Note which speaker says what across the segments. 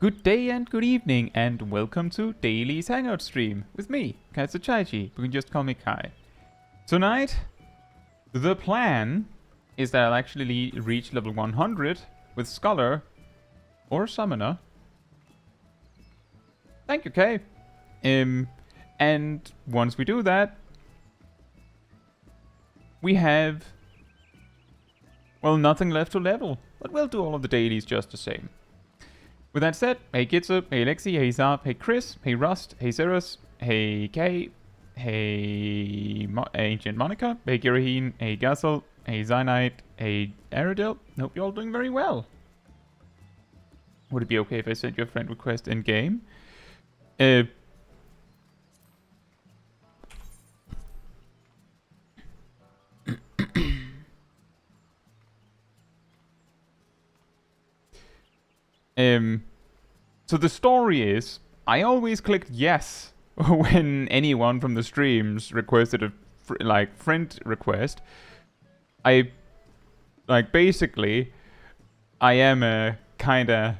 Speaker 1: Good day and good evening, and welcome to Dailies Hangout stream with me, Caetsu Chaiji. You can just call me Kai. Tonight, the plan is that I'll actually reach level 100 with Scholar or Summoner. Thank you, Kai. And once we do that, we have, well, nothing left to level, but we'll do all of the dailies just the same. With that said, hey Caetsu, hey Lexi, hey Zarp, hey Chris, hey Rust, hey Cirrus, hey Kay, hey Ancient Monica, hey Giraheen, hey Gassel, hey Zynite, hey Aerodil. Hope you're all doing very well. Would it be okay if I sent you a friend request in game? So the story is, I always clicked yes when anyone from the streams requested a friend request. Basically, I am a kinda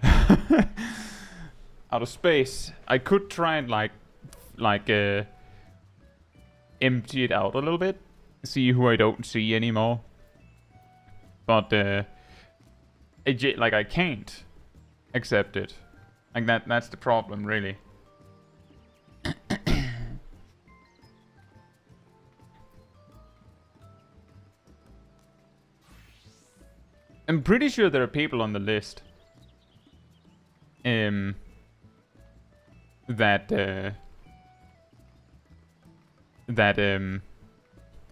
Speaker 1: out of space. I could try and empty it out a little bit, see who I don't see anymore. But I can't accept it. That's the problem, really. I'm pretty sure there are people on the list that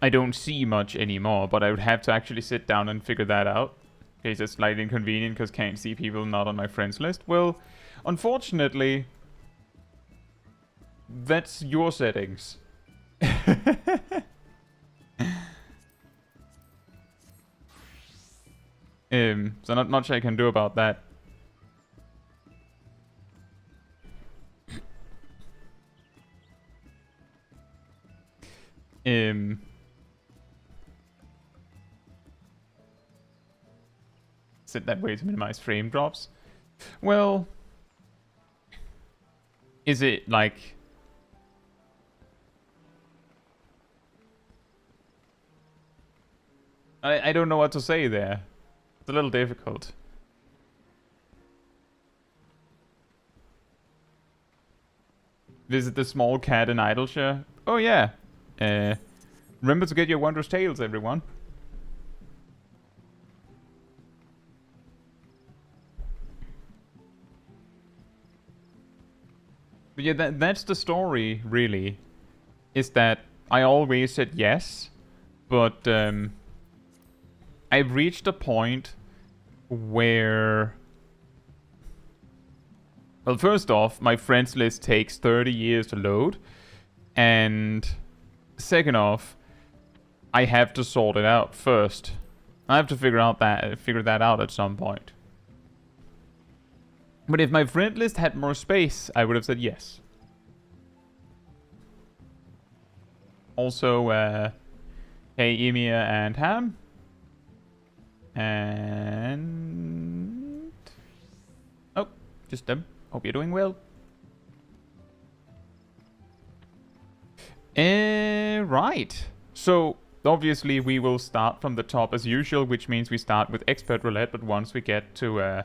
Speaker 1: I don't see much anymore, but I would have to actually sit down and figure that out. In case it's slightly inconvenient because can't see people not on my friends list. Well, unfortunately, that's your settings. So not much I can do about that. Set that way to minimize frame drops. Well, is it like... I don't know what to say there. It's a little difficult. Visit the small cat in Idleshire. Oh yeah. Remember to get your wondrous tales, everyone. But yeah, that's the story, really. Is that I always said yes, but I've reached a point where... Well, first off, my friends list takes 30 years to load, and second off, I have to sort it out first. I have to figure that out at some point. But if my friend list had more space, I would have said yes. Also, hey Emir and Ham. And... oh, just them. Hope you're doing well. Right. So, obviously we will start from the top as usual, which means we start with Expert Roulette, but once we get to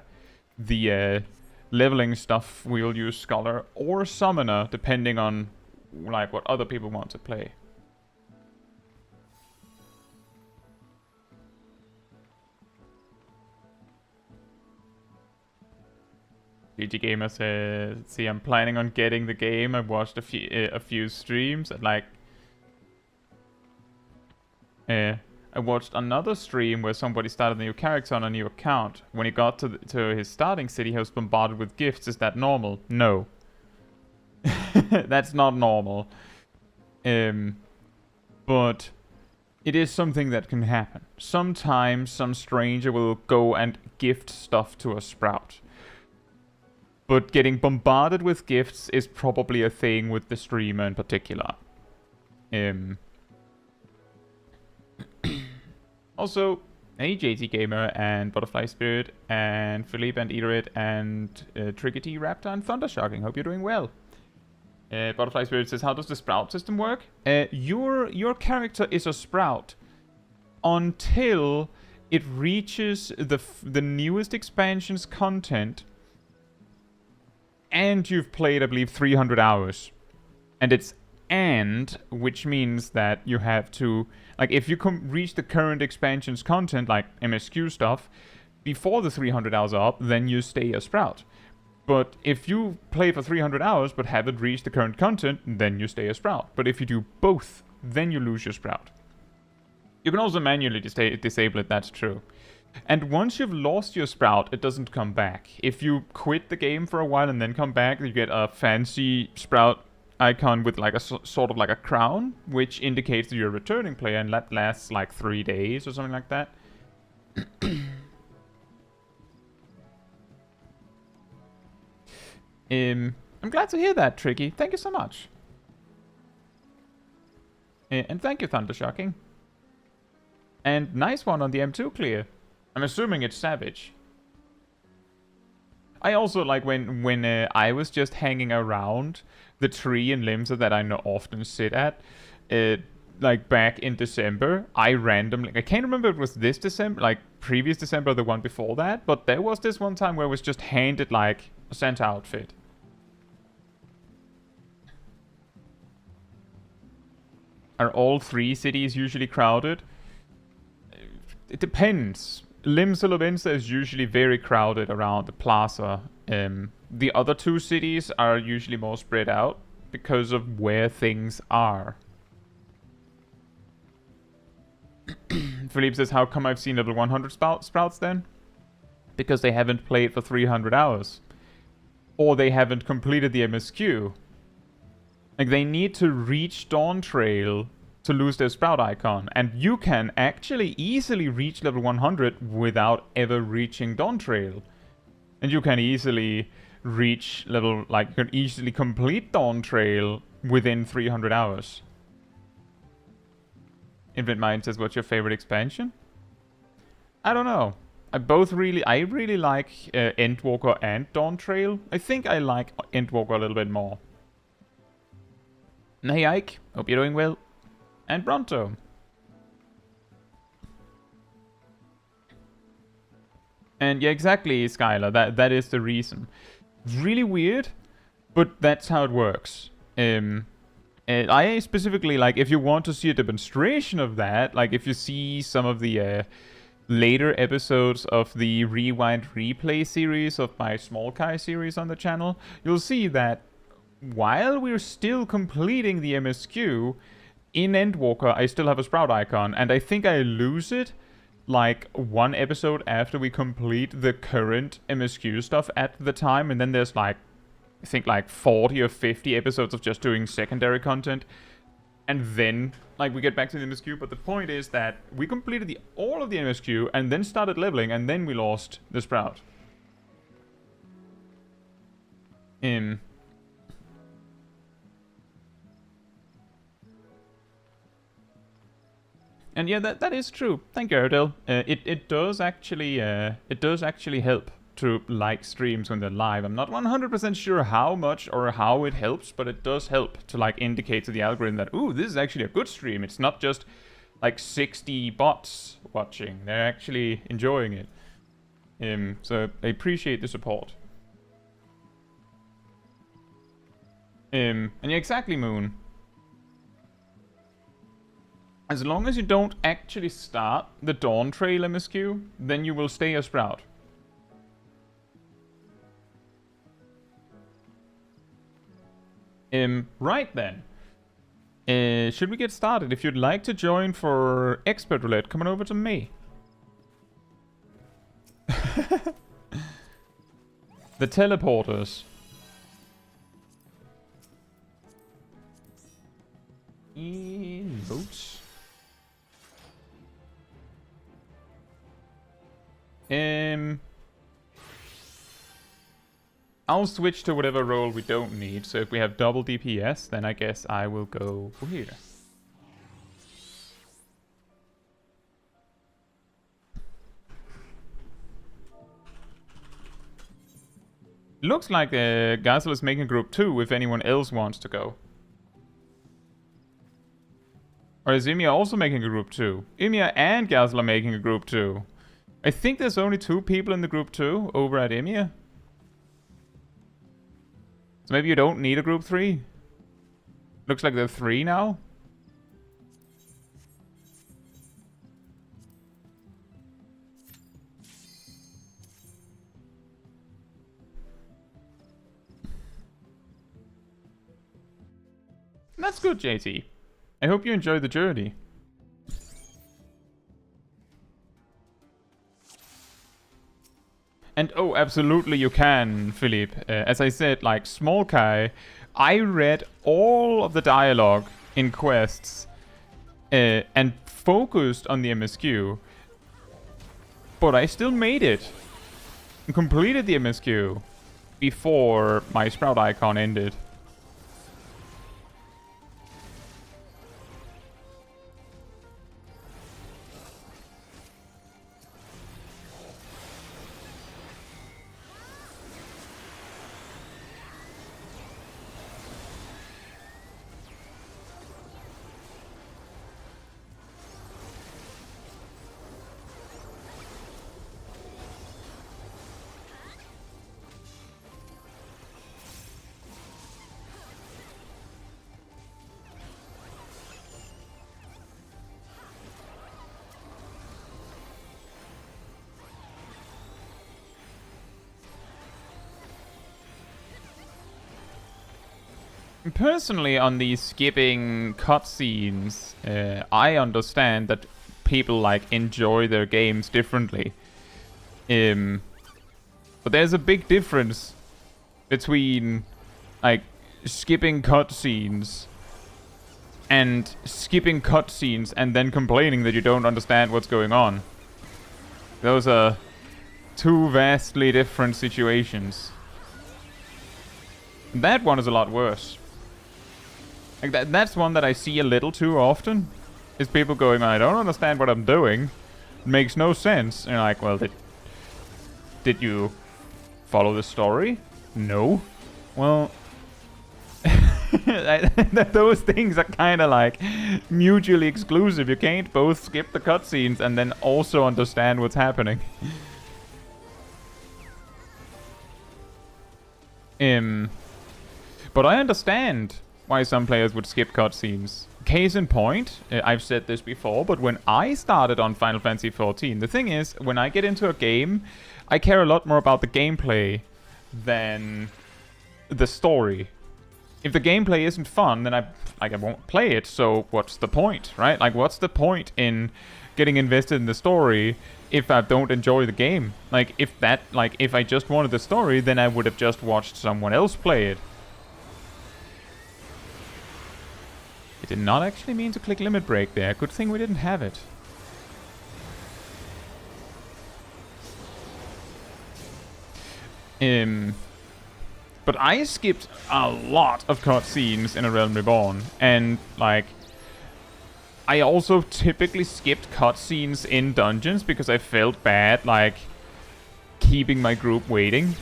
Speaker 1: the leveling stuff, we'll use Scholar or Summoner, depending on like what other people want to play. GG Gamer says, see, I'm planning on getting the game. I've watched a few streams. I watched another stream where somebody started a new character on a new account. When he got to his starting city, he was bombarded with gifts. Is that normal? No. That's not normal. But it is something that can happen. Sometimes some stranger will go and gift stuff to a sprout. But getting bombarded with gifts is probably a thing with the streamer in particular. Also, Hey, JT Gamer and Butterfly Spirit and Philippe and Eaterit and Trickety Raptor and Thundershocking. Hope you're doing well. Butterfly Spirit says, how does the sprout system work? Your character is a sprout until it reaches the newest expansion's content and you've played, I believe, 300 hours. And it's which means that you have to, like, if you reach the current expansion's content, like MSQ stuff, before the 300 hours are up, then you stay a sprout. But if you play for 300 hours but haven't reached the current content, then you stay a sprout. But if you do both, then you lose your sprout. You can also manually disable it, that's true. And once you've lost your sprout, it doesn't come back. If you quit the game for a while and then come back, you get a fancy sprout icon with like a sort of like a crown, which indicates that you're a returning player, and that lasts like 3 days or something like that. I'm glad to hear that, Tricky. Thank you so much. And thank you, Thundershocking. And nice one on the M2 clear. I'm assuming it's Savage. I also like when I was just hanging around the tree in Limsa that I often sit at, like back in December, I randomly, I can't remember if it was this December, like previous December or the one before that, but there was this one time where I was just handed like a Santa outfit. Are all 3 cities usually crowded? It depends. Limsa Lovensa is usually very crowded around the plaza. The other 2 cities are usually more spread out because of where things are. Philippe says, how come I've seen level 100 sprouts then? Because they haven't played for 300 hours. Or they haven't completed the MSQ. Like, they need to reach Dawntrail to lose their sprout icon. And you can actually easily reach level 100 without ever reaching Dawntrail. And you can easily reach level, like, you can easily complete Dawntrail within 300 hours. Infinite Mind says, what's your favorite expansion? I don't know. I really like Endwalker and Dawntrail. I think I like Endwalker a little bit more. Hey Ike, hope you're doing well. And Bronto. And yeah, exactly, Skylar. That is the reason. Really weird, but that's how it works. I specifically, like, if you want to see a demonstration of that, like if you see some of the later episodes of the Rewind Replay series of my Small Kai series on the channel, you'll see that while we're still completing the MSQ, in Endwalker, I still have a sprout icon, and I think I lose it like 1 episode after we complete the current MSQ stuff at the time, and then there's like, I think like 40 or 50 episodes of just doing secondary content, and then like we get back to the MSQ. But the point is that we completed all of the MSQ and then started leveling, and then we lost the sprout. And yeah, that is true. Thank you, Ardell. It does actually help to like streams when they're live. I'm not 100% sure how much or how it helps, but it does help to like indicate to the algorithm that, ooh, this is actually a good stream. It's not just like 60 bots watching. They're actually enjoying it. So I appreciate the support. And yeah, exactly, Moon. As long as you don't actually start the Dawntrail MSQ, then you will stay a sprout. Right then. Should we get started? If you'd like to join for Expert Roulette, come on over to me. The teleporters. In boats. I'll switch to whatever role we don't need. So if we have double DPS, then I guess I will go here. Looks like Gazel is making group 2 if anyone else wants to go. Or is Ymir also making a group 2? Ymir and Gazel are making a group 2. I think there's only 2 people in the group 2 over at Ymir. So maybe you don't need a group 3. Looks like there are 3 now. That's good, JT. I hope you enjoy the journey. And oh, absolutely you can, Philippe. As I said, like, Small Kai, I read all of the dialogue in quests and focused on the MSQ. But I still made it. And completed the MSQ before my Sprout icon ended. Personally, on these skipping cutscenes, I understand that people like enjoy their games differently. But there's a big difference between like skipping cutscenes and skipping cutscenes and then complaining that you don't understand what's going on. Those are two vastly different situations. That one is a lot worse. Like that's one that I see a little too often. Is people going, I don't understand what I'm doing. It makes no sense. And you're like, well, did you follow the story? No. Well, those things are kind of like mutually exclusive. You can't both skip the cutscenes and then also understand what's happening. But I understand why some players would skip cutscenes. Case in point, I've said this before, but when I started on Final Fantasy XIV, the thing is, when I get into a game, I care a lot more about the gameplay than the story. If the gameplay isn't fun, then I won't play it, so what's the point, right? Like, what's the point in getting invested in the story if I don't enjoy the game? Like, if I just wanted the story, then I would have just watched someone else play it. I did not actually mean to click limit break there. Good thing we didn't have it. But I skipped a lot of cutscenes in A Realm Reborn, and like, I also typically skipped cutscenes in dungeons because I felt bad, like, keeping my group waiting.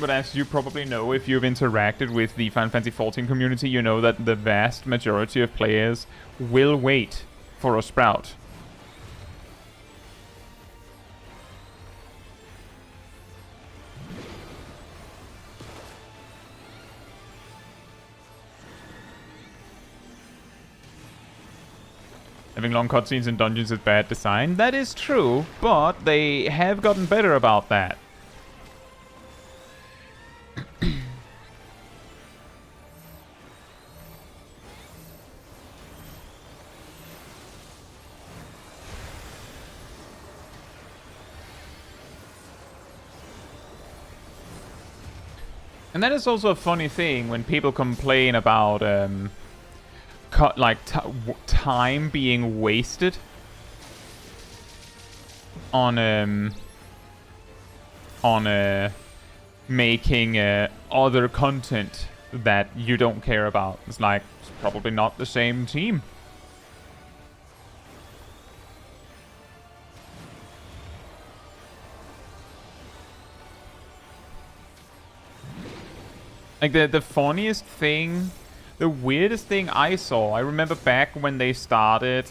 Speaker 1: But as you probably know, if you've interacted with the Final Fantasy XIV community, you know that the vast majority of players will wait for a Sprout. Having long cutscenes in dungeons is bad design. That is true, but they have gotten better about that. And that is also a funny thing when people complain about time being wasted on making other content that you don't care about. It's like, it's probably not the same team. Like, the funniest thing, the weirdest thing I saw, I remember back when they started,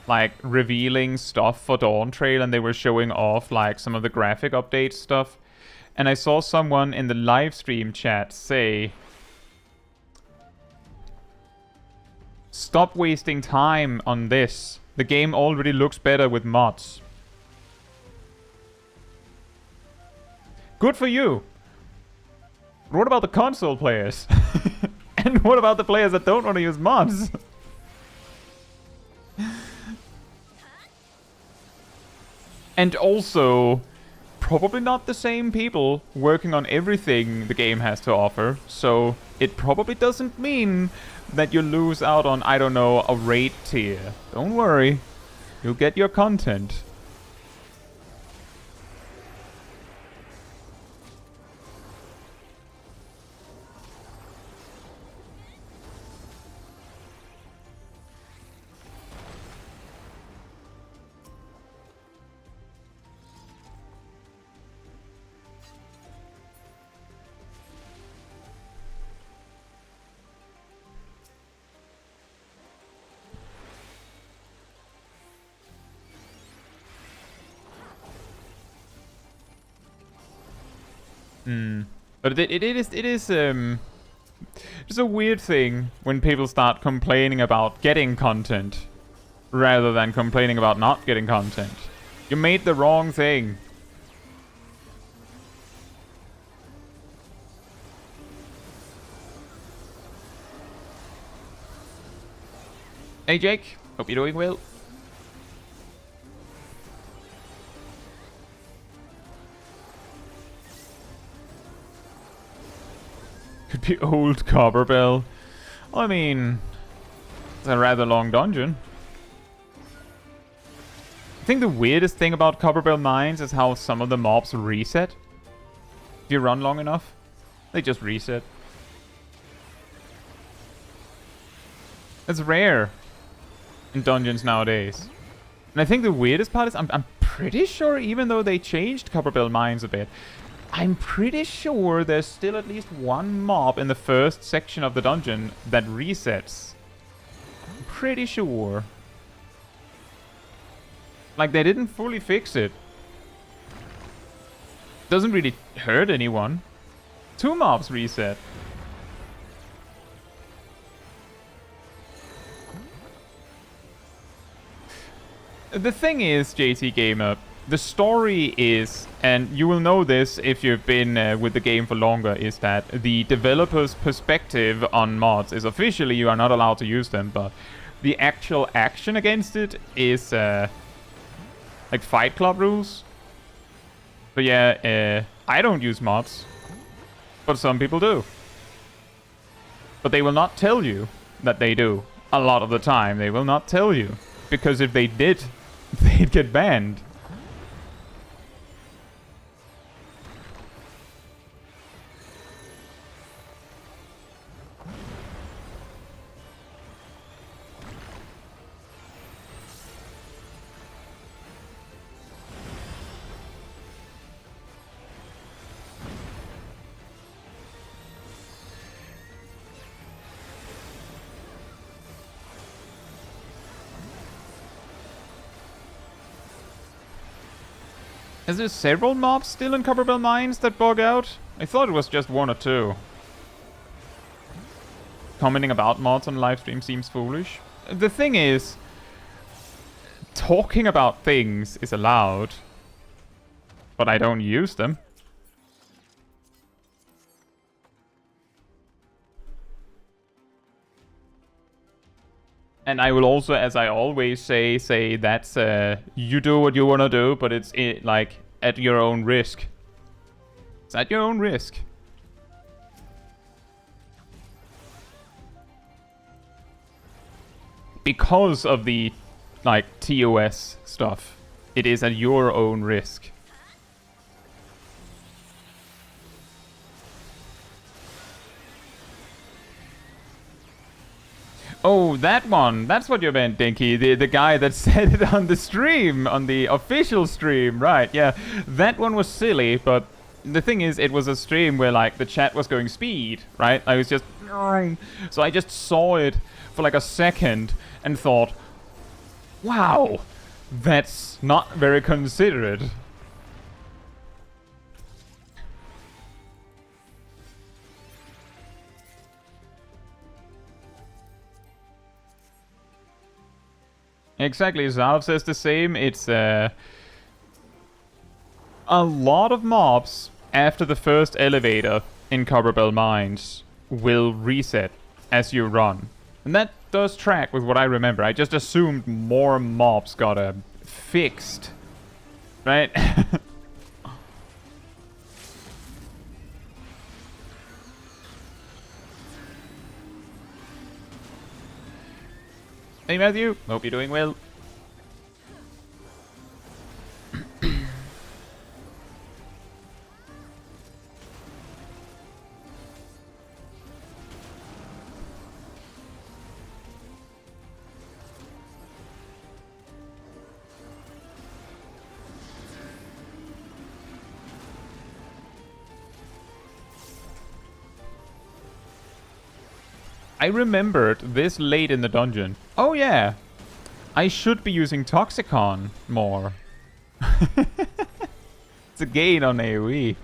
Speaker 1: like, revealing stuff for Dawntrail and they were showing off, like, some of the graphic update stuff. And I saw someone in the live stream chat say, "Stop wasting time on this. The game already looks better with mods." Good for you. What about the console players? And what about the players that don't want to use mods? And also, probably not the same people working on everything the game has to offer, so it probably doesn't mean that you lose out on, I don't know, a raid tier. Don't worry, you'll get your content. But it is it's a weird thing when people start complaining about getting content rather than complaining about not getting content. You made the wrong thing. Hey Jake, hope you're doing well. Could be old Copperbell. I mean, it's a rather long dungeon. I think the weirdest thing about Copperbell Mines is how some of the mobs reset. If you run long enough, they just reset. It's rare in dungeons nowadays. And I think the weirdest part is I'm pretty sure, even though they changed Copperbell Mines a bit, I'm pretty sure there's still at least one mob in the first section of the dungeon that resets. I'm pretty sure. Like, they didn't fully fix it. Doesn't really hurt anyone. 2 mobs reset. The thing is, JT Gamer, the story is, and you will know this if you've been with the game for longer, is that the developer's perspective on mods is officially you are not allowed to use them, but the actual action against it is like Fight Club rules. But yeah, I don't use mods, but some people do. But they will not tell you that they do. A lot of the time, they will not tell you. Because if they did, they'd get banned. Is there several mobs still in Copperbell Mines that bug out? I thought it was just 1 or 2. Commenting about mods on livestream seems foolish. The thing is, talking about things is allowed, but I don't use them. And I will also, as I always say that's you do what you want to do, but it's like at your own risk. It's at your own risk. Because of the like TOS stuff, it is at your own risk. Oh, that one. That's what you meant, Dinky. The guy that said it on the stream, on the official stream. Right, yeah. That one was silly, but the thing is, it was a stream where, like, the chat was going speed, right? I was just... So I just saw it for, like, a second and thought, wow, that's not very considerate. Exactly, Zalv says the same. It's, a lot of mobs after the first elevator in Copperbell Mines will reset as you run. And that does track with what I remember. I just assumed more mobs got fixed. Right? Hey Matthew, hope you're doing well. I remembered this late in the dungeon. Oh yeah, I should be using Toxicon more. It's a gain on AoE.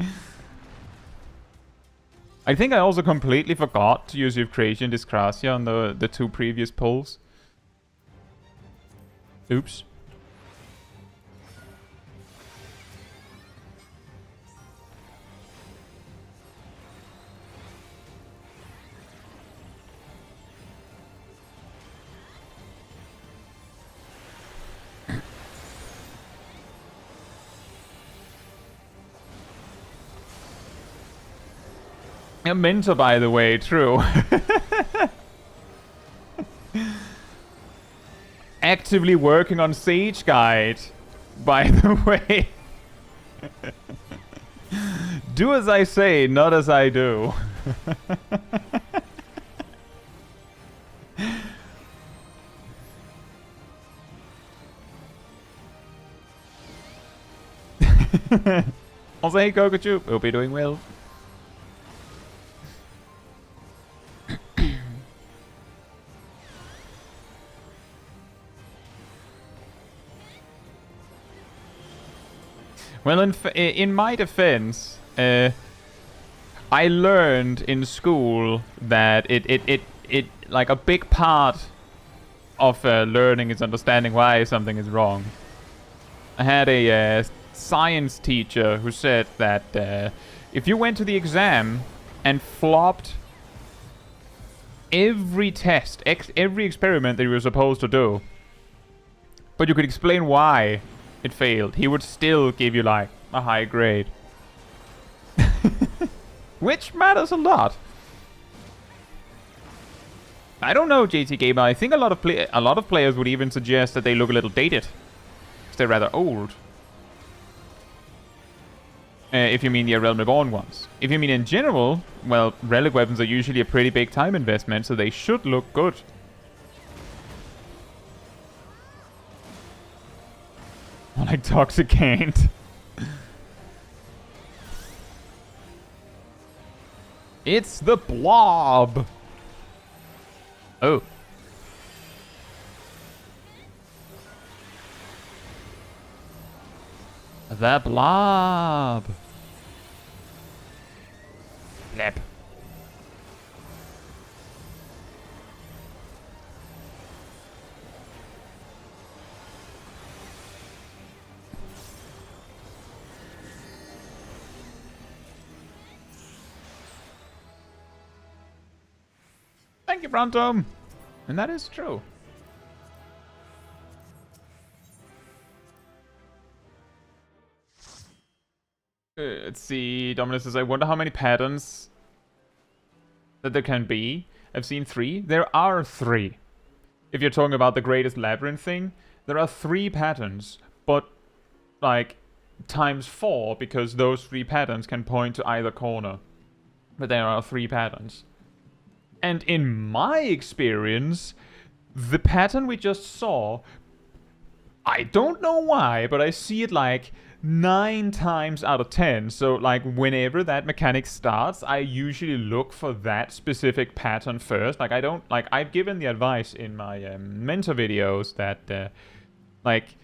Speaker 1: I think I also completely forgot to use Creation Discrasia on the two previous pulls. Oops. A mentor, by the way, true. Actively working on Sage Guide, by the way. Do as I say, not as I do. Also, hey Kokochu, hope you're doing well. Well, in my defense, I learned in school that it like a big part of learning is understanding why something is wrong. I had a science teacher who said that if you went to the exam and flopped every test, every experiment that you were supposed to do, but you could explain why it failed, he would still give you like a high grade. Which matters a lot. I don't know, JT Gamer. I think a lot of players would even suggest that they look a little dated, because they're rather old. If you mean the Realm Reborn ones. If you mean in general, well, relic weapons are usually a pretty big time investment, so they should look good. Like Toxicant. It's the blob. Oh. The blob. Blep. Thank you, Prontom. And that is true. Let's see. Dominus says, I wonder how many patterns that there can be. I've seen 3. There are 3. If you're talking about the greatest labyrinth thing, there are 3 patterns, but like times 4, because those 3 patterns can point to either corner. But there are 3 patterns. And in my experience, the pattern we just saw, I don't know why, but I see it like 9 times out of 10. So like whenever that mechanic starts, I usually look for that specific pattern first. Like I don't, like I've given the advice in my mentor videos that like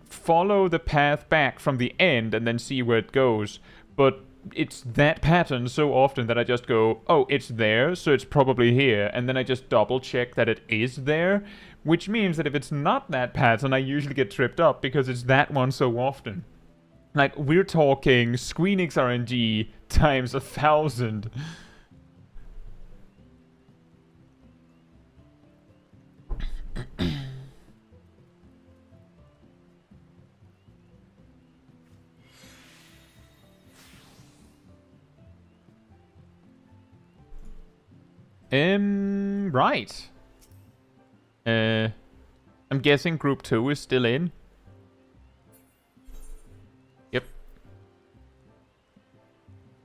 Speaker 1: follow the path back from the end and then see where it goes. But it's that pattern so often that I just go, oh, it's there, so it's probably here. And then I just double check that it is there, which means that if it's not that pattern, I usually get tripped up because it's that one so often. Like, we're talking Squeenix RNG times 1,000. Right. I'm guessing group 2 is still in. Yep.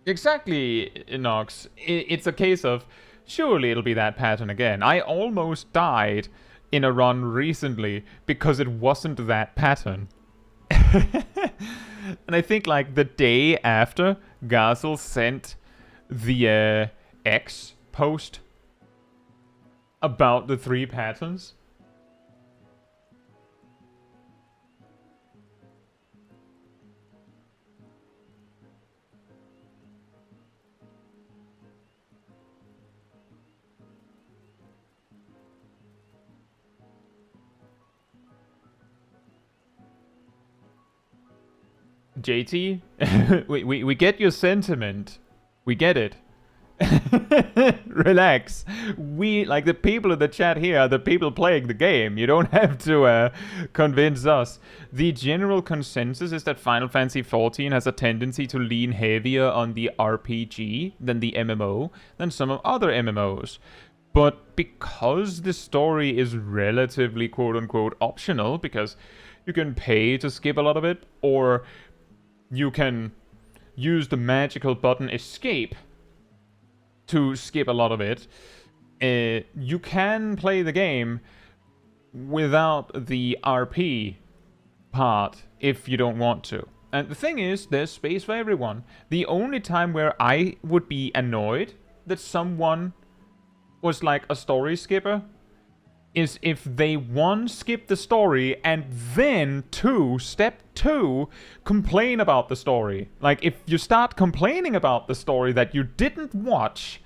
Speaker 1: Exactly, Inox. It's a case of, surely it'll be that pattern again. I almost died in a run recently because it wasn't that pattern. And I think, like, the day after Gazel sent the X post about the 3 patterns. JT, we get your sentiment. We get it. Relax. We, like, the people in the chat here are the people playing the game. You don't have to convince us. The general consensus is that Final Fantasy XIV has a tendency to lean heavier on the RPG than the MMO than some of other MMOs. But because the story is relatively quote-unquote optional, because you can pay to skip a lot of it, or you can use the magical button escape to skip a lot of it, you can play the game without the RP part if you don't want to. And the thing is, there's space for everyone. The only time where I would be annoyed that someone was like a story skipper is if they, 1, skip the story, and then 2, step 2, complain about the story. Like, if you start complaining about the story that you didn't watch,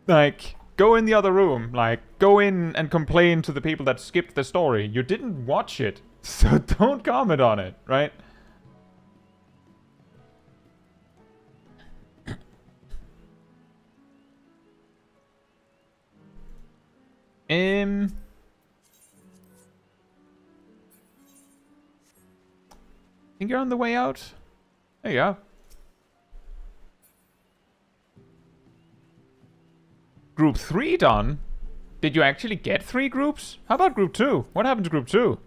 Speaker 1: like, go in the other room. Like, go in and complain to the people that skipped the story. You didn't watch it, so don't comment on it, right? Think you're on the way out? There you go. Group 3 done? Did you actually get 3 groups? How about group 2? What happened to group 2?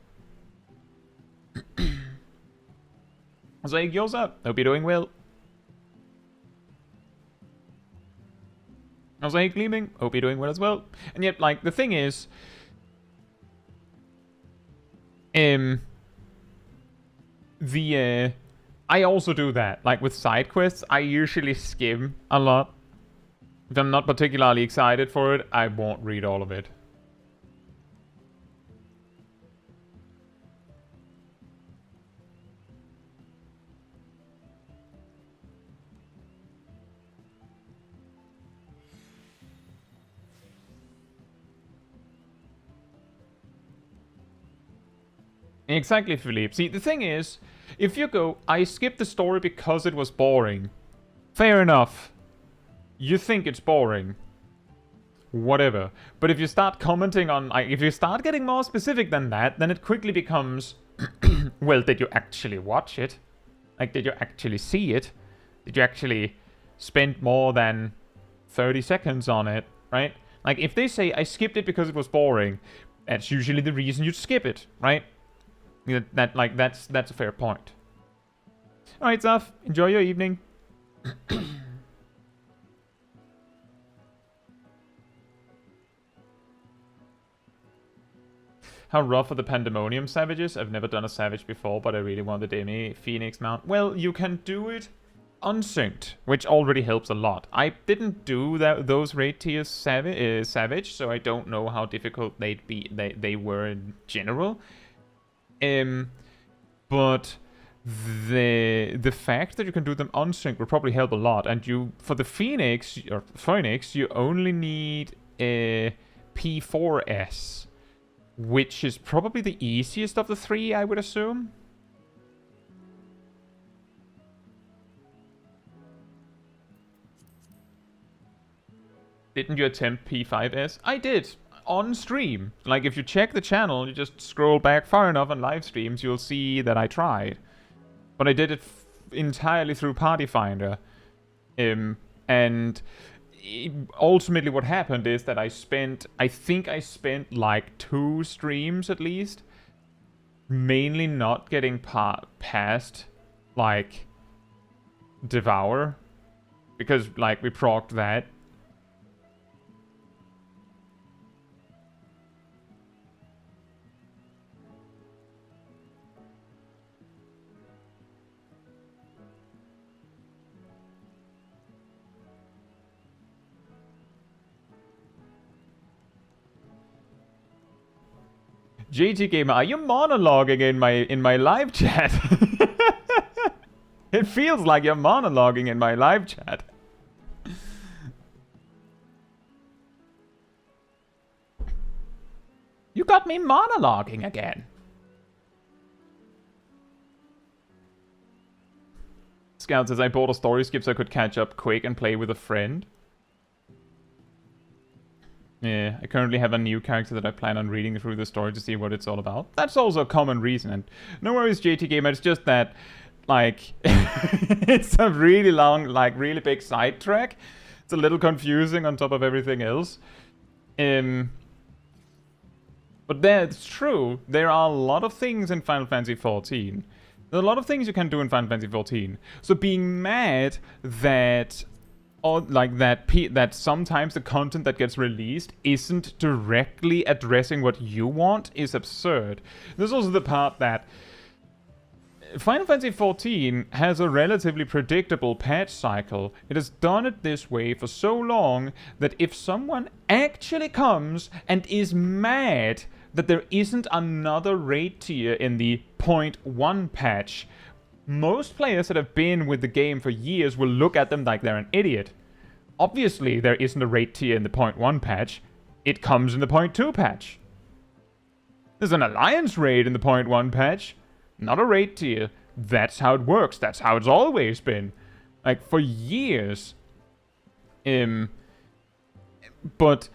Speaker 1: Zayg, yours up. Hope you're doing well. Zayg Gleaming. Hope you're doing well as well. And yet, like, the thing is, I also do that. Like, with side quests, I usually skim a lot. If I'm not particularly excited for it, I won't read all of it. Exactly, Philippe. See, the thing is, if you go, I skipped the story because it was boring. Fair enough. You think it's boring. Whatever. But if you start commenting on, like, if you start getting more specific than that, then it quickly becomes, well, did you actually watch it? Like, did you actually see it? Did you actually spend more than 30 seconds on it, right? Like, if they say, I skipped it because it was boring, that's usually the reason you'd skip it, right? That's a fair point. Alright, Zaf, enjoy your evening. How rough are the Pandemonium Savages? I've never done a Savage before, but I really want the Demi Phoenix mount. Well, you can do it unsynced, which already helps a lot. I didn't do those raid tiers Savage, so I don't know how difficult they were in general. But the fact that you can do them unsynced will probably help a lot. And for the Phoenix, you only need a P4S, which is probably the easiest of the three, I would assume. Didn't you attempt P5S? I did, on stream. Like, if you check the channel, you just scroll back far enough on live streams, you'll see that I tried. But I did it entirely through Party Finder. And ultimately what happened is that I think I spent like 2 streams at least, mainly not getting past, like, Devour. Because, like, we procced that. JT Gamer, are you monologuing in my live chat? It feels like you're monologuing in my live chat. You got me monologuing again. Scout says, I bought a story skip so I could catch up quick and play with a friend. Yeah, I currently have a new character that I plan on reading through the story to see what it's all about. That's also a common reason. And no worries, JT Gamer, it's just that, like, it's a really long, like, really big sidetrack. It's a little confusing on top of everything else. But that's true. There are a lot of things in Final Fantasy XIV. There are a lot of things you can do in Final Fantasy XIV. So being mad that... or like that sometimes the content that gets released isn't directly addressing what you want is absurd. There's also the part that Final Fantasy XIV has a relatively predictable patch cycle. It has done it this way for so long that if someone actually comes and is mad that there isn't another raid tier in the 0.1 patch, most players that have been with the game for years will look at them like they're an idiot. Obviously, there isn't a raid tier in the 0.1 patch. It comes in the 0.2 patch. There's an alliance raid in the 0.1 patch. Not a raid tier. That's how it works. That's how it's always been. Like, for years. But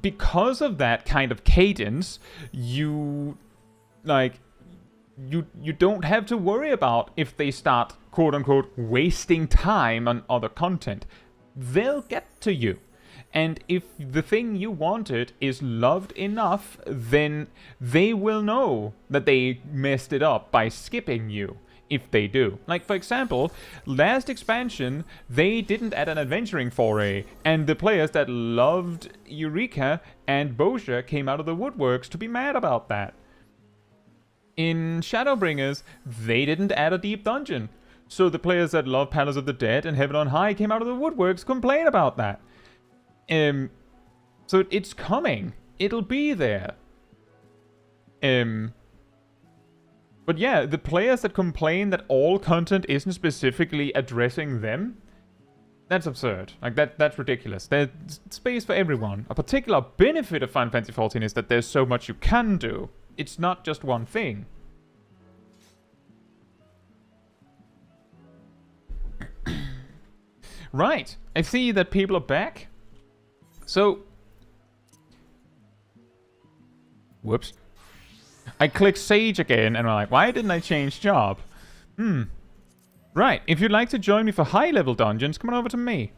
Speaker 1: because of that kind of cadence, you don't have to worry about if they start, quote-unquote, wasting time on other content. They'll get to you. And if the thing you wanted is loved enough, then they will know that they messed it up by skipping you, if they do. Like, for example, last expansion, they didn't add an adventuring foray, and the players that loved Eureka and Boscia came out of the woodworks to be mad about that. In Shadowbringers, they didn't add a deep dungeon. So the players that love Palace of the Dead and Heaven on High came out of the woodworks to complain about that. So it's coming. It'll be there. But yeah, the players that complain that all content isn't specifically addressing them, that's absurd. Like, that's ridiculous. There's space for everyone. A particular benefit of Final Fantasy XIV is that there's so much you can do. It's not just one thing. Right. I see that people are back. So... whoops. I click Sage again, and I'm like, why didn't I change job? Right. If you'd like to join me for high-level dungeons, come on over to me.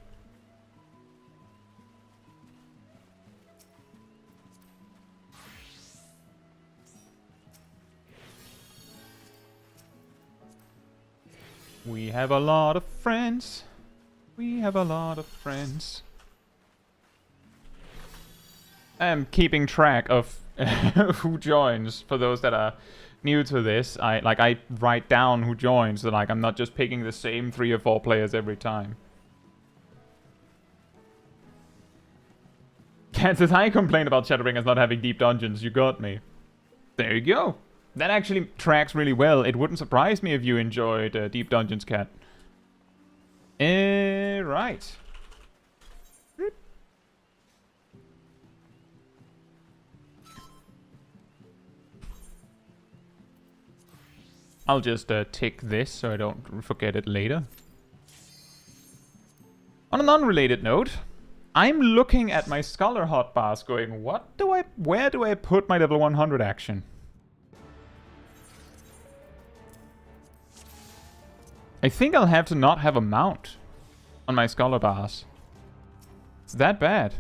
Speaker 1: We have a lot of friends. We have a lot of friends. I'm keeping track of who joins. For those that are new to this, I write down who joins, so like I'm not just picking the same 3 or 4 players every time. Cat says, I complain about Shadowbringers not having deep dungeons. You got me. There you go. That actually tracks really well. It wouldn't surprise me if you enjoyed Deep Dungeons, Cat. Right. I'll just tick this so I don't forget it later. On an unrelated note, I'm looking at my Scholar hotbars going, where do I put my level 100 action? I think I'll have to not have a mount on my Scholar bars. It's that bad.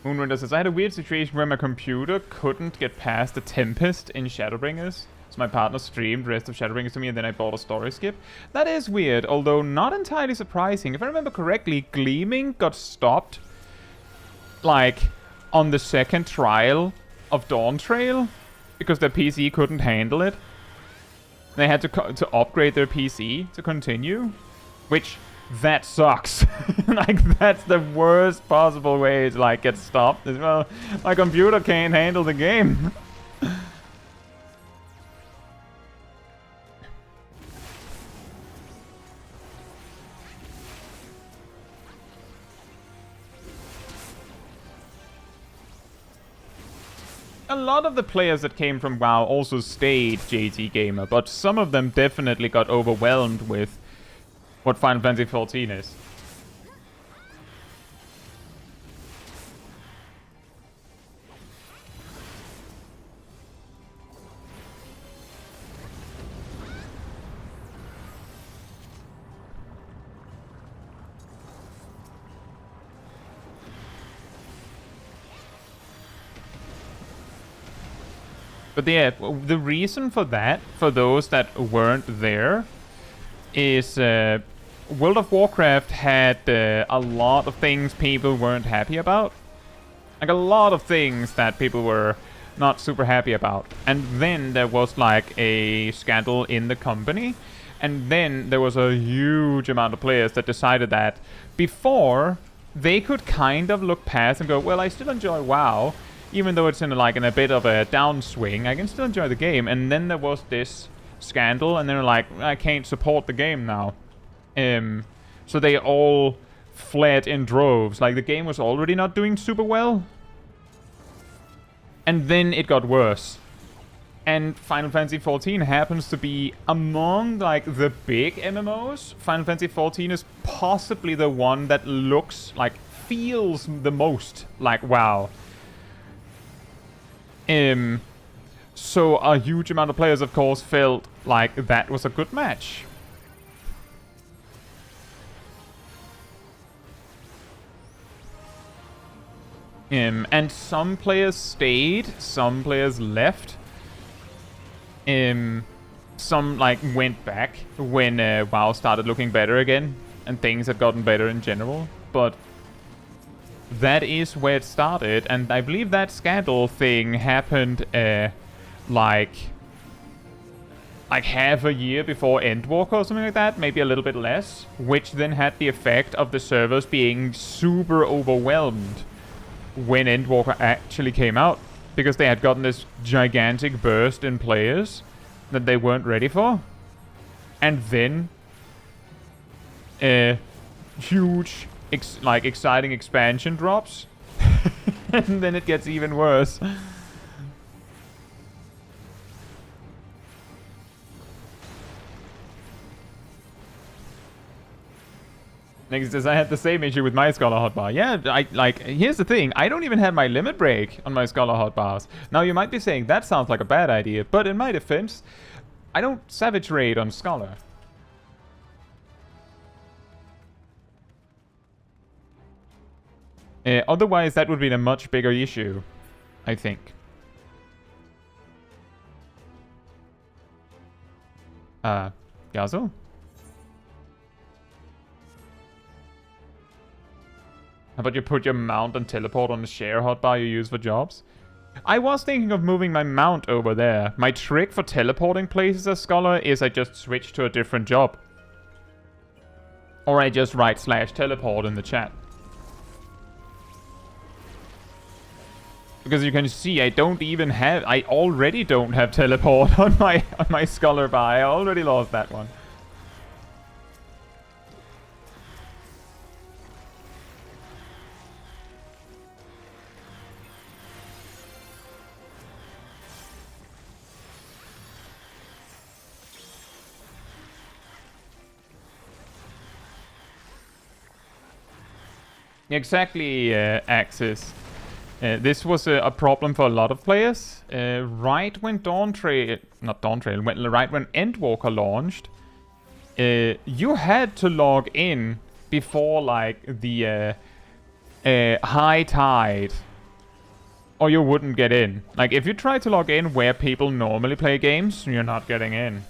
Speaker 1: Moonrunner says, I had a weird situation where my computer couldn't get past the Tempest in Shadowbringers. So my partner streamed the rest of Shadowbringers to me and then I bought a story skip. That is weird, although not entirely surprising. If I remember correctly, Gleaming got stopped, like, on the second trial of Dawntrail because their PC couldn't handle it. They had to upgrade their PC to continue, which... that sucks. Like, that's the worst possible way to, like, get stopped. As well, my computer can't handle the game. A lot of the players that came from WoW also stayed JT Gamer, but some of them definitely got overwhelmed with what Final Fantasy XIV is. But yeah, the reason for that, for those that weren't there, is World of Warcraft had a lot of things people weren't happy about. Like, a lot of things that people were not super happy about. And then there was, like, a scandal in the company. And then there was a huge amount of players that decided that before, they could kind of look past and go, well, I still enjoy WoW. Even though it's in a bit of a downswing, I can still enjoy the game. And then there was this scandal, and they're like, I can't support the game now. So they all fled in droves. Like, the game was already not doing super well. And then it got worse. And Final Fantasy XIV happens to be among, like, the big MMOs. Final Fantasy XIV is possibly the one that looks, like, feels the most like WoW. So a huge amount of players, of course, felt like that was a good match. And some players stayed, some players left. Some, like, went back when WoW started looking better again, and things had gotten better in general. But that is where it started, and I believe that scandal thing happened, like half a year before Endwalker or something like that, maybe a little bit less, which then had the effect of the servers being super overwhelmed when Endwalker actually came out, because they had gotten this gigantic burst in players that they weren't ready for. And then huge exciting expansion drops. And then it gets even worse. Next says, I had the same issue with my Scholar hotbar. Yeah, here's the thing. I don't even have my limit break on my Scholar hotbars. Now, you might be saying, that sounds like a bad idea. But in my defense, I don't Savage Raid on Scholar. Otherwise, that would be a much bigger issue, I think. Gazel? How about you put your mount and teleport on the share hotbar you use for jobs? I was thinking of moving my mount over there. My trick for teleporting places as Scholar is I just switch to a different job. Or I just write /teleport in the chat. Because you can see I already don't have teleport on my Scholar bar. I already lost that one. Exactly, Axis. This was a problem for a lot of players. Right when Dawntrail, right when Endwalker launched, you had to log in before like the high tide, or you wouldn't get in. Like if you try to log in where people normally play games, you're not getting in.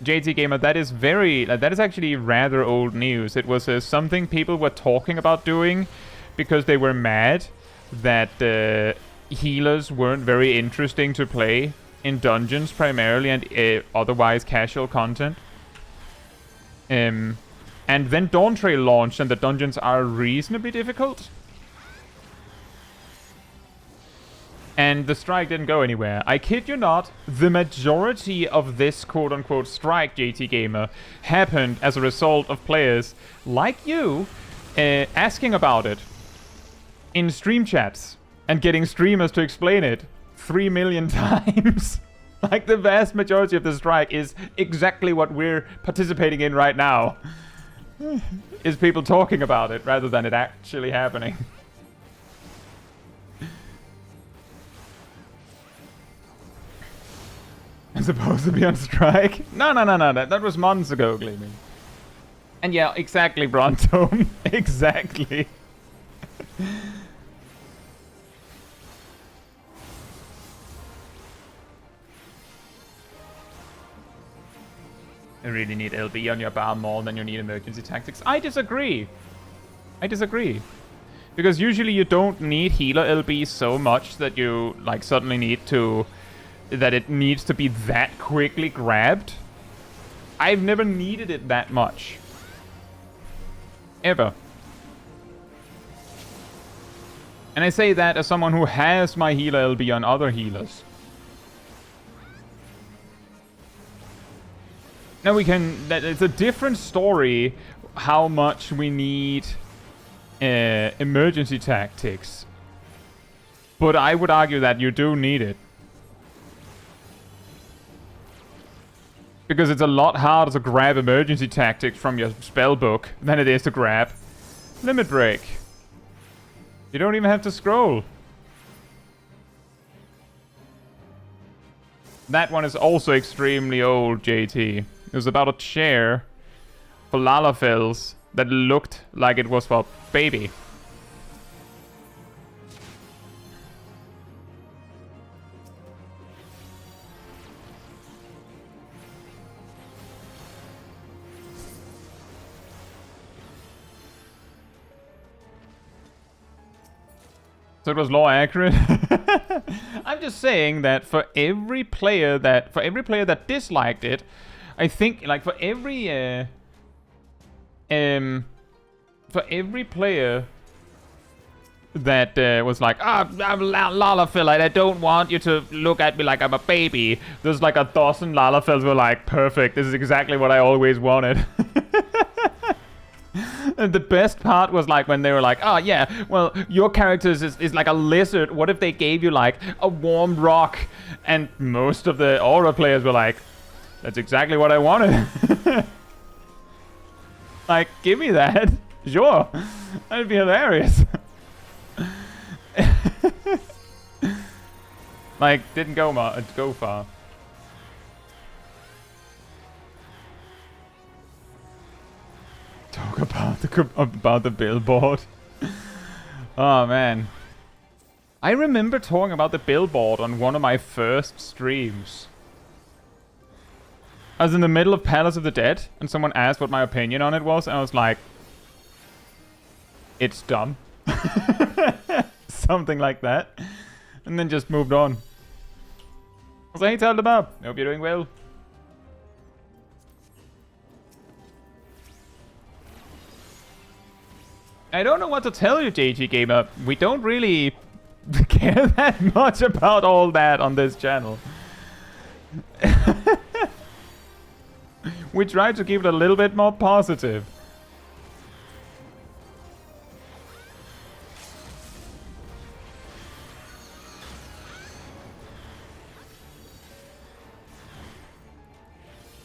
Speaker 1: JT Gamer, that is actually rather old news. It was something people were talking about doing because they were mad that healers weren't very interesting to play in dungeons primarily and otherwise casual content. And then Dawntrail launched and the dungeons are reasonably difficult. And the strike didn't go anywhere. I kid you not, the majority of this quote-unquote strike, JT Gamer, happened as a result of players like you asking about it in stream chats and getting streamers to explain it 3 million times. Like the vast majority of the strike is exactly what we're participating in right now. Is people talking about it rather than it actually happening. I'm supposed to be on strike? No. That was months ago, Gleaming. And yeah, exactly, Brontome. Exactly. You really need LB on your bar more than you need emergency tactics. I disagree. Because usually you don't need healer LB so much that you like suddenly need to... that it needs to be that quickly grabbed. I've never needed it that much. Ever. And I say that as someone who has my healer LB on other healers. Now it's a different story how much we need emergency tactics. But I would argue that you do need it. Because it's a lot harder to grab emergency tactics from your spellbook than it is to grab limit break. You don't even have to scroll. That one is also extremely old, JT. It was about a chair for Lalafels that looked like it was for baby. So it was law accurate. I'm just saying that for every player that disliked it, I think like for every player that was like, I'm Lalafell, I don't want you to look at me like I'm a baby. There's like 1,000 Lalafells were like, perfect, this is exactly what I always wanted. And the best part was like when they were like, oh yeah, well, your character is like a lizard. What if they gave you like a warm rock? And most of the Aura players were like, that's exactly what I wanted. Like, give me that. Sure. That'd be hilarious. Like, didn't go far. Talk about the billboard. Oh man, I remember talking about the billboard on one of my first streams. I was in the middle of Palace of the Dead, and someone asked what my opinion on it was, and I was like, it's dumb. Something like that. And then just moved on. So hey, Taldabab, hope you're doing well. I don't know what to tell you, JG Gamer. We don't really care that much about all that on this channel. We try to keep it a little bit more positive.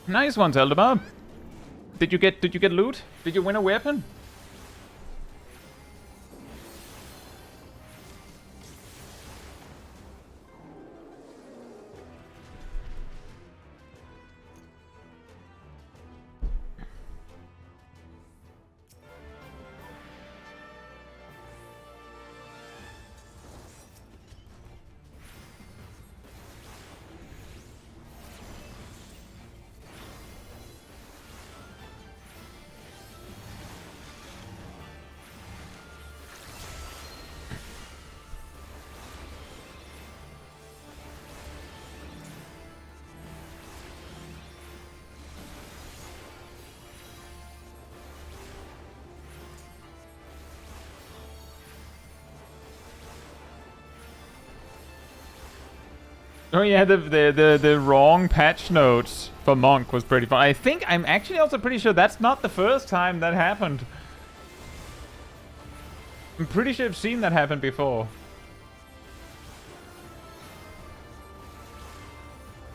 Speaker 1: Nice one, Zelda. Did you get loot? Did you win a weapon? Oh yeah, the wrong patch notes for Monk was pretty fun. I'm actually also pretty sure that's not the first time that happened. I'm pretty sure I've seen that happen before.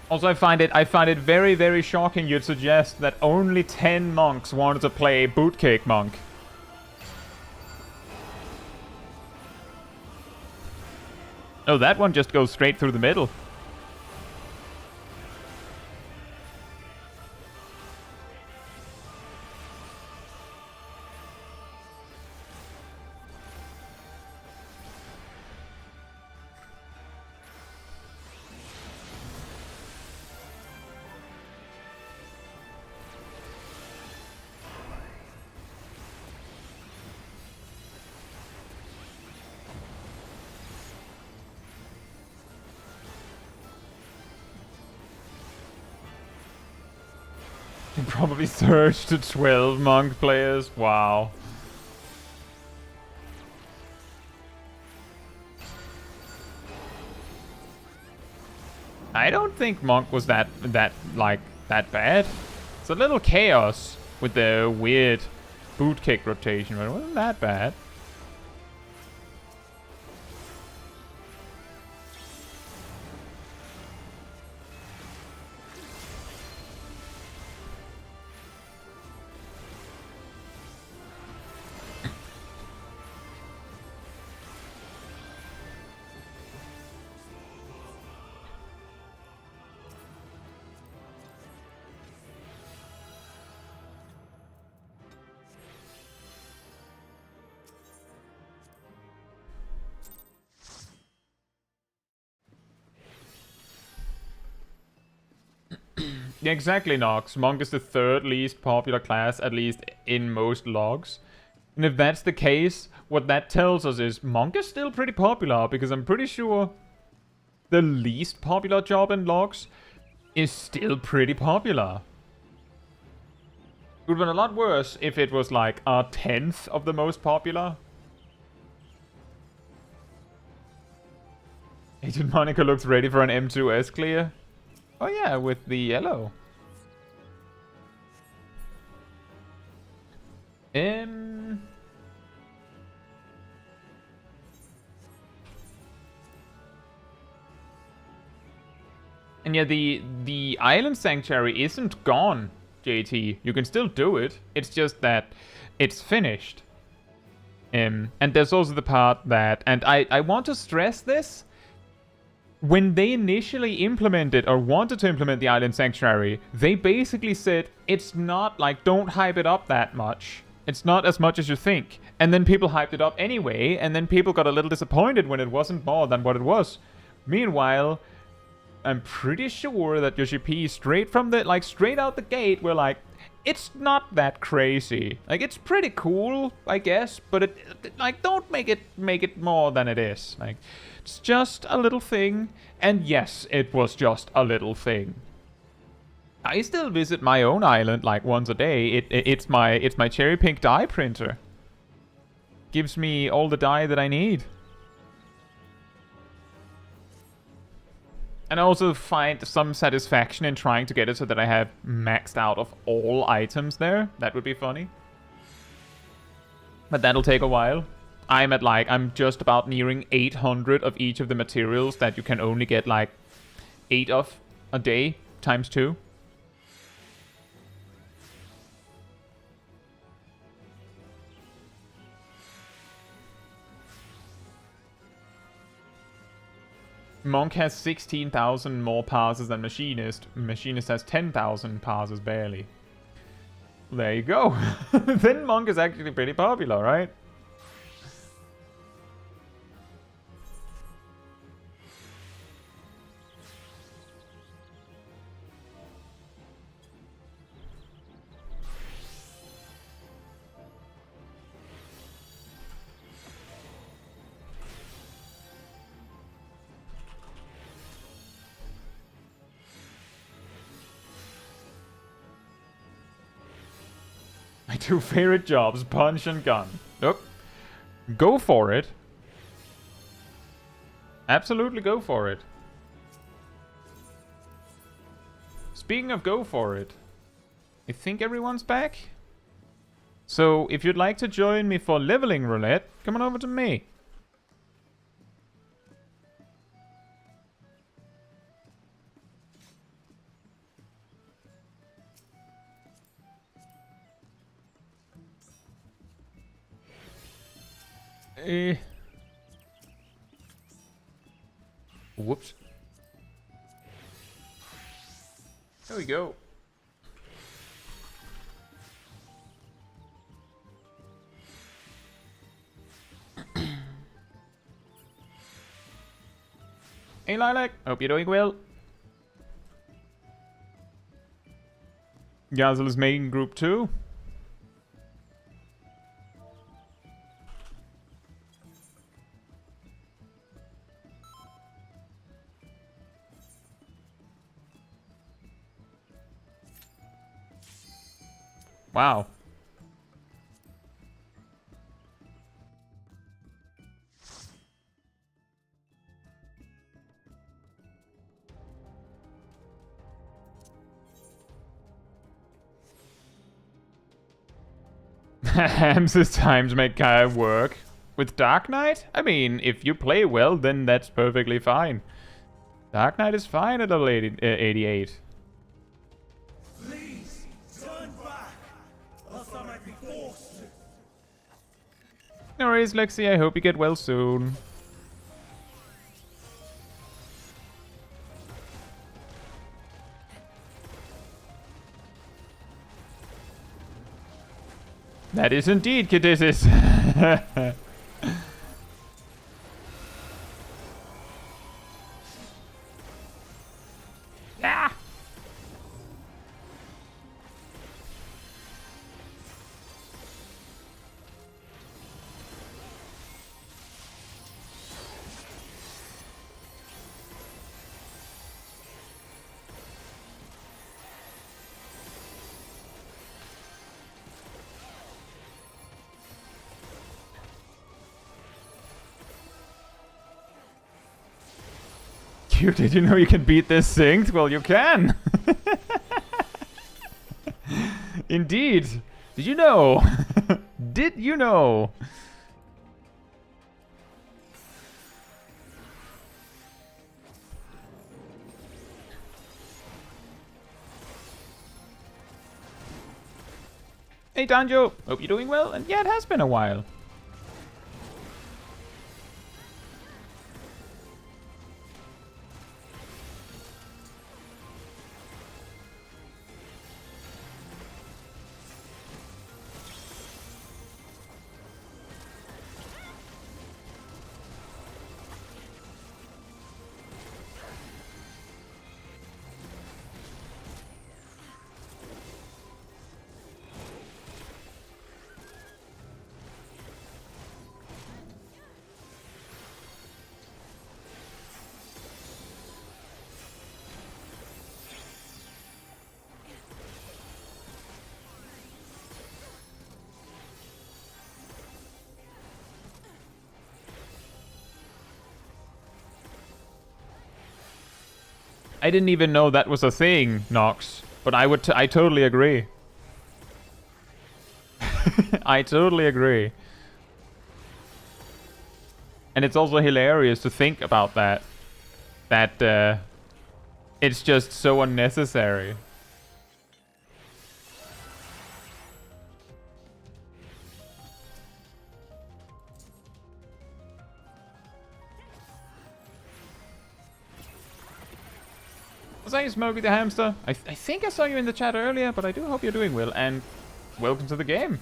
Speaker 1: Also, I find it very, very shocking you'd suggest that only 10 monks wanted to play Bootcake Monk. Oh, that one just goes straight through the middle. Probably surged to 12 monk players. Wow. I don't think monk was that bad. It's a little chaos with the weird boot kick rotation, but it wasn't that bad. Yeah, exactly, Nox. Monk is the third least popular class, at least in most logs. And if that's the case, what that tells us is Monk is still pretty popular, because I'm pretty sure the least popular job in logs is still pretty popular. It would have been a lot worse if it was like a 10th of the most popular. Agent Monica looks ready for an M2S clear. Oh yeah, with the yellow. And yeah, the island sanctuary isn't gone, JT. You can still do it. It's just that it's finished. And there's also the part that, and I want to stress this. When they initially implemented or wanted to implement the Island Sanctuary, they basically said, it's not like, don't hype it up that much. It's not as much as you think. And then people hyped it up anyway, and then people got a little disappointed when it wasn't more than what it was. Meanwhile, I'm pretty sure that Yoshi P straight out the gate were like, it's not that crazy. Like, it's pretty cool, I guess, but like, don't make it more than it is. Like, it's just a little thing, and yes, it was just a little thing. I still visit my own island like once a day. It's my cherry pink dye printer. Gives me all the dye that I need. And I also find some satisfaction in trying to get it so that I have maxed out of all items there. That would be funny. But that'll take a while. I'm just about nearing 800 of each of the materials that you can only get like 8 of a day times 2. Monk has 16,000 more passes than Machinist. Machinist has 10,000 passes barely. There you go. Then Monk is actually pretty popular, right? My 2 favorite jobs, punch and gun. Look, go for it. Absolutely go for it. Speaking of go for it, I think everyone's back. So if you'd like to join me for leveling roulette, come on over to me. Whoops. There we go. Hey Lilac, hope you're doing well. Yazel is making group 2. Wow. Hamster's times make kind of work. With Dark Knight? I mean, if you play well, then that's perfectly fine. Dark Knight is fine at level 88.
Speaker 2: Please, turn back, else I might be forced to.
Speaker 1: No worries, Lexi. I hope you get well soon. That is indeed Caetsu. Ah! Did you know you can beat this synced? Well, you can! Indeed! Did you know? Did you know? Hey Danjo! Hope you're doing well, and yeah, it has been a while. I didn't even know that was a thing, Nox. But I totally agree. I totally agree. And it's also hilarious to think about that. That it's just so unnecessary. Was I Smokey the Hamster? I think I saw you in the chat earlier, but I do hope you're doing well, and welcome to the game.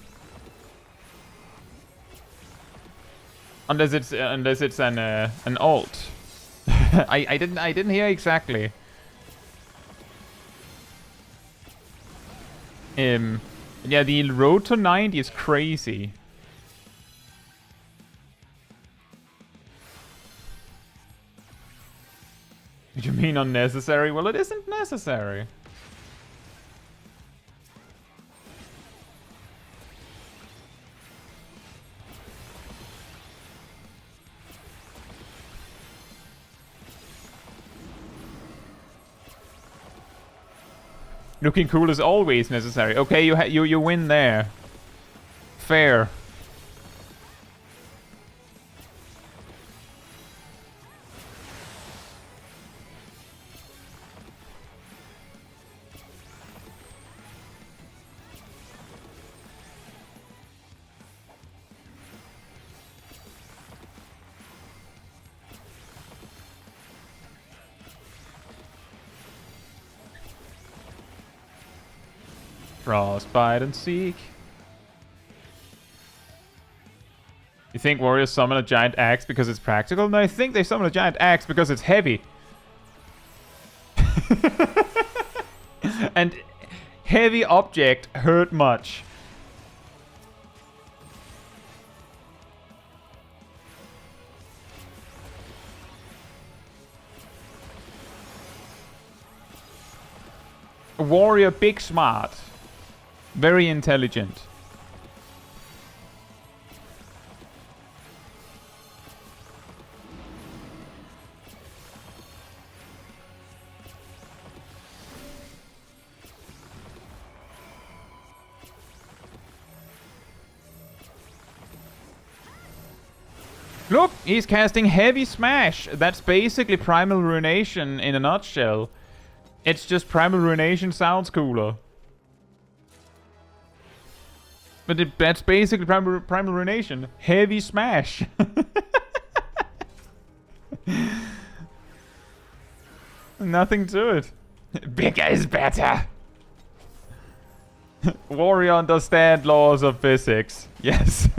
Speaker 1: Unless it's an alt. I didn't hear exactly. Yeah, the road to 90 is crazy. You mean unnecessary? Well, it isn't necessary. Looking cool is always necessary. Okay, you win there. Fair. Frostbite and Seek. You think warriors summon a giant axe because it's practical? No, I think they summon a giant axe because it's heavy. And heavy object hurt much. A warrior big smart. Very intelligent. Look, he's casting Heavy Smash. That's basically Primal Ruination in a nutshell. It's just Primal Ruination sounds cooler. But that's basically Primal Ruination. Heavy Smash. Nothing to it. Bigger is better. Warrior understand laws of physics. Yes.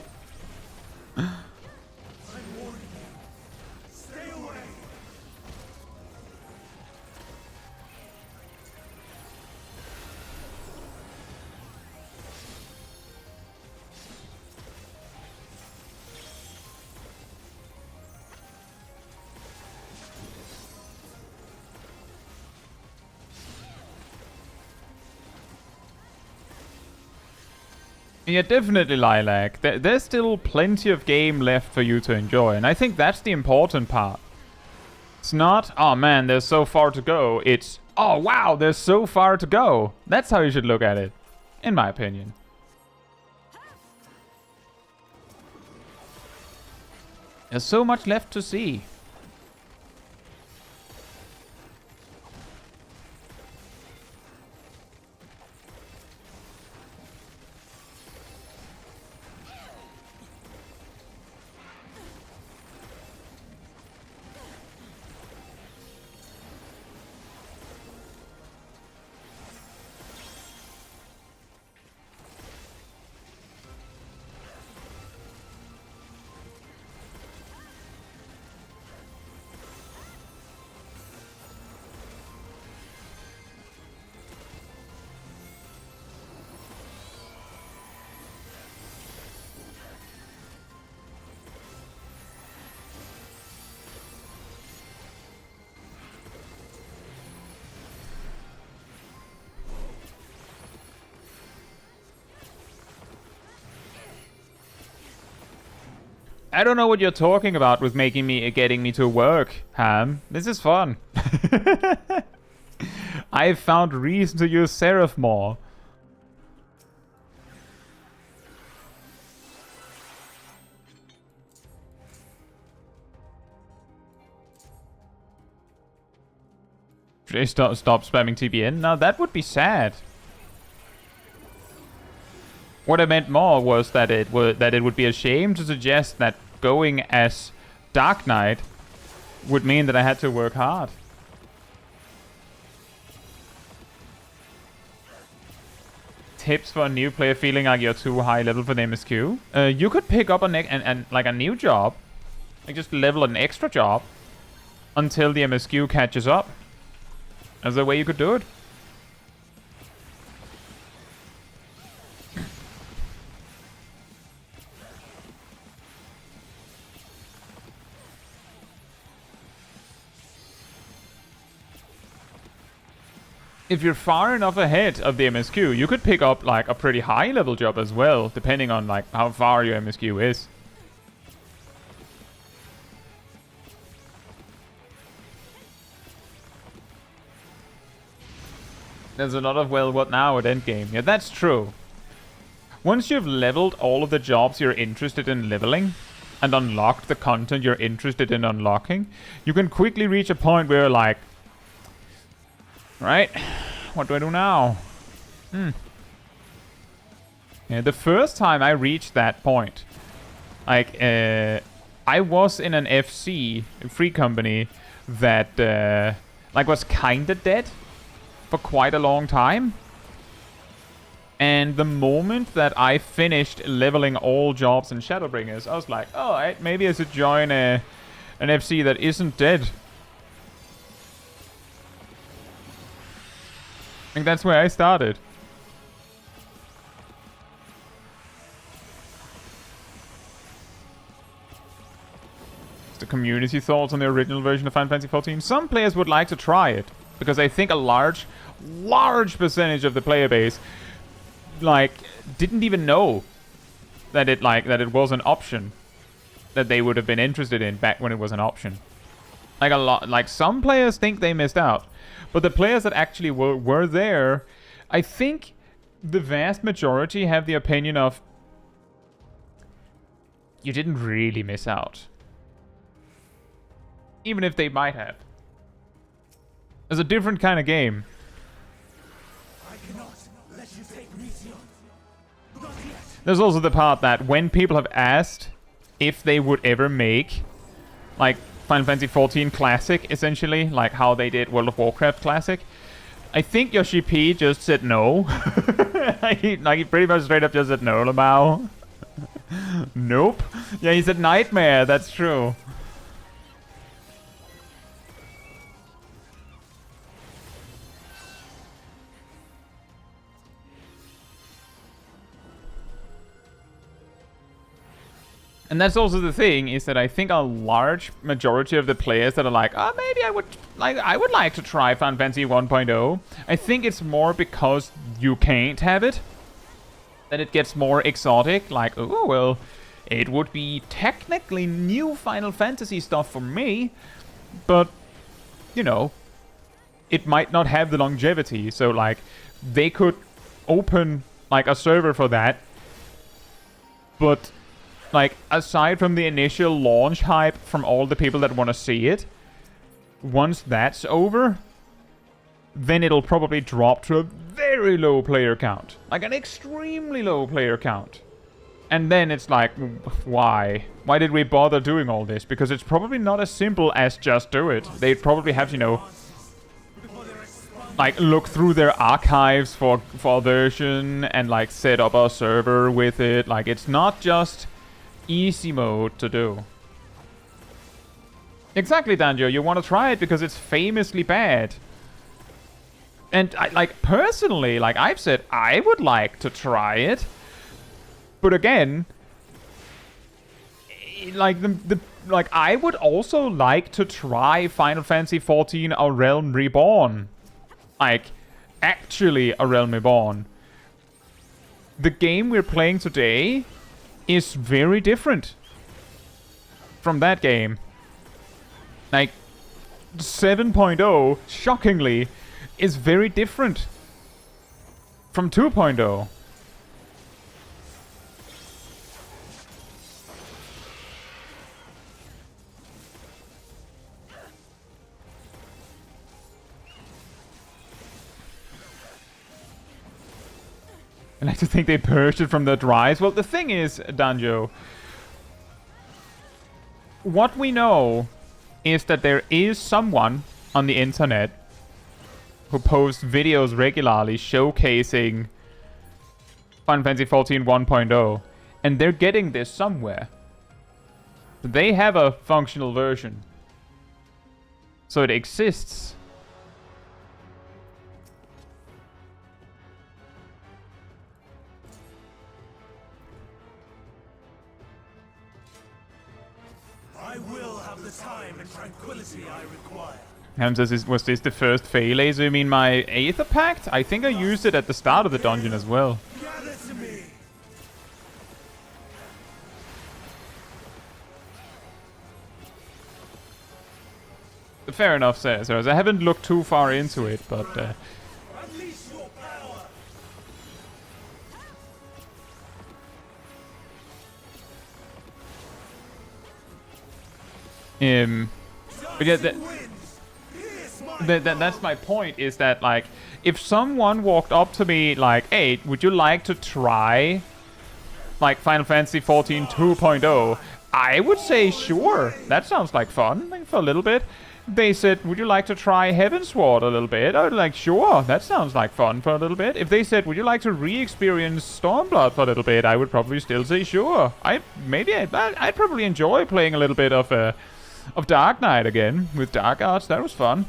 Speaker 1: Yeah, definitely, Lilac. There's still plenty of game left for you to enjoy, and I think that's the important part. It's not, oh man, there's so far to go. It's, oh wow, there's so far to go. That's how you should look at it, in my opinion. There's so much left to see. I don't know what you're talking about with getting me to work, Ham. This is fun. I've found reason to use Seraph more. Should I stop spamming TBN? Now that would be sad. What I meant more was that it would be a shame to suggest that going as Dark Knight would mean that I had to work hard. Tips for a new player feeling like you're too high level for the MSQ? You could pick up like a new job, like just level an extra job until the MSQ catches up. That's the way you could do it. If you're far enough ahead of the MSQ, you could pick up like a pretty high level job as well, depending on like how far your MSQ is. There's a lot of, well, what now at endgame? Yeah, that's true. Once you've leveled all of the jobs you're interested in leveling, and unlocked the content you're interested in unlocking, you can quickly reach a point where you're like, right, what do I do now? Yeah, the first time I reached that point, like, I was in an FC, a free company, that, like, was kinda dead for quite a long time. And the moment that I finished leveling all jobs in Shadowbringers, I was like, oh, maybe I should join an FC that isn't dead. I think that's where I started. The community thoughts on the original version of Final Fantasy XIV. Some players would like to try it, because I think a large percentage of the player base, like, didn't even know that it was an option that they would have been interested in back when it was an option. Like some players think they missed out, but the players that actually were there, I think the vast majority have the opinion of, you didn't really miss out, even if they might have. It's a different kind of game.
Speaker 2: I cannot let you take me, Sion. Not yet.
Speaker 1: There's also the part that when people have asked if they would ever make, like, Final Fantasy XIV Classic, essentially, like how they did World of Warcraft Classic, I think Yoshi P just said no. he pretty much straight up just said no, Lamau. Nope. Yeah, he said Nightmare, that's true. And that's also the thing, is that I think a large majority of the players that are like, oh, maybe I would like to try Final Fantasy 1.0. I think it's more because you can't have it, that it gets more exotic. Like, oh, well, it would be technically new Final Fantasy stuff for me, but, you know, it might not have the longevity. So, like, they could open, like, a server for that, but, like, aside from the initial launch hype from all the people that want to see it, once that's over, then it'll probably drop to a very low player count. Like, an extremely low player count. And then it's like, why? Why did we bother doing all this? Because it's probably not as simple as just do it. They'd probably have, you know, like, look through their archives for a version and, like, set up a server with it. Like, it's not just easy mode to do. Exactly, Danjo. You want to try it because it's famously bad. And personally, like I've said, I would like to try it. But again, like I would also like to try Final Fantasy XIV A Realm Reborn. Like, actually A Realm Reborn. The game we're playing today is very different from that game. Like, 7.0, shockingly, is very different from 2.0. I like to think they purged it from the dries. Well, the thing is, Danjo, what we know is that there is someone on the internet who posts videos regularly showcasing Final Fantasy XIV 1.0, and they're getting this somewhere. They have a functional version, so it exists.
Speaker 2: I will have the time and tranquility I require.
Speaker 1: Says, was this the first Fey laser? You mean my Aether Pact? I think I used it at the start of the dungeon as well.
Speaker 2: Gather to me.
Speaker 1: Fair enough, Sarah. I haven't looked too far into it, but...
Speaker 2: Unleash your power.
Speaker 1: But yeah, that's my point, is that, like, if someone walked up to me like, hey, would you like to try, like, Final Fantasy XIV 2.0, I would say, sure, that sounds like fun, like, for a little bit. They said, would you like to try Heavensward a little bit? I would like, sure, that sounds like fun for a little bit. If they said, would you like to re-experience Stormblood for a little bit, I would probably still say, sure. I'd probably enjoy playing a little bit of Dark Knight again with Dark Arts. That was fun.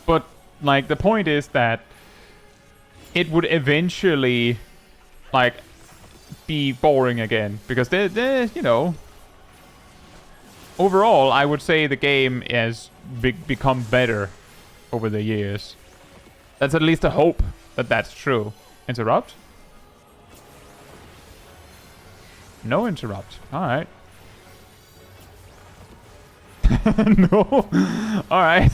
Speaker 1: But, like, the point is that it would eventually, like, be boring again. Because they're you know... Overall, I would say the game has become better over the years. That's at least a hope that that's true. Interrupt? No interrupt. Alright. No. Alright.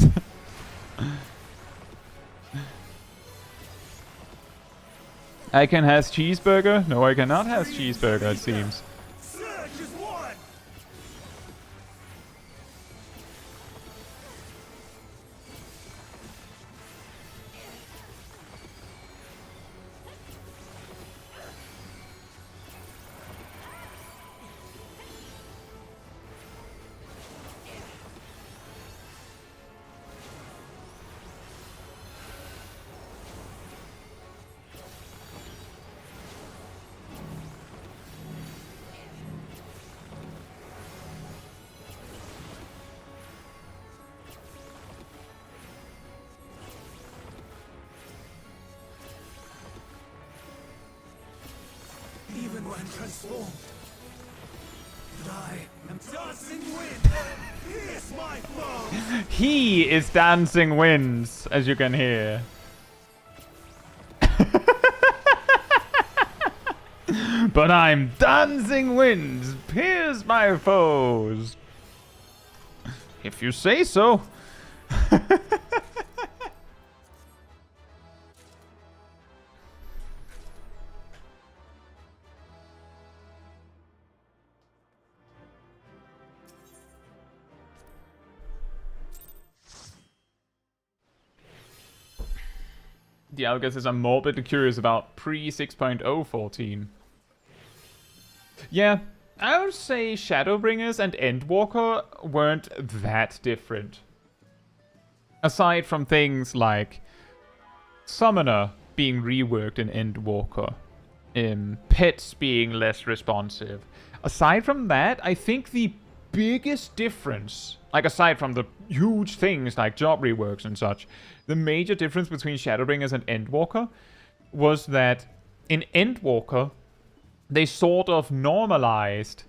Speaker 1: I can has cheeseburger? No, I cannot has cheeseburger, it seems.
Speaker 2: Surge is one. Even when transformed, but I am dancing wind. Pierce my foe.
Speaker 1: He is dancing winds, as you can hear. But I'm dancing winds, pierce my foes. If you say so. The Alga says I'm morbidly curious about pre-6.0 14. Yeah, I would say Shadowbringers and Endwalker weren't that different. Aside from things like Summoner being reworked in Endwalker, pets being less responsive. Aside from that, I think the biggest difference, like aside from the huge things like job reworks and such, the major difference between Shadowbringers and Endwalker was that in Endwalker, they sort of normalized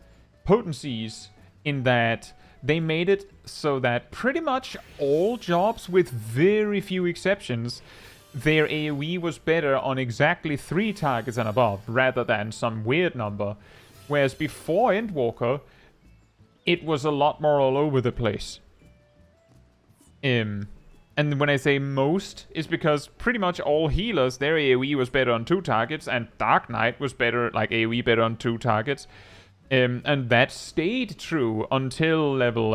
Speaker 1: potencies in that they made it so that pretty much all jobs, with very few exceptions, their AoE was better on exactly 3 targets and above, rather than some weird number. Whereas before Endwalker, it was a lot more all over the place. And when I say most, it's because pretty much all healers, their AoE was better on 2 targets, and Dark Knight was better, like AoE better on 2 targets. And that stayed true until level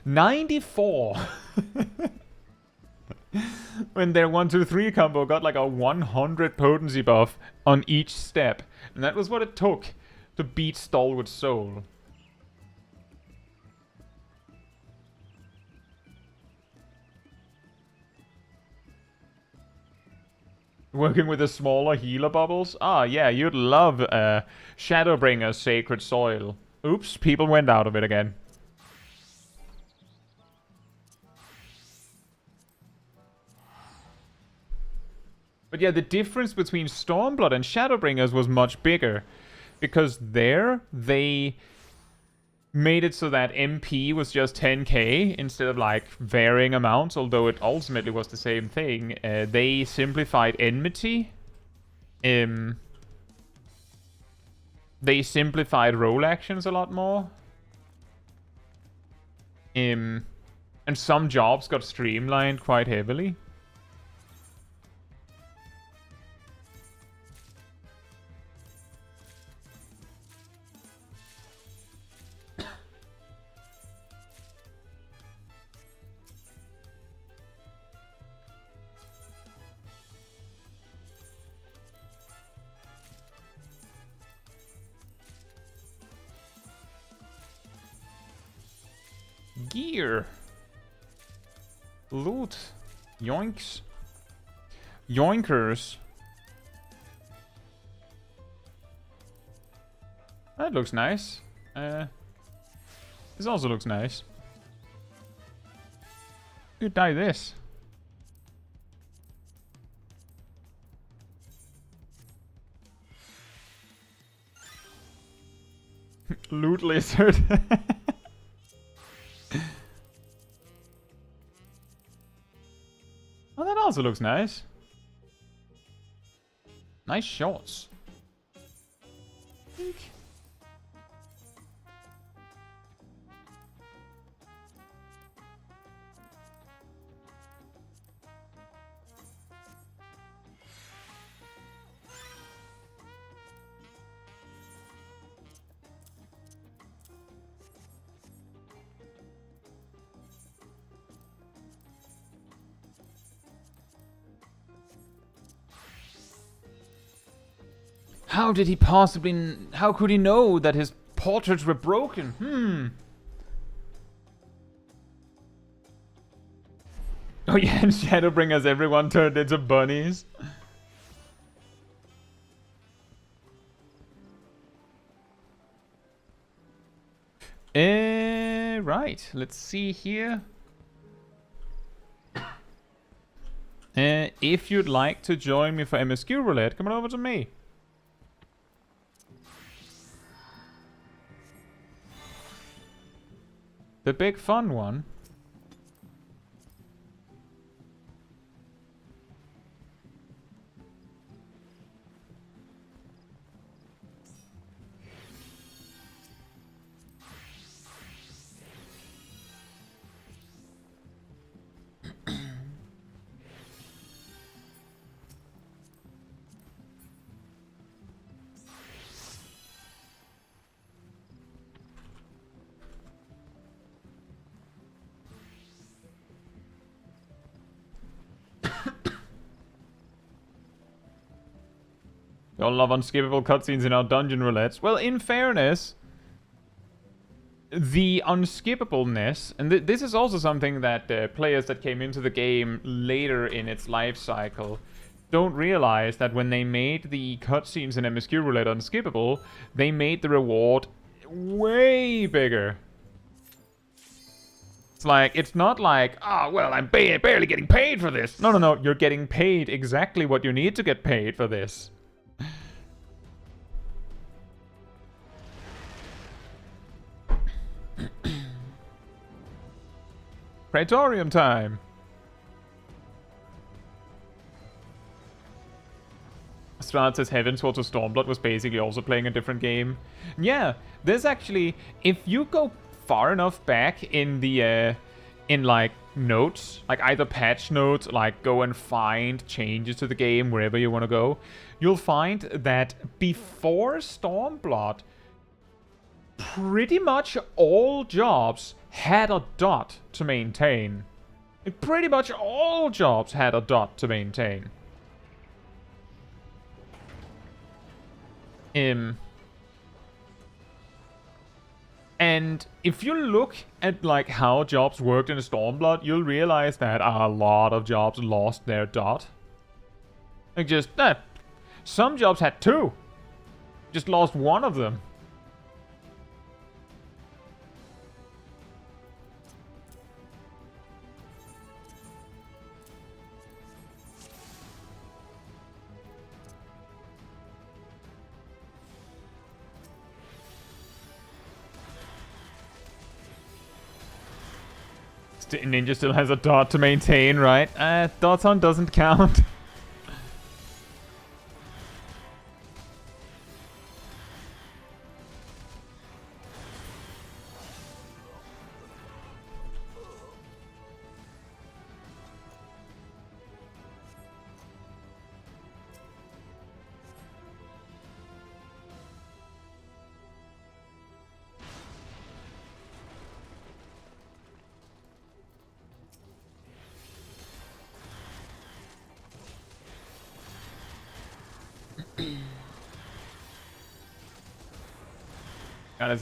Speaker 1: 94. When their 1-2-3 combo got like a 100 potency buff on each step. And that was what it took to beat Stalwart Soul. Working with the smaller healer bubbles? Ah, yeah, you'd love Shadowbringer's Sacred Soil. Oops, people went out of it again. But yeah, the difference between Stormblood and Shadowbringers was much bigger. Because there, they made it so that MP was just 10k instead of like varying amounts, although it ultimately was the same thing. They simplified Enmity. They simplified role actions a lot more. And some jobs got streamlined quite heavily. Gear. Loot. Yoinks. Yoinkers. That looks nice. This also looks nice. Could dye this. Loot lizard. Oh, that also looks nice. Nice shots. How did he possibly... How could he know that his portraits were broken? Oh yeah, and Shadowbringers, everyone turned into bunnies. Right. Let's see here. If you'd like to join me for MSQ Roulette, come on over to me. The big fun one. We all love unskippable cutscenes in our dungeon roulettes. Well, in fairness, the unskippableness, and this is also something that players that came into the game later in its life cycle don't realize, that when they made the cutscenes in MSQ Roulette unskippable, they made the reward way bigger. It's like, it's not like, oh, well, I'm barely getting paid for this. No, no, no, you're getting paid exactly what you need to get paid for this. Praetorium time. Strat says Heavensward to Stormblood was basically also playing a different game. Yeah, there's actually, if you go far enough back in the, in like notes, like either patch notes, like go and find changes to the game wherever you want to go, you'll find that before Stormblood, pretty much all jobs had a dot to maintain. Pretty much all jobs had a dot to maintain. And if you look at like how jobs worked in Stormblood, you'll realize that a lot of jobs lost their dot. Like just some jobs had 2. Just lost one of them. Ninja still has a dot to maintain, right? Dots on doesn't count.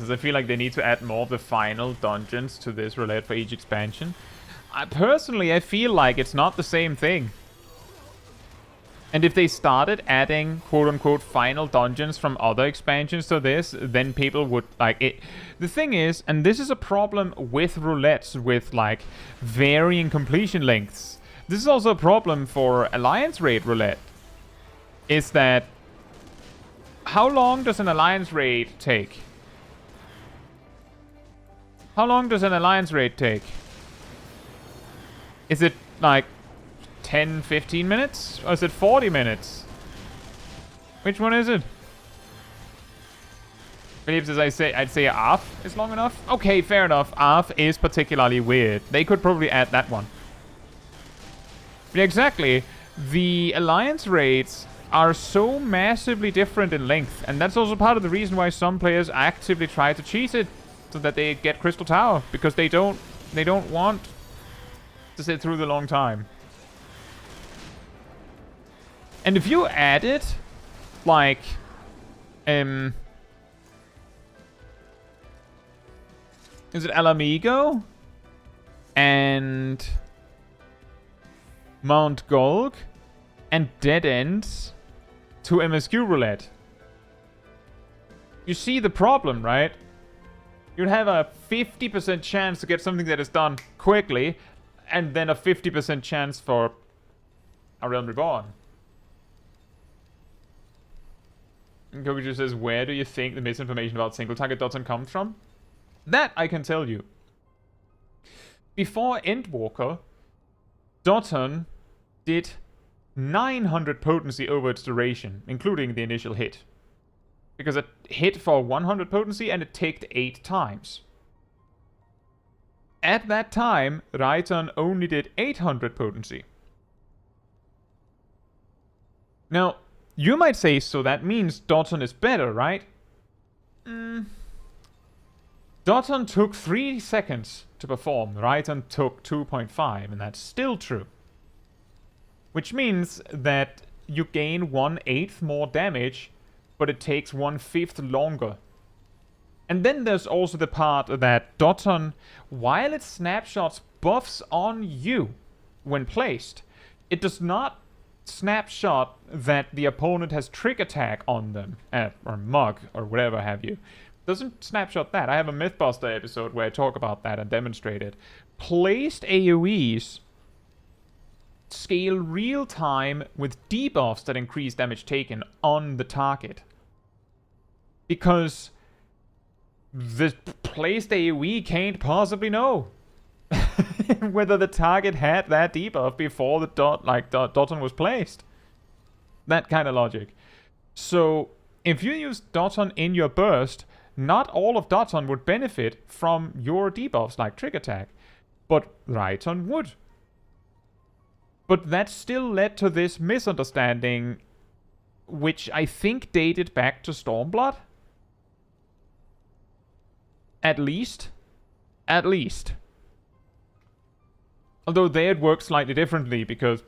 Speaker 1: I feel like they need to add more of the final dungeons to this roulette for each expansion. Personally, I feel like it's not the same thing. And if they started adding quote-unquote final dungeons from other expansions to this, then people would like it. The thing is, and this is a problem with roulettes with like varying completion lengths. This is also a problem for Alliance Raid roulette. Is that how long does an Alliance Raid take? How long does an Alliance Raid take? Is it like 10, 15 minutes? Or is it 40 minutes? Which one is it? Phillips says I'd say ARF is long enough. Okay, fair enough. ARF is particularly weird. They could probably add that one. But exactly. The Alliance Raids are so massively different in length. And that's also part of the reason why some players actively try to cheat it. So that they get Crystal Tower, because they don't want to sit through the long time. And if you added like is it Alamigo and Mount Golg and Dead Ends to MSQ roulette, you see the problem, right? You'd have a 50% chance to get something that is done quickly, and then a 50% chance for a Realm Reborn. And Kokuju says, where do you think the misinformation about single target Dotson comes from? That I can tell you. Before Endwalker, Dotson did 900 potency over its duration, including the initial hit. Because it hit for 100 potency and it ticked 8 times. At that time, Raiton only did 800 potency. Now, you might say, so that means Dotson is better, right? Dotson took 3 seconds to perform. Raiton took 2.5, and that's still true. Which means that you gain 1/8 more damage, but it takes 1/5 longer. And then there's also the part that Dotson, while it snapshots buffs on you when placed, it does not snapshot that the opponent has trick attack on them, or mug, or whatever have you. Doesn't snapshot that. I have a Mythbuster episode where I talk about that and demonstrate it. Placed AoEs scale real time with debuffs that increase damage taken on the target. Because the placed AoE can't possibly know whether the target had that debuff before the Dotson was placed. That kind of logic. So if you use Doton in your burst, not all of Doton would benefit from your debuffs like Trick Attack, but Raiton would. But that still led to this misunderstanding, which I think dated back to Stormblood. At least. At least. Although there it worked slightly differently, because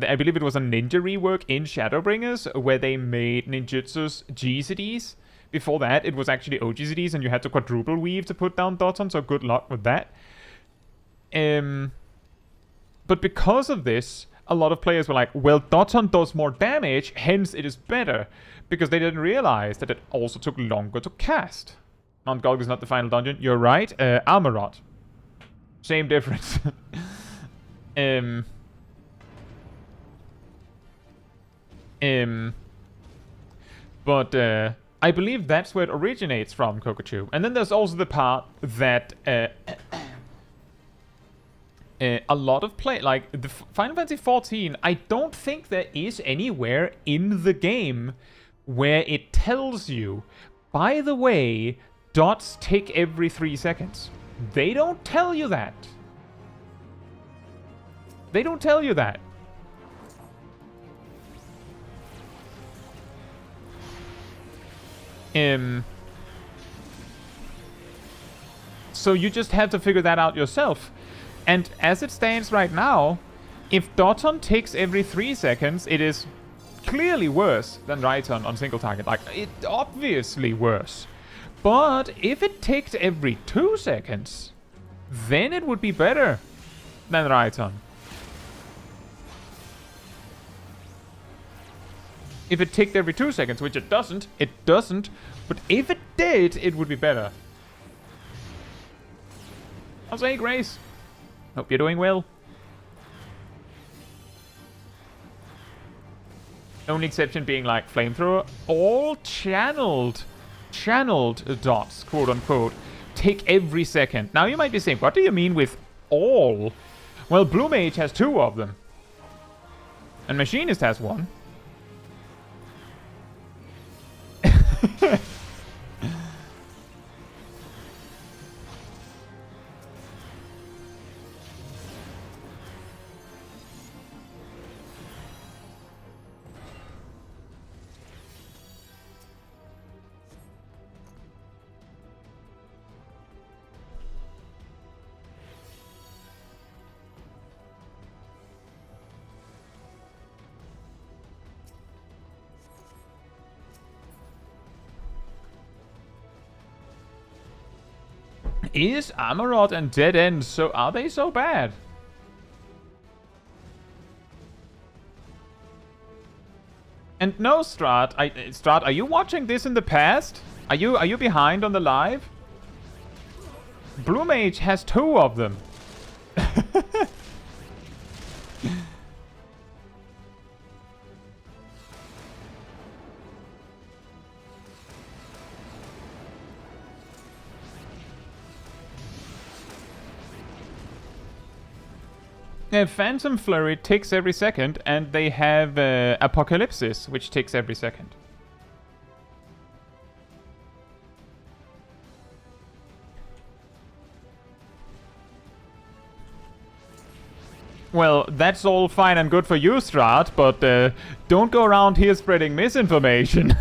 Speaker 1: I believe it was a ninja rework in Shadowbringers where they made ninjutsus GCDs. Before that, it was actually OGCDs, and you had to quadruple weave to put down Doton, so good luck with that. But because of this, a lot of players were like, well, Doton does more damage, hence it is better. Because they didn't realize that it also took longer to cast. Mount Gulg is not the final dungeon. You're right. Armorot. Same difference. But I believe that's where it originates from, Kokochu. And then there's also the part that a lot of like the Final Fantasy XIV, I don't think there is anywhere in the game where it tells you, by the way, dots tick every 3 seconds. They don't tell you that. They don't tell you that. So you just have to figure that out yourself. And as it stands right now, if Doton ticks every 3 seconds, it is clearly worse than Raiton on single target. Like, it's obviously worse. But if it ticked every 2 seconds, then it would be better than Raiton. If it ticked every 2 seconds, which it doesn't. But if it did, it would be better. I'll say, Grace. Hope you're doing well. Only exception being like flamethrower. All channeled dots, quote unquote, tick every second. Now you might be saying, what do you mean with all? Well, Blue Mage has 2 of them. And Machinist has 1. Is Amarot and Dead End so... Are they so bad? And no, Strat. Strat, are you watching this in the past? Are you behind on the live? Blue Mage has 2 of them. Phantom Flurry ticks every second, and they have Apocalypsis, which ticks every second. Well, that's all fine and good for you, Strat, but don't go around here spreading misinformation.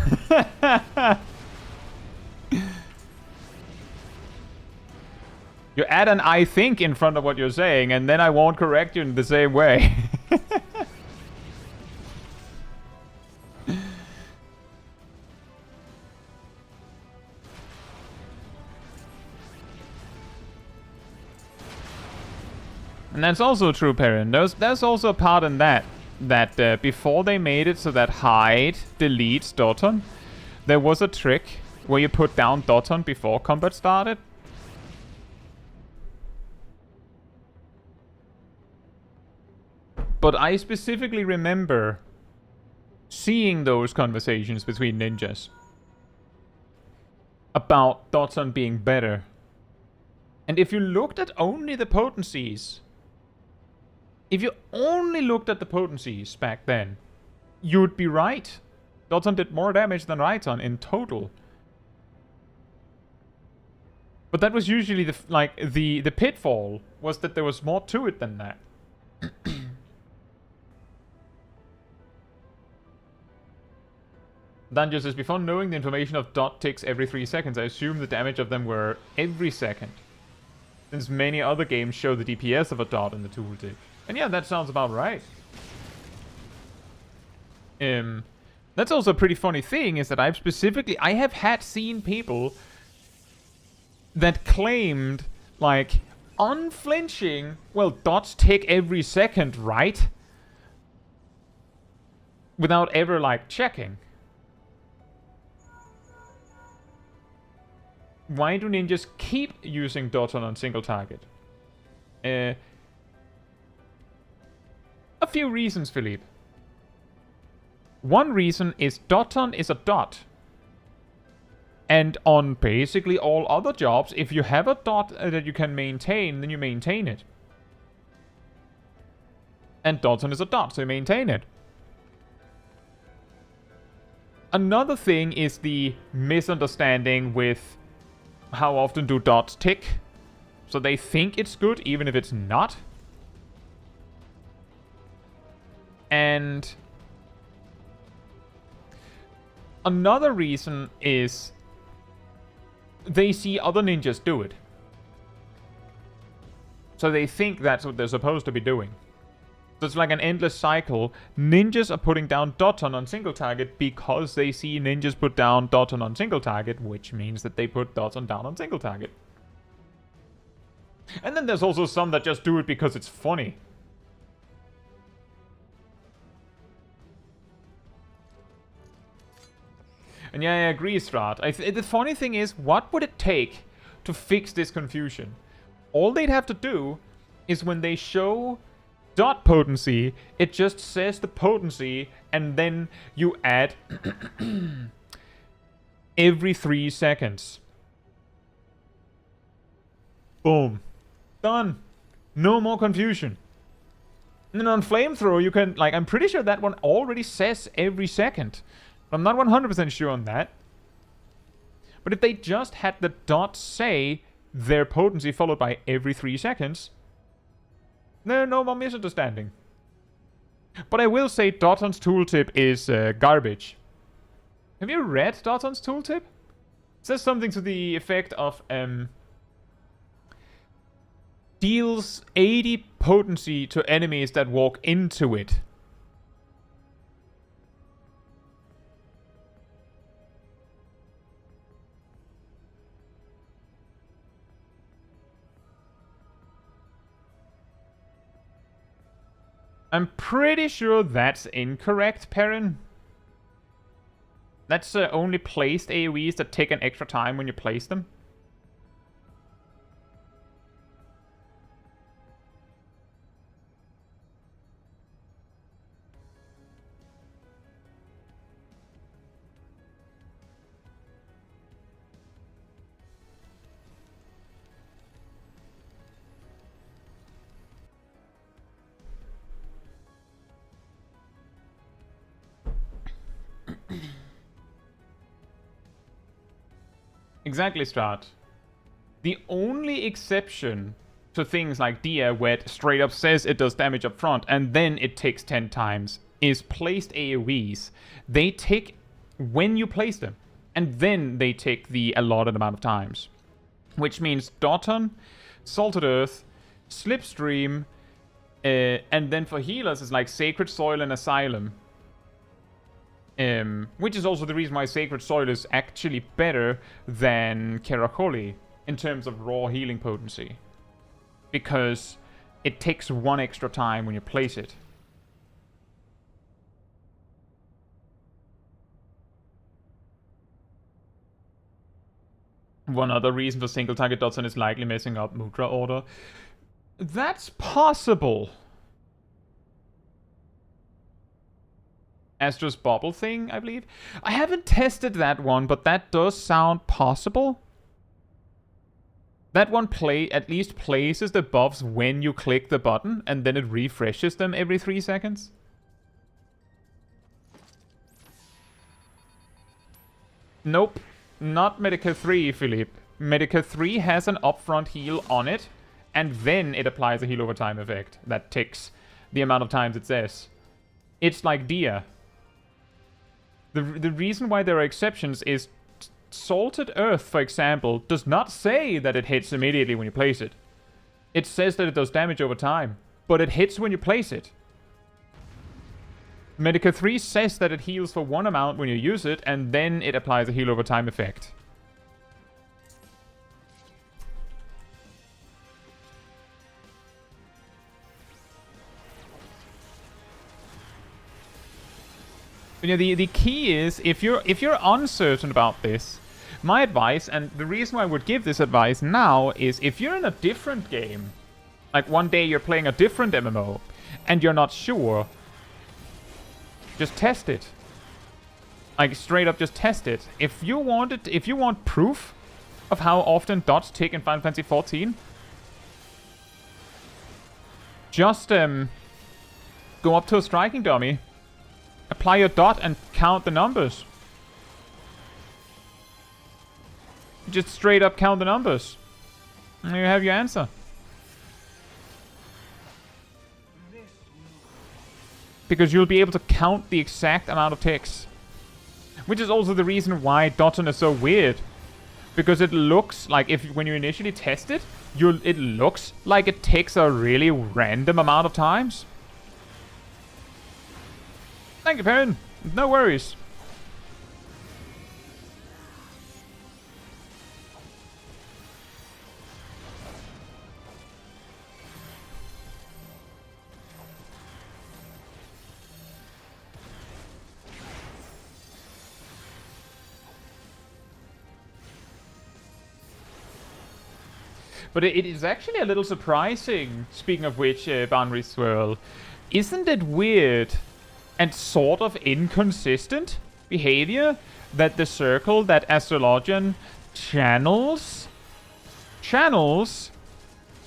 Speaker 1: You add an I think in front of what you're saying, and then I won't correct you in the same way. And that's also true, Perrin. There's also a part in that before they made it so that hide deletes Doton, there was a trick where you put down Doton before combat started. But I specifically remember seeing those conversations between ninjas about Doton being better. And if you looked at only the potencies, if you only looked at the potencies back then, you'd be right. Dotson did more damage than Raiton in total. But that was usually the pitfall, was that there was more to it than that. Danjo says, before knowing the information of dot ticks every 3 seconds, I assume the damage of them were every second. Since many other games show the DPS of a dot in the tooltip. And yeah, that sounds about right. That's also a pretty funny thing, is that I have had seen people that claimed, like, unflinching, well, dots tick every second, right? Without ever, like, checking. Why do ninjas keep using Dotson on single target? A few reasons, Philippe. One reason is Dotson is a dot. And on basically all other jobs, if you have a dot that you can maintain, then you maintain it. And Dotson is a dot, so you maintain it. Another thing is the misunderstanding with how often do dots tick. So they think it's good, even if it's not. And another reason is they see other ninjas do it. So they think that's what they're supposed to be doing. So it's like an endless cycle. Ninjas are putting down Dotson on single target because they see ninjas put down Dotson on single target, which means that they put Dotson down on single target. And then there's also some that just do it because it's funny. And yeah, I agree, Strat. The funny thing is, what would it take to fix this confusion? All they'd have to do is when they show dot potency, it just says the potency, and then you add every 3 seconds. Boom. Done. No more confusion. And then on Flamethrower, you can, like, I'm pretty sure that one already says every second. I'm not 100% sure on that. But if they just had the dot say their potency followed by every 3 seconds, no more misunderstanding. But I will say Dotson's tooltip is garbage. Have you read Dotson's tooltip? It says something to the effect of deals 80 potency to enemies that walk into it. I'm pretty sure that's incorrect, Perrin. That's only placed AoEs that take an extra time when you place them. Exactly, Strat. The only exception to things like Dia, where it straight up says it does damage up front, and then it takes 10 times, is placed AoEs. They tick when you place them, and then they tick the allotted amount of times. Which means Dotton, Salted Earth, Slipstream, and then for healers it's like Sacred Soil and Asylum. Which is also the reason why Sacred Soil is actually better than Karakoli in terms of raw healing potency. Because it takes 1 extra time when you place it. One other reason for single target Dotson is likely messing up Mudra order. That's possible. Astra's bubble thing, I believe. I haven't tested that one, but that does sound possible. That one at least places the buffs when you click the button, and then it refreshes them every 3 seconds. Nope. Not Medica 3, Philippe. Medica 3 has an upfront heal on it, and then it applies a heal over time effect that ticks the amount of times it says. It's like Dia. The reason why there are exceptions is Salted Earth, for example, does not say that it hits immediately when you place it. It says that it does damage over time, but it hits when you place it. Medica 3 says that it heals for one amount when you use it, and then it applies a heal over time effect. But yeah, the key is, if you're uncertain about this, my advice, and the reason why I would give this advice now, is if you're in a different game, like one day you're playing a different MMO, and you're not sure, just test it. Like, straight up just test it. If you want proof of how often dots tick in Final Fantasy XIV, just go up to a striking dummy, apply your dot, and count the numbers. Just straight up count the numbers. And you have your answer. Because you'll be able to count the exact amount of ticks. Which is also the reason why Dotton is so weird. Because it looks like, when you initially test it, it looks like it takes a really random amount of times. Thank you, Perrin. No worries. But it is actually a little surprising, speaking of which, Boundary Swirl. Isn't it weird and sort of inconsistent behavior that the circle that Astrologian channels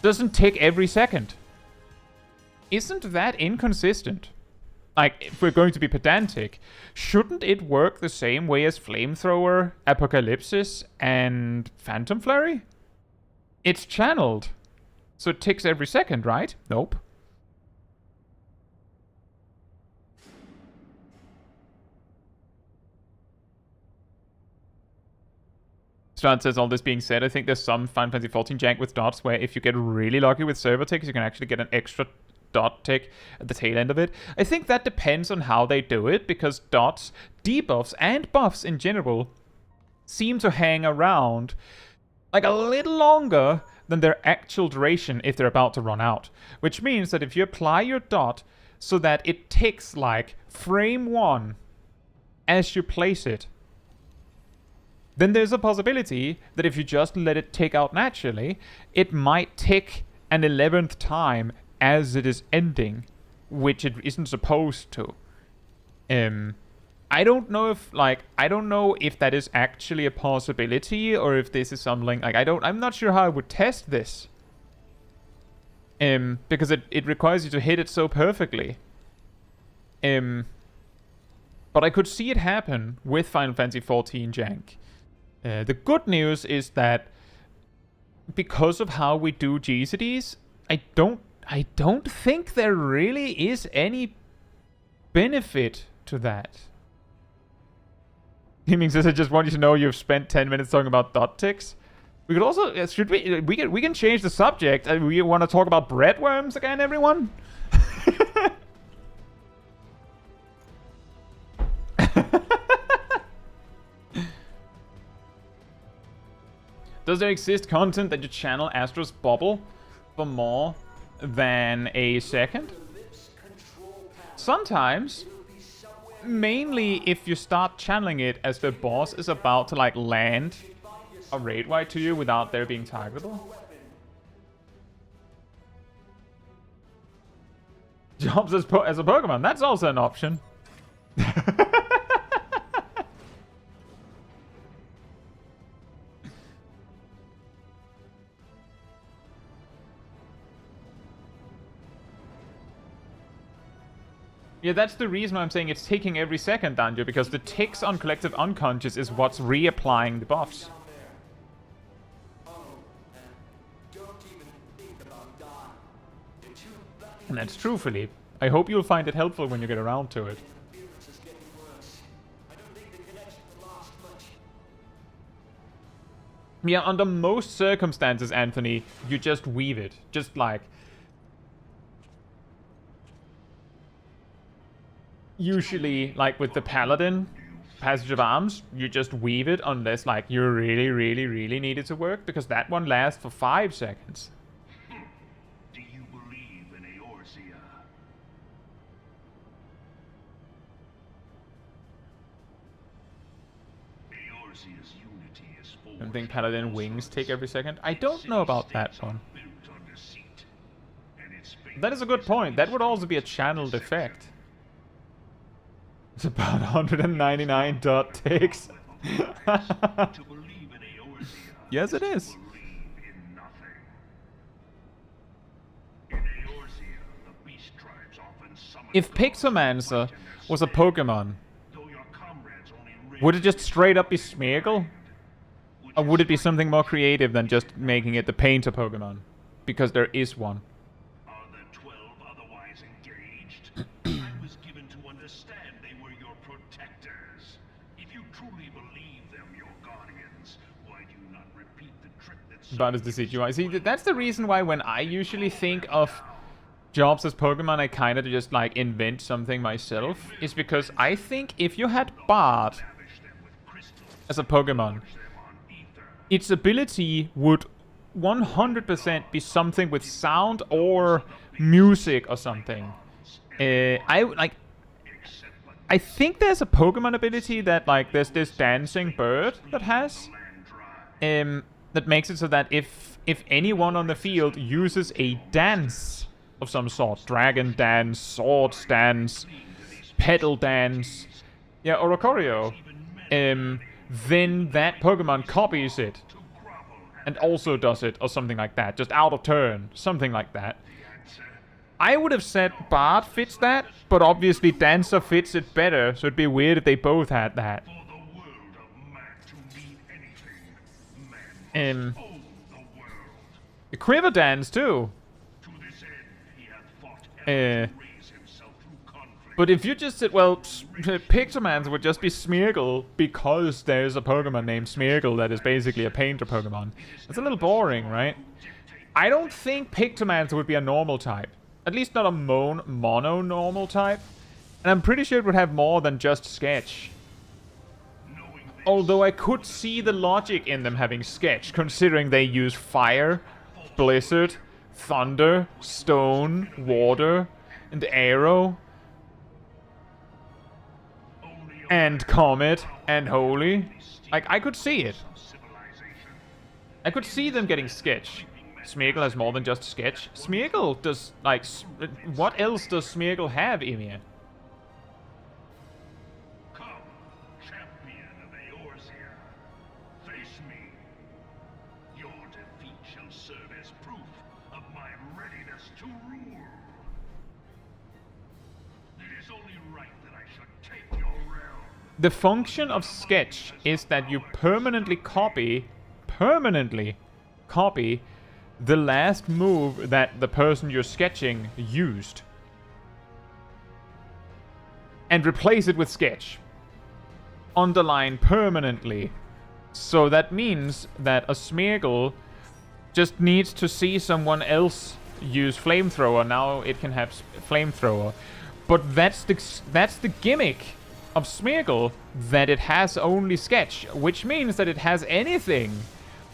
Speaker 1: doesn't tick every second? Isn't that inconsistent? Like, if we're going to be pedantic, shouldn't it work the same way as Flamethrower, Apocalypsis, and Phantom Flurry? It's channeled, so it ticks every second, right? Nope. Strad says, all this being said, I think there's some Final Fantasy XIV jank with dots where if you get really lucky with server ticks, you can actually get an extra dot tick at the tail end of it. I think that depends on how they do it, because dots, debuffs, and buffs in general seem to hang around like a little longer than their actual duration if they're about to run out. Which means that if you apply your dot so that it ticks like frame 1 as you place it, then there's a possibility that if you just let it tick out naturally, it might tick an 11th time as it is ending, which it isn't supposed to. I don't know if that is actually a possibility, or if this is something like I'm not sure how I would test this. Because it requires you to hit it so perfectly. But I could see it happen with Final Fantasy XIV jank. The good news is that because of how we do GCDs, I don't think there really is any benefit to that. Gaming says, I just want you to know you've spent 10 minutes talking about dot ticks. We could also, we can change the subject. We want to talk about breadworms again, everyone? Does there exist content that you channel Astro's bubble for more than a second? Sometimes. Mainly if you start channeling it as the boss is about to like land a raid wipe to you without there being targetable. Jobs as a Pokemon, that's also an option. Yeah, that's the reason why I'm saying it's ticking every second, Danjo, because the ticks on Collective Unconscious is what's reapplying the buffs. And that's true, Philippe. I hope you'll find it helpful when you get around to it. Yeah, under most circumstances, Anthony, you just weave it. Just like... Usually, like with the Paladin, Passage of Arms, you just weave it unless like you really, really, really need it to work, because that one lasts for 5 seconds.
Speaker 2: Do you believe in Eorzea? Eorzea's unity is forged.
Speaker 1: I don't think Paladin wings take every second. I don't know about that one. That is a good point. That would also be a channeled effect. It's about 199 dot ticks. Yes, it is. If Pixomancer was a Pokemon, would it just straight up be Smeargle? Or would it be something more creative than just making it the Painter Pokemon? Because there is one.
Speaker 2: Are the 12 otherwise engaged? I was given to understand they were your protectors. If you truly believe them your guardians, why do you not repeat the trick that...
Speaker 1: But as the CGI. See, that's the reason why when I usually think of jobs as Pokemon, I kind of just like invent something myself. Is because I think if you had Bard as a Pokemon, its ability would 100% be something with sound or music or something. I think there's a Pokemon ability that like there's this dancing bird that has that makes it so that if anyone on the field uses a dance of some sort, dragon dance, swords dance, petal dance, yeah, Oricorio, then that Pokemon copies it and also does it, or something like that. Just out of turn, something like that. I would have said Bard fits that, but obviously Dancer fits it better, so it'd be weird if they both had that. The Quiver Dance too. But if you just said, well, Pixelmans would just be Smeargle because there's a Pokemon named Smeargle that is basically a Painter Pokemon. It's a little boring, right? I don't think Pixelmans would be a normal type. At least not a mono-normal type. And I'm pretty sure it would have more than just Sketch. Although I could see the logic in them having Sketch, considering they use Fire, Blizzard, Thunder, Stone, Water, and Arrow. And Comet, and Holy. Like, I could see it. I could see them getting Sketch. Smeargle has more than just Sketch. Smeargle does, like, what else does Smeargle have, Emir?
Speaker 2: Come, champion of Eorzea. Face me. Your defeat shall serve as proof of my readiness to rule. It is only right that I should take your realm.
Speaker 1: The function of Sketch is that you permanently copy the last move that the person you're sketching used. And replace it with Sketch. Underline permanently. So that means that a Smeargle just needs to see someone else use Flamethrower. Now it can have Flamethrower. But that's the gimmick of Smeargle, that it has only Sketch, which means that it has anything.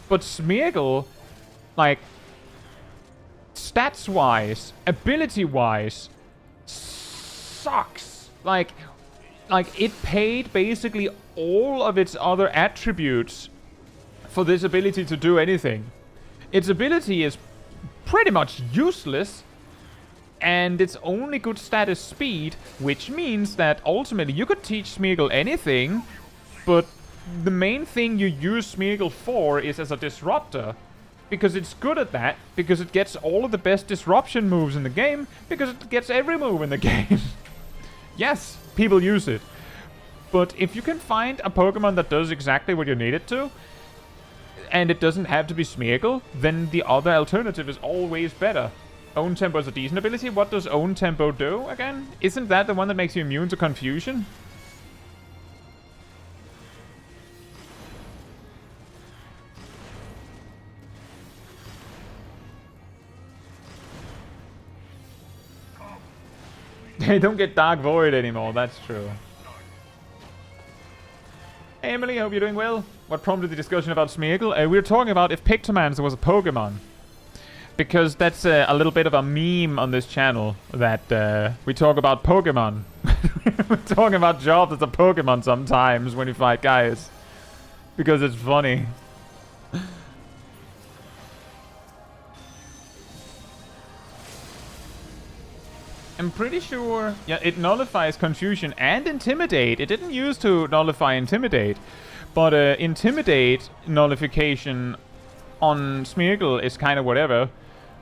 Speaker 1: But Smeargle, like, stats-wise, ability-wise, sucks. Like it paid basically all of its other attributes for this ability to do anything. Its ability is pretty much useless, and its only good stat is speed, which means that ultimately you could teach Smeargle anything, but the main thing you use Smeargle for is as a disruptor. Because it's good at that, because it gets all of the best disruption moves in the game, because it gets every move in the game. Yes, people use it. But if you can find a Pokemon that does exactly what you need it to, and it doesn't have to be Smeargle, then the other alternative is always better. Own Tempo is a decent ability. What does Own Tempo do again? Isn't that the one that makes you immune to confusion? They don't get Dark Void anymore, that's true. Hey Emily, hope you're doing well. What prompted the discussion about Smeargle? We were talking about if Pictomancer was a Pokemon. Because that's a little bit of a meme on this channel, that we talk about Pokemon. We're talking about jobs as a Pokemon sometimes when you fight guys. Because it's funny. I'm pretty sure, yeah, it nullifies Confusion and Intimidate. It didn't use to nullify Intimidate, but Intimidate nullification on Smeargle is kind of whatever,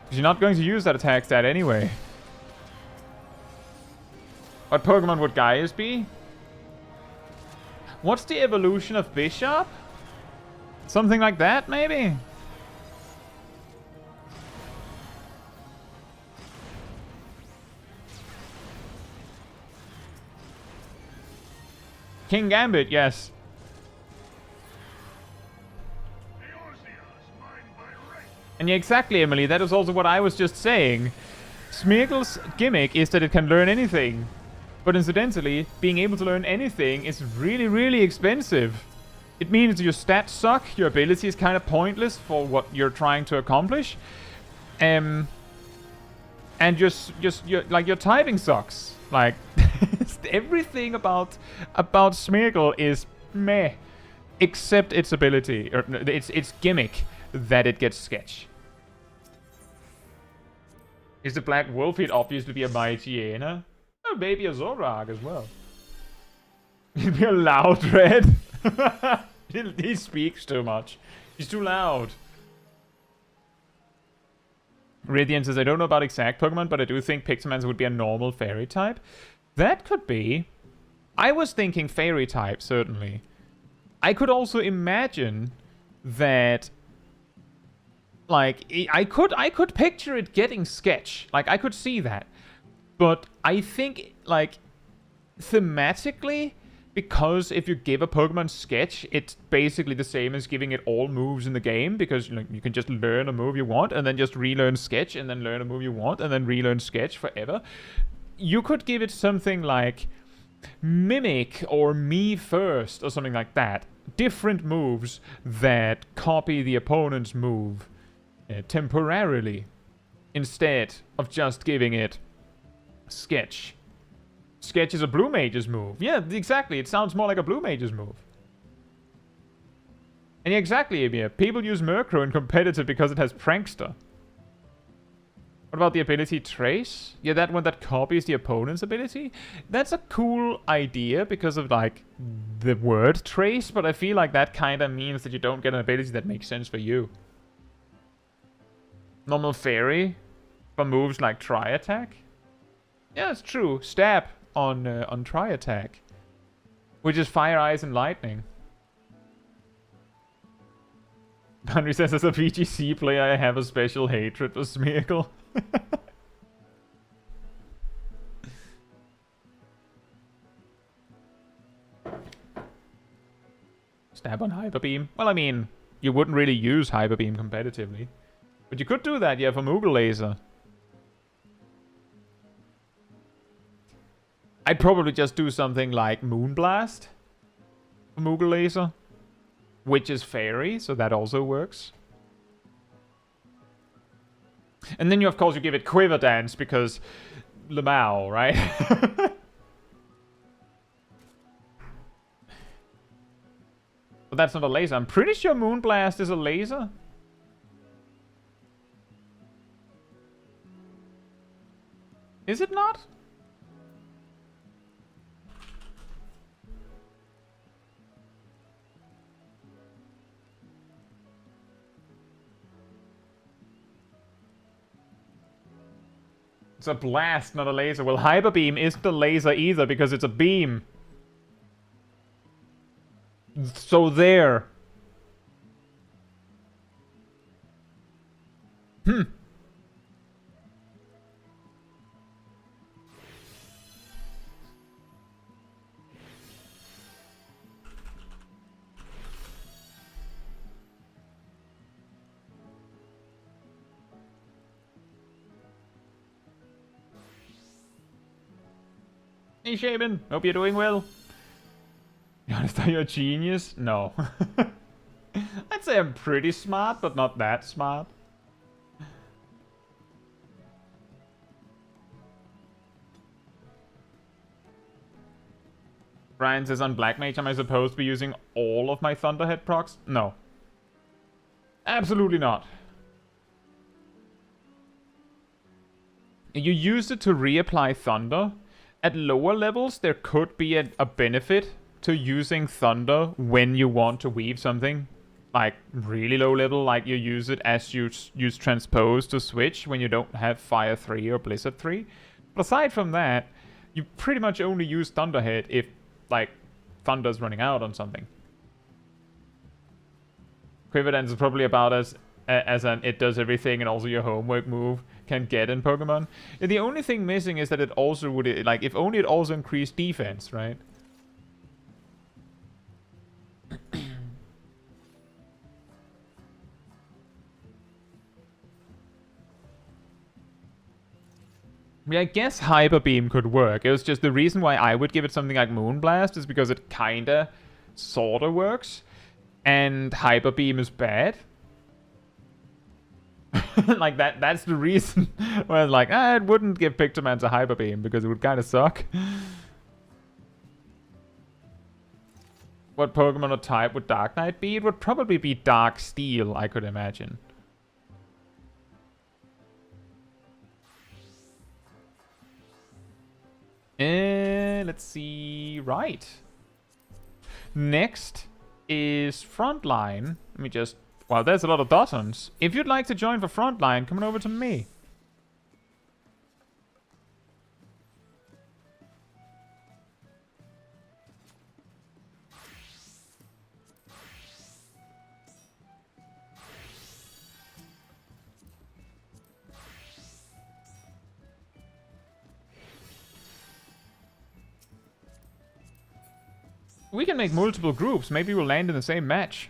Speaker 1: because you're not going to use that attack stat anyway. What Pokemon would Gaius be? What's the evolution of Bishop? Something like that, maybe? King Gambit, yes. And yeah, exactly, Emily. That is also what I was just saying. Smeargle's gimmick is that it can learn anything. But incidentally, being able to learn anything is really, really expensive. It means your stats suck, your ability is kind of pointless for what you're trying to accomplish. And your typing sucks. Like, everything about Smeargle is meh, except its ability, or its gimmick that it gets sketch. Is the Black Wolfhead obviously be a Mightyena? Oh, maybe a Zorag as well. He'd be a loud red. He speaks too much. He's too loud. Radiant says, I don't know about exact Pokemon, but I do think Pictomancer would be a normal fairy type. That could be. I was thinking fairy type, certainly. I could also imagine that, like, I could picture it getting sketch. Like, I could see that. But I think, like, thematically, because if you give a Pokemon sketch, it's basically the same as giving it all moves in the game, because you can just learn a move you want and then just relearn sketch and then learn a move you want and then relearn sketch forever. You could give it something like Mimic or Me First or something like that. Different moves that copy the opponent's move temporarily, instead of just giving it sketch. Sketch is a Blue Mage's move. Yeah, exactly. It sounds more like a Blue Mage's move. And yeah, exactly, yeah, people use Murkrow in competitive because it has Prankster. What about the ability Trace? Yeah, that one that copies the opponent's ability? That's a cool idea because of, like, the word Trace, but I feel like that kind of means that you don't get an ability that makes sense for you. Normal Fairy for moves like Tri-Attack? Yeah, it's true. Stab on Tri-Attack, which is Fire, Ice, and Lightning. Henry says, as a VGC player, I have a special hatred for Smeargle. Stab on Hyper Beam. Well, I mean, you wouldn't really use Hyper Beam competitively. But you could do that, yeah, for Moogle Laser. I'd probably just do something like Moonblast for Moogle Laser, which is Fairy, so that also works. And then, of course, you give it Quiver Dance because Lamau, right? But that's not a laser. I'm pretty sure Moonblast is a laser. Is it not? It's a blast, not a laser. Well, Hyper Beam isn't a laser either because it's a beam. So there. Hey Shaman, hope you're doing well. Be honest, are you a genius? No. I'd say I'm pretty smart, but not that smart. Brian says on Black Mage, am I supposed to be using all of my Thunderhead procs? No. Absolutely not. You use it to reapply Thunder. At lower levels, there could be a benefit to using Thunder when you want to weave something. Like, really low level, like you use it as you use Transpose to switch when you don't have Fire 3 or Blizzard 3. But aside from that, you pretty much only use Thunderhead if, like, Thunder's running out on something. Quiver Dance is probably about as an it does everything and also your homework move can get in Pokemon. Yeah, the only thing missing is that it also would, like, if only it also increased defense, right? Yeah, I guess Hyper Beam could work. It was just the reason why I would give it something like Moonblast is because it kinda, sorta works. And Hyper Beam is bad. Like, that's the reason where it's like, it wouldn't give Pictomans a Hyper Beam because it would kinda suck. What Pokemon or type would Dark Knight be? It would probably be Dark Steel, I could imagine. Let's see. Right. Next is Frontline. Let me just... Wow, there's a lot of Dottons. If you'd like to join for Frontline, come on over to me. We can make multiple groups. Maybe we'll land in the same match.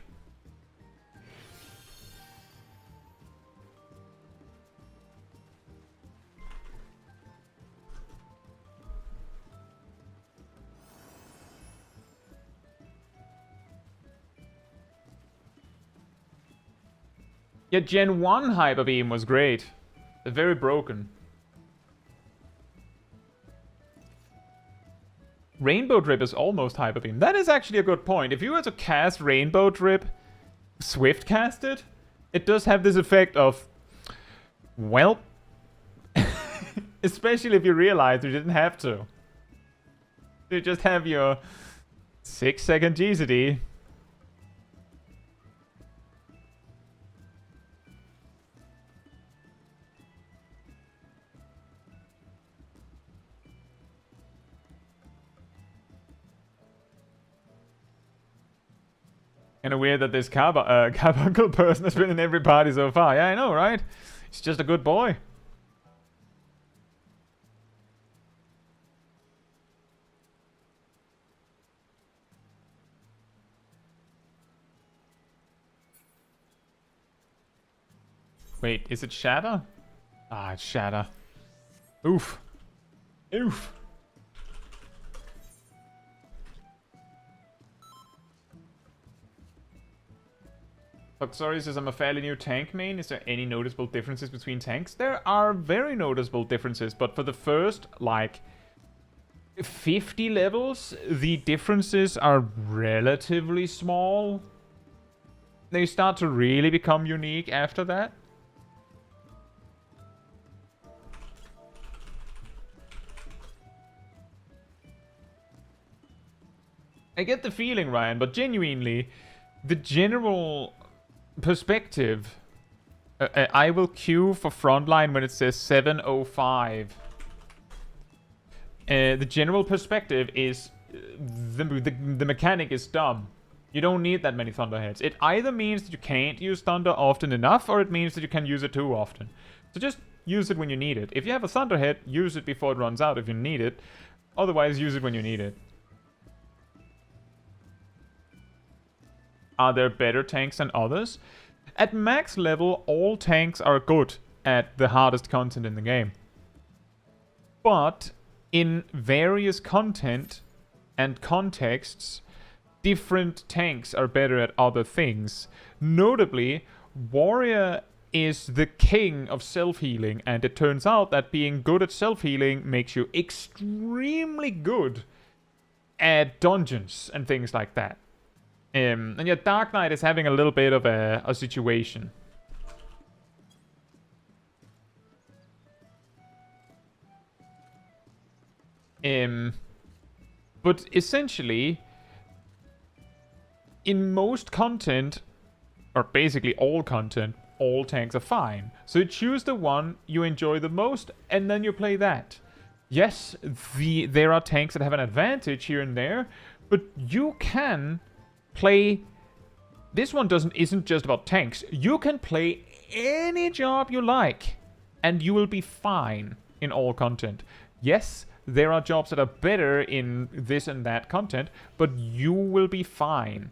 Speaker 1: Yeah, Gen 1 Hyper Beam was great. Very broken. Rainbow Drip is almost Hyper Beam. That is actually a good point. If you were to cast Rainbow Drip, Swift cast it, it does have this effect of, well, especially if you realize you didn't have to. You just have your 6-second GCD. Kind of weird that this carbuncle person has been in every party so far. Yeah, I know, right? He's just a good boy. Wait, is it Shatter? Ah, it's Shatter. Oof. Oof. Sorry says I'm a fairly new tank main. Is there any noticeable differences between tanks? There are very noticeable differences, but for the first, like, 50 levels, the differences are relatively small. They start to really become unique after that. I get the feeling, Ryan, but genuinely, the general perspective I will queue for Frontline when it says 7:05. The general perspective is the mechanic is dumb. You don't need that many Thunderheads. It either means that you can't use Thunder often enough, or it means that you can use it too often. So just use it when you need it. If you have a Thunderhead, use it before it runs out if you need it. Otherwise, use it when you need it. Are there better tanks than others? At max level, all tanks are good at the hardest content in the game. But in various content and contexts, different tanks are better at other things. Notably, Warrior is the king of self-healing, and it turns out that being good at self-healing makes you extremely good at dungeons and things like that. And yeah, Dark Knight is having a little bit of a situation. But essentially, in most content, or basically all content, all tanks are fine. So you choose the one you enjoy the most, and then you play that. Yes, there are tanks that have an advantage here and there, but you can play. This one isn't just about tanks. You can play any job you like, and you will be fine in all content. Yes, there are jobs that are better in this and that content, but you will be fine.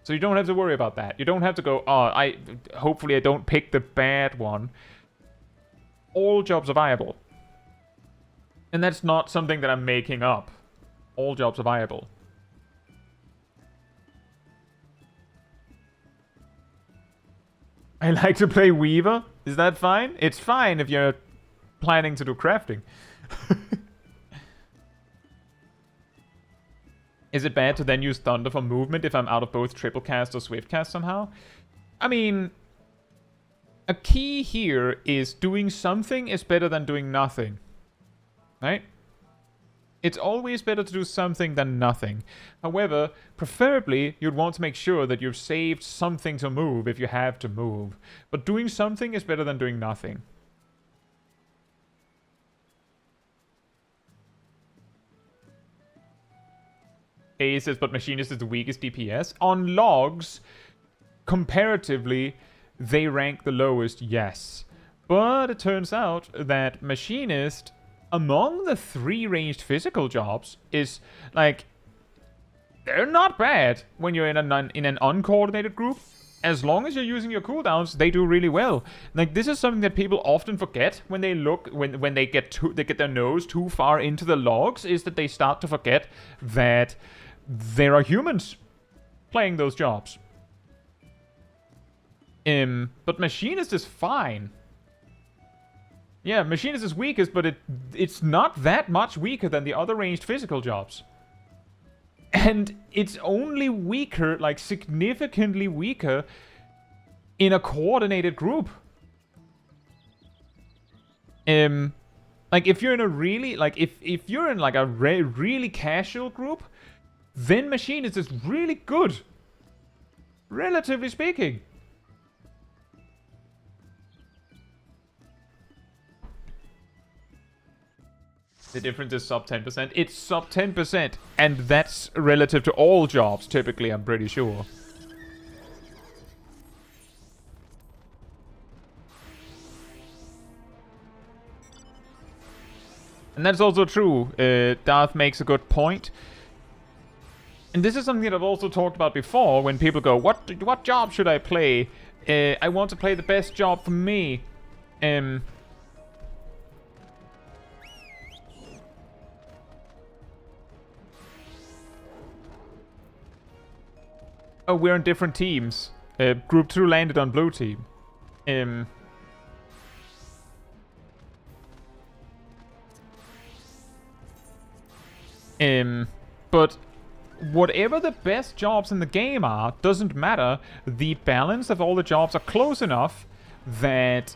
Speaker 1: So you don't have to worry about that. You don't have to go, oh, hopefully I don't pick the bad one. All jobs are viable. And that's not something that I'm making up. All jobs are viable. I like to play Weaver. Is that fine? It's fine if you're planning to do crafting. Is it bad to then use Thunder for movement if I'm out of both triple cast or swift cast somehow? I mean, a key here is doing something is better than doing nothing. Right? It's always better to do something than nothing. However, preferably, you'd want to make sure that you've saved something to move if you have to move. But doing something is better than doing nothing. A says, but Machinist is the weakest DPS. On logs, comparatively, they rank the lowest, yes. But it turns out that Machinist, among the 3 ranged physical jobs, is, like, they're not bad when you're in an uncoordinated group. As long as you're using your cooldowns, they do really well. Like, this is something that people often forget when they look, when they get their nose too far into the logs, is that they start to forget that there are humans playing those jobs. But Machinist is fine. Yeah, Machinist is weakest, but it's not that much weaker than the other ranged physical jobs. And it's only weaker, like significantly weaker, in a coordinated group. Like if you're in a really, like if you're in like a really casual group, then Machinist is really good, relatively speaking. The difference is sub 10%. It's sub 10%, and that's relative to all jobs, typically, I'm pretty sure. And that's also true. Darth makes a good point. And this is something that I've also talked about before, when people go, what job should I play? I want to play the best job for me. Oh, we're on different teams. Group 2 landed on blue team. But whatever the best jobs in the game are, doesn't matter. The balance of all the jobs are close enough that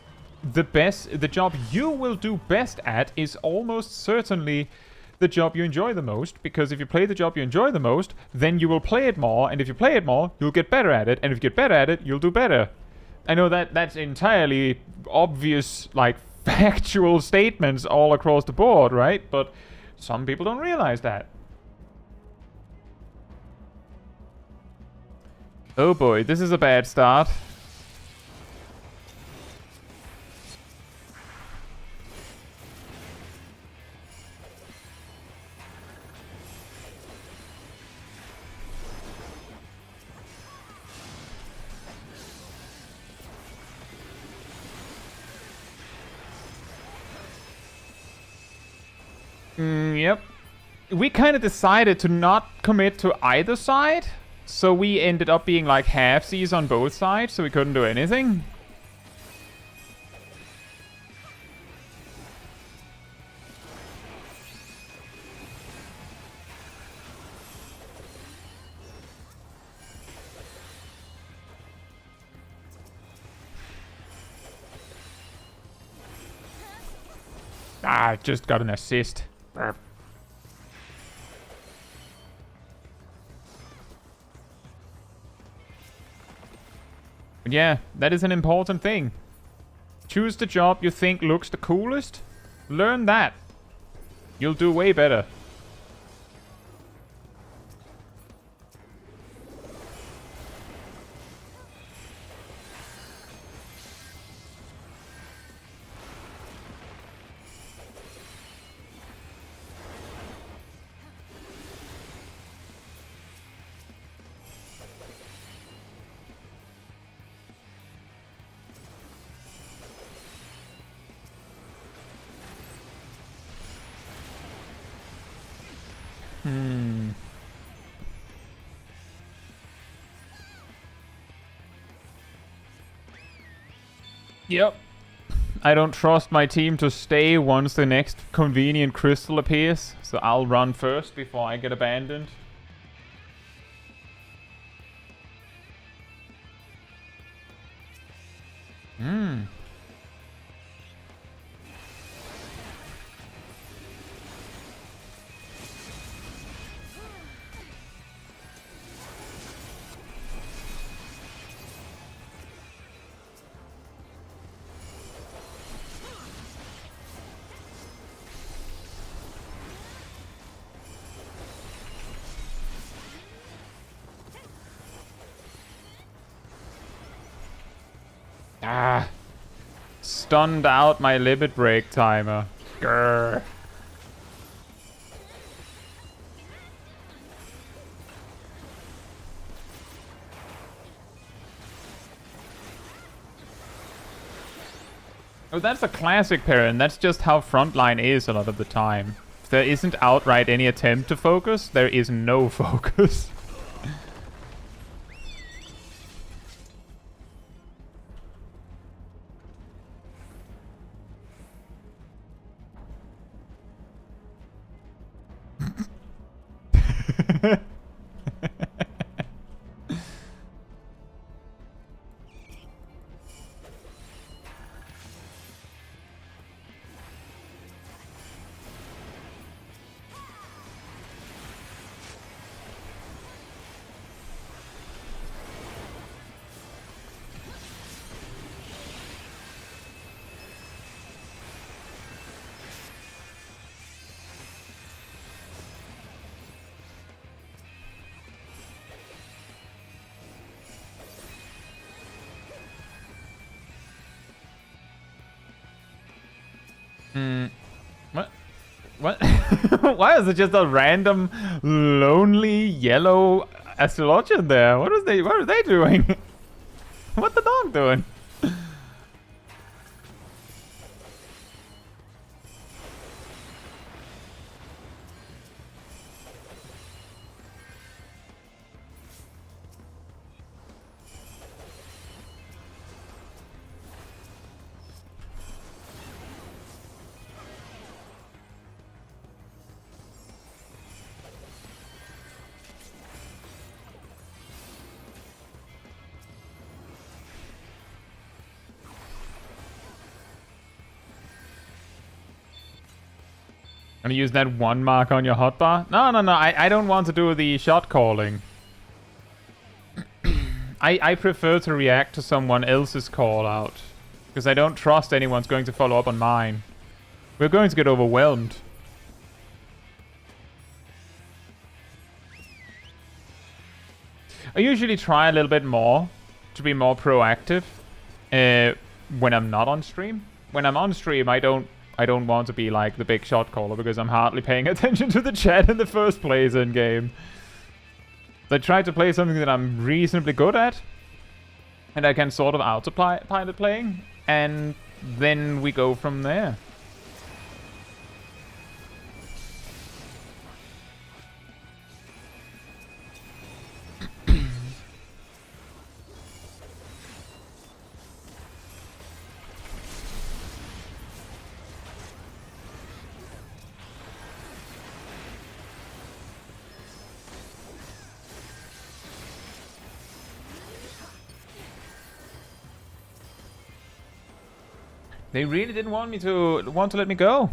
Speaker 1: the job you will do best at is almost certainly the job you enjoy the most, because if you play the job you enjoy the most, then you will play it more, and if you play it more, you'll get better at it, and if you get better at it, you'll do better. I know that that's entirely obvious, like, factual statements all across the board, right? But some people don't realize that. Oh boy, this is a bad start. Yep. We kind of decided to not commit to either side, so we ended up being like halfsies on both sides, so we couldn't do anything. Ah, I just got an assist. But yeah, that is an important thing. Choose the job you think looks the coolest. Learn that. You'll do way better. Yep. I don't trust my team to stay once the next convenient crystal appears, so I'll run first before I get abandoned. Ah. Stunned out my limit break timer. Grr. Oh, that's a classic parry. That's just how Frontline is a lot of the time. If there isn't outright any attempt to focus, there is no focus. What? Why is it just a random, lonely, yellow astrologian there? What are they doing? What the dog doing? Gonna use that one mark on your hotbar? No, I don't want to do the shot calling. I prefer to react to someone else's call out. Because I don't trust anyone's going to follow up on mine. We're going to get overwhelmed. I usually try a little bit more to be more proactive when I'm not on stream. When I'm on stream, I don't want to be like the big shot caller because I'm hardly paying attention to the chat in the first place in game. So I try to play something that I'm reasonably good at, and I can sort of autopilot playing, and then we go from there. They really didn't want to let me go.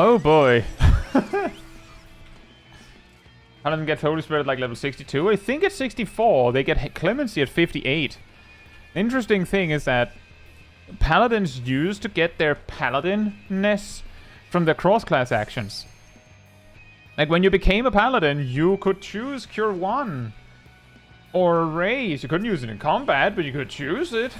Speaker 1: Oh boy. Paladin gets Holy Spirit at like level 62. I think it's 64. They get Clemency at 58. Interesting thing is that Paladins used to get their Paladin-ness from their cross-class actions. Like when you became a Paladin, you could choose Cure 1 or Raise. You couldn't use it in combat, but you could choose it.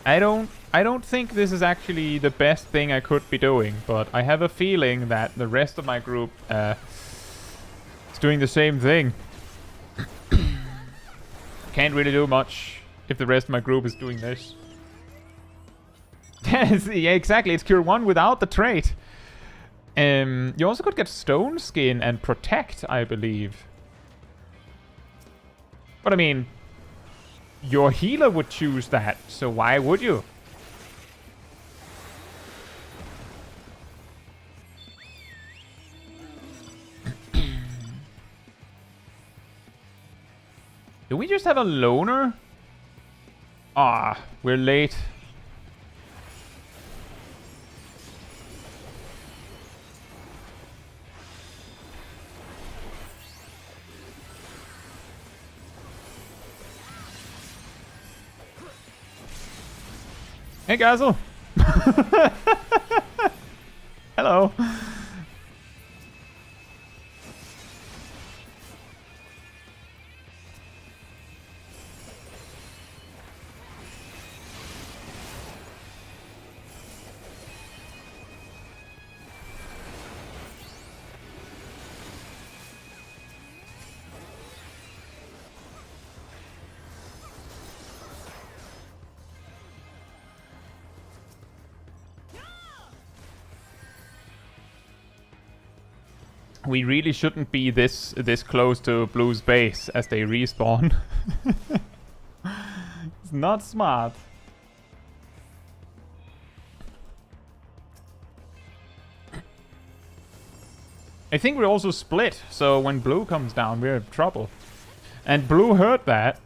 Speaker 1: I don't think this is actually the best thing I could be doing, but I have a feeling that the rest of my group is doing the same thing. Can't really do much if the rest of my group is doing this. Yeah, exactly. It's Cure 1 without the trait. You also could get Stone Skin and Protect, I believe. But I mean, your healer would choose that, so why would you? Do we just have a loner? Ah, we're late. Hey, Gazel. Hello. We really shouldn't be this close to Blue's base as they respawn. It's not smart. I think we're also split, so when Blue comes down, we're in trouble. And Blue heard that.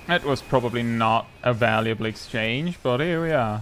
Speaker 1: That was probably not a valuable exchange, but here we are.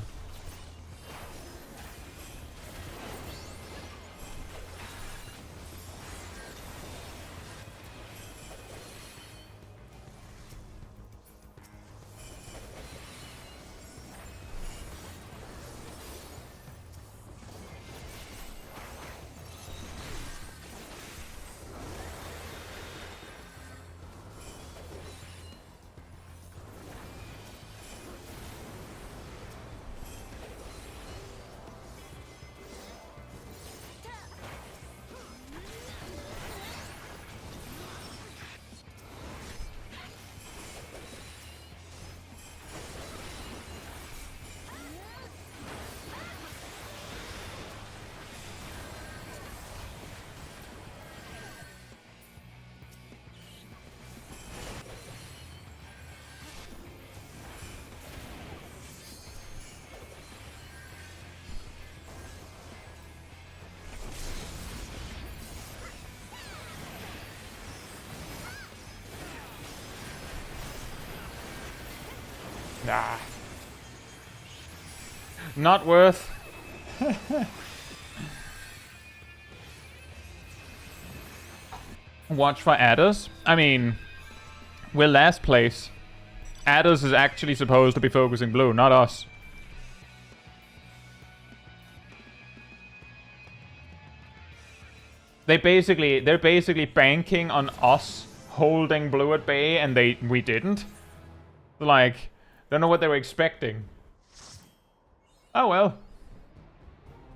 Speaker 1: Nah. Not worth. Watch for adders. I mean, we're last place. Adders is actually supposed to be focusing blue, not us. They're basically banking on us holding blue at bay, and we didn't. Like, don't know what they were expecting. Oh well.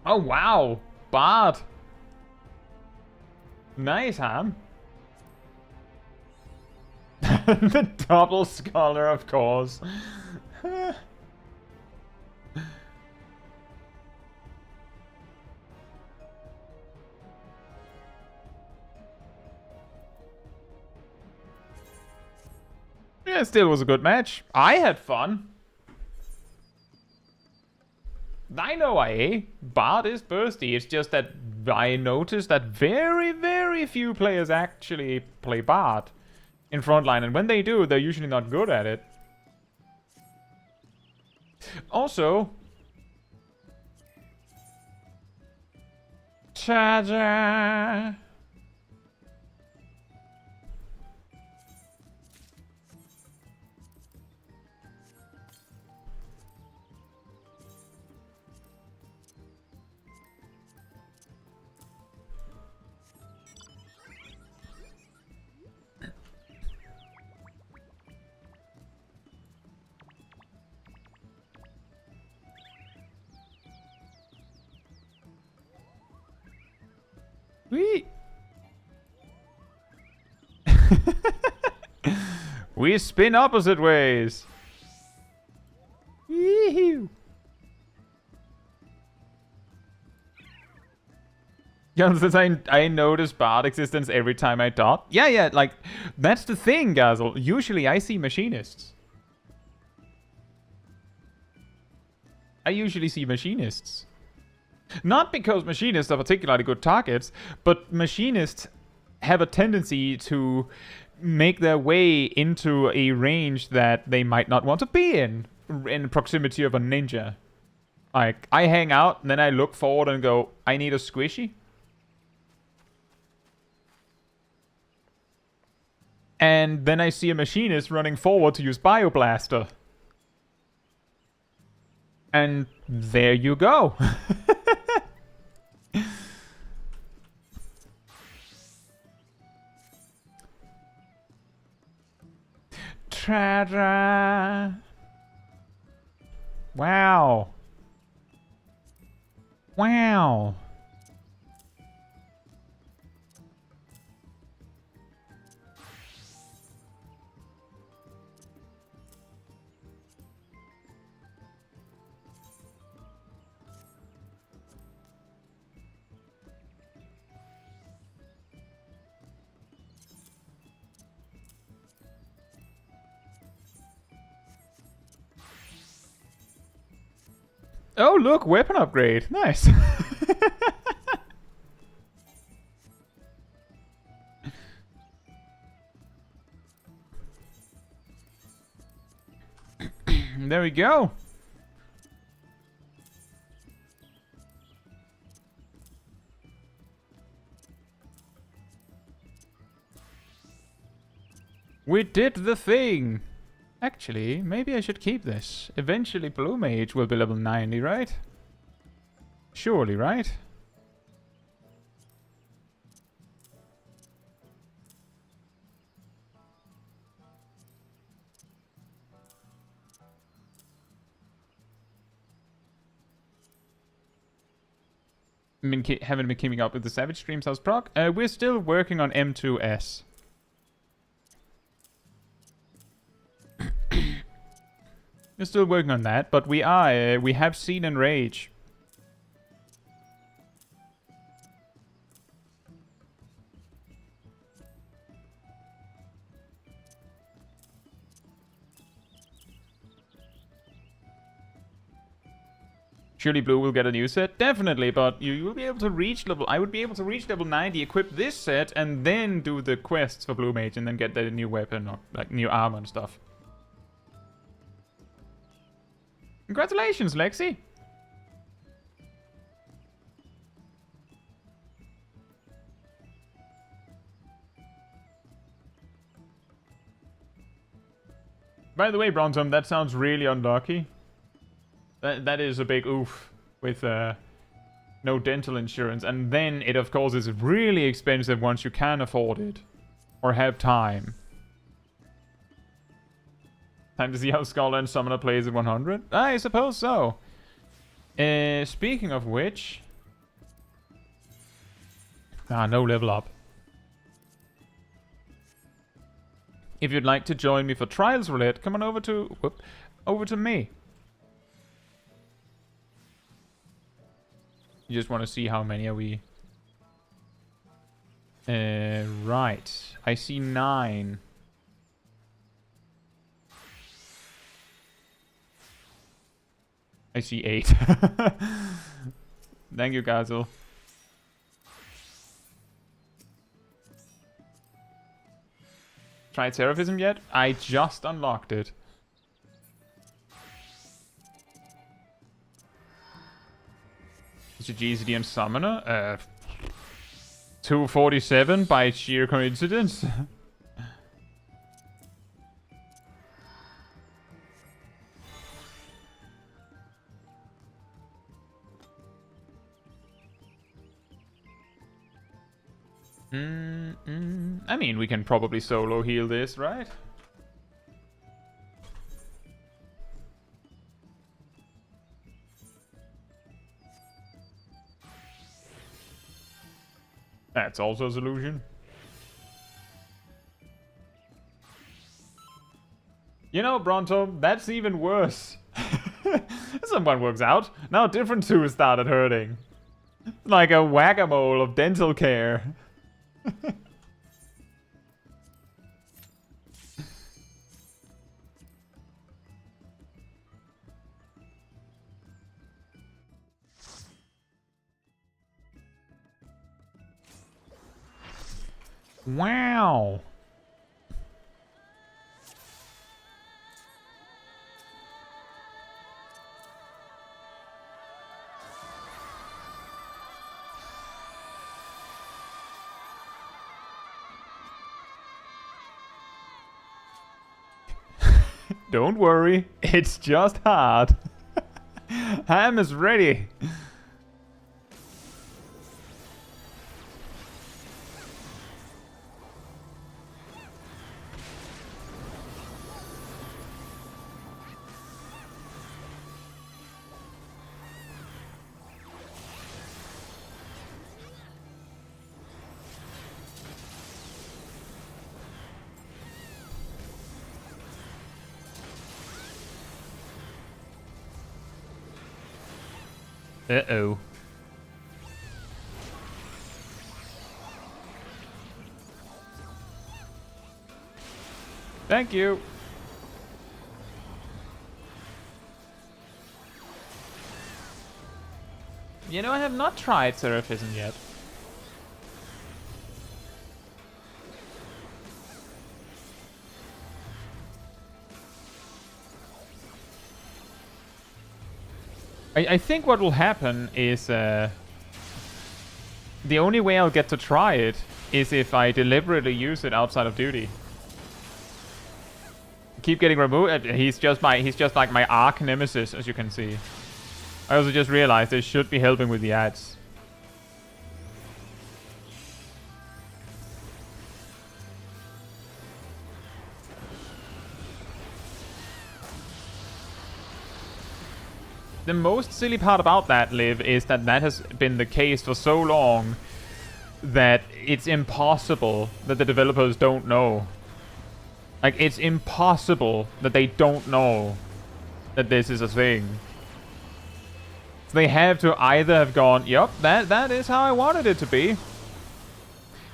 Speaker 1: Oh wow, Bard. Nice, Ham. The double scholar, of course. Yeah, still was a good match. I had fun. I know Bard is bursty. It's just that I noticed that very, very few players actually play Bard in Frontline, and when they do, they're usually not good at it. Also, Chaiji. We we spin opposite ways. Yee-hoo. Since I notice Bard existence every time I dot. Yeah, like, that's the thing, Gazel. Usually I see machinists. I usually see machinists. Not because machinists are particularly good targets, but machinists have a tendency to make their way into a range that they might not want to be in proximity of a ninja. Like, I hang out, and then I look forward and go, I need a squishy. And then I see a machinist running forward to use Bioblaster. And there you go. Ta-da! Wow. Wow. Oh, look, weapon upgrade. Nice. There we go. We did the thing! Actually, maybe I should keep this. Eventually Blue Mage will be level 90, right? Surely, right? Haven't been keeping up with the Savage streams. How's proc? We're still working on M2S. We're still working on that, but we have seen and rage. Surely Blue will get a new set? Definitely, but you will be able to reach level... I would be able to reach level 90, equip this set, and then do the quests for Blue Mage, and then get the new weapon, or like new armor and stuff. Congratulations, Lexi! By the way, Bronzom, that sounds really unlucky. That is a big oof with no dental insurance. And then it, of course, is really expensive once you can afford it. Or have time. Time to see how Scholar and Summoner plays at 100? I suppose so. Speaking of which... no level up. If you'd like to join me for Trials Roulette, come on over to me. You just want to see how many are we... right. I see 9. I see 8. Thank you, Gazel. Tried Seraphism yet? I just unlocked it. Is it GCD and Summoner? 247 by sheer coincidence. I mean, we can probably solo heal this, right? That's also a solution. You know, Bronto, that's even worse. Someone works out. Now different tools started hurting. Like a whack-a-mole of dental care. Wow. Don't worry, it's just hard. Ham is ready. Uh-oh. Thank you. You know, I have not tried Seraphism yet. I think what will happen is the only way I'll get to try it is if I deliberately use it outside of duty. Keep getting removed. He's just like my arch nemesis, as you can see. I also just realized they should be helping with the ads. The most silly part about that, Liv, is that has been the case for so long that it's impossible that the developers don't know. Like, it's impossible that they don't know that this is a thing. So they have to either have gone, yup, that is how I wanted it to be.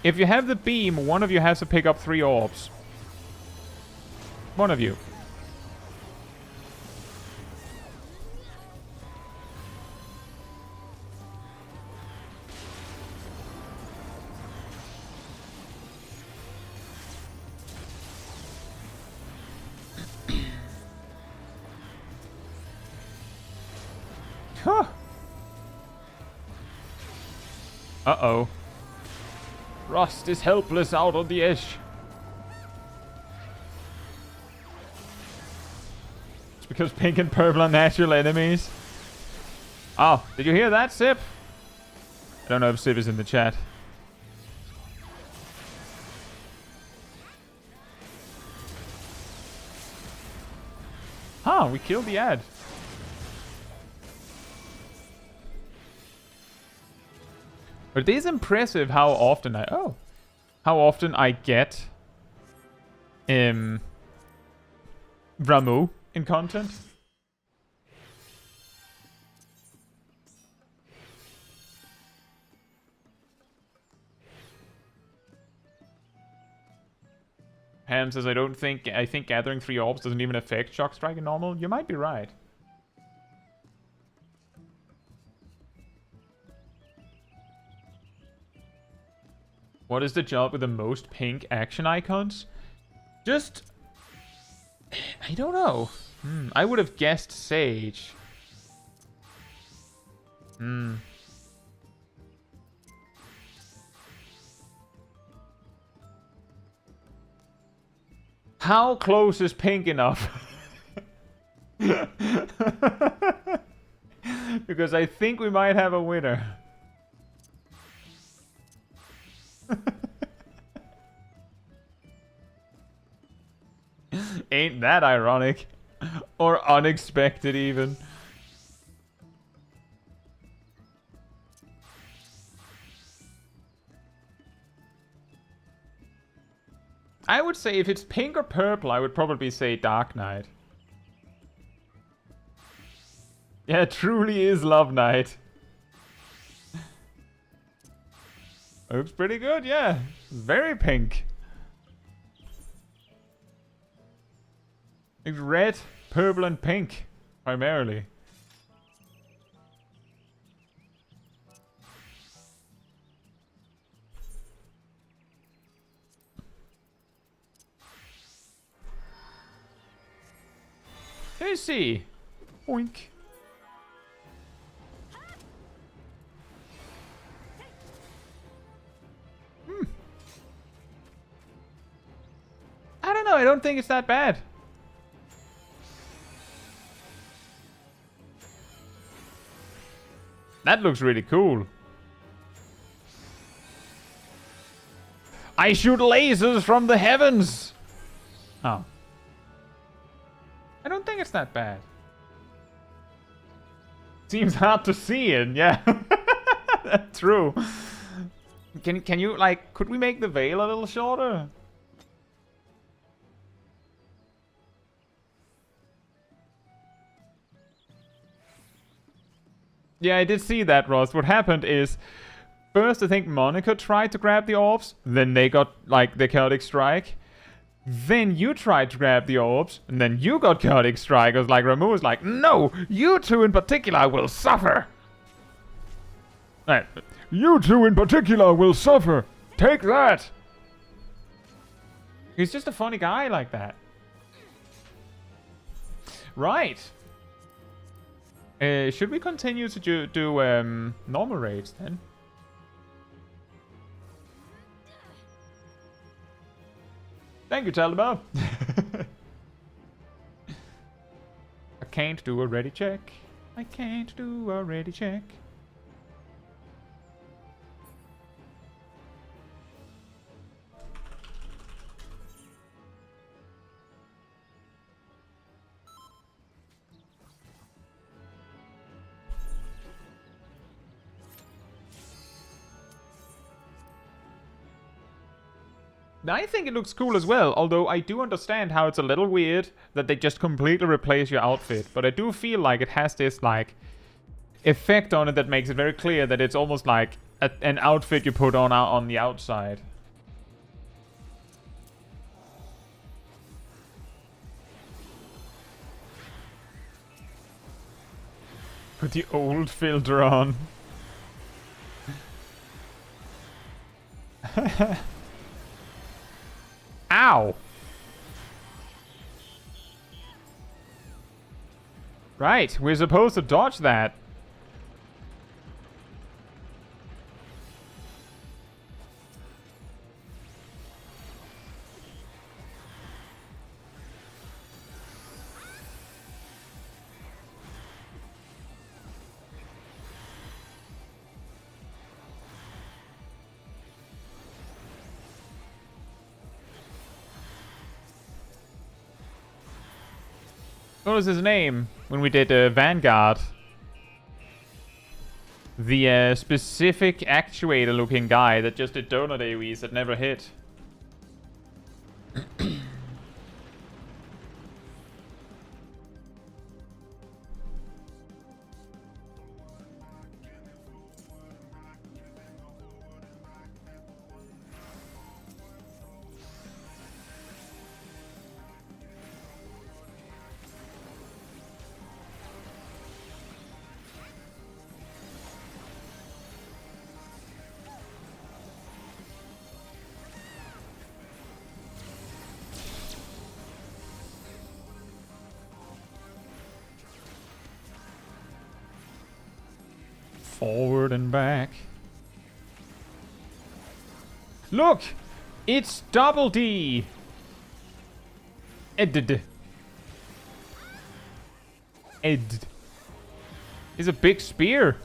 Speaker 1: If you have the beam, one of you has to pick up 3 orbs. One of you. Huh. Uh-oh. Rust is helpless out on the edge. It's because pink and purple are natural enemies. Oh, did you hear that, Sip? I don't know if Sip is in the chat. Huh, we killed the ad. But it is impressive how often I get Ramu in content. Ham says, I think gathering 3 orbs doesn't even affect Shock Strike in normal. You might be right. What is the job with the most pink action icons? Just... I don't know. I would have guessed Sage. How close is pink enough? Because I think we might have a winner. Ain't that ironic? Or unexpected even. I would say if it's pink or purple, I would probably say Dark Knight. Yeah, it truly is Love Knight. Looks pretty good, yeah. Very pink. It's red, purple, and pink, primarily. Casey! Oink. I don't know, I don't think it's that bad. That looks really cool. I shoot lasers from the heavens! Oh. I don't think it's that bad. Seems hard to see in, yeah. That's true. Can you, like, could we make the veil a little shorter? Yeah, I did see that, Ross. What happened is, first I think Monica tried to grab the orbs, then they got, like, the Chaotic Strike. Then you tried to grab the orbs, and then you got Chaotic Strike. I was like, Ramu was like, no, you two in particular will suffer. Right. You two in particular will suffer. Take that. He's just a funny guy like that. Right. Should we continue to do normal raids then? Thank you, Taliban. I can't do a ready check. I can't do a ready check. I think it looks cool as well, although I do understand how it's a little weird that they just completely replace your outfit. But I do feel like it has this, like, effect on it that makes it very clear that it's almost like an outfit you put on the outside. Put the old filter on. Ow! Right, we're supposed to dodge that. What was his name when we did Vanguard? The specific actuator-looking guy that just did donut AoEs that never hit. Forward and back. Look! It's Double D! Ed. It's a big spear.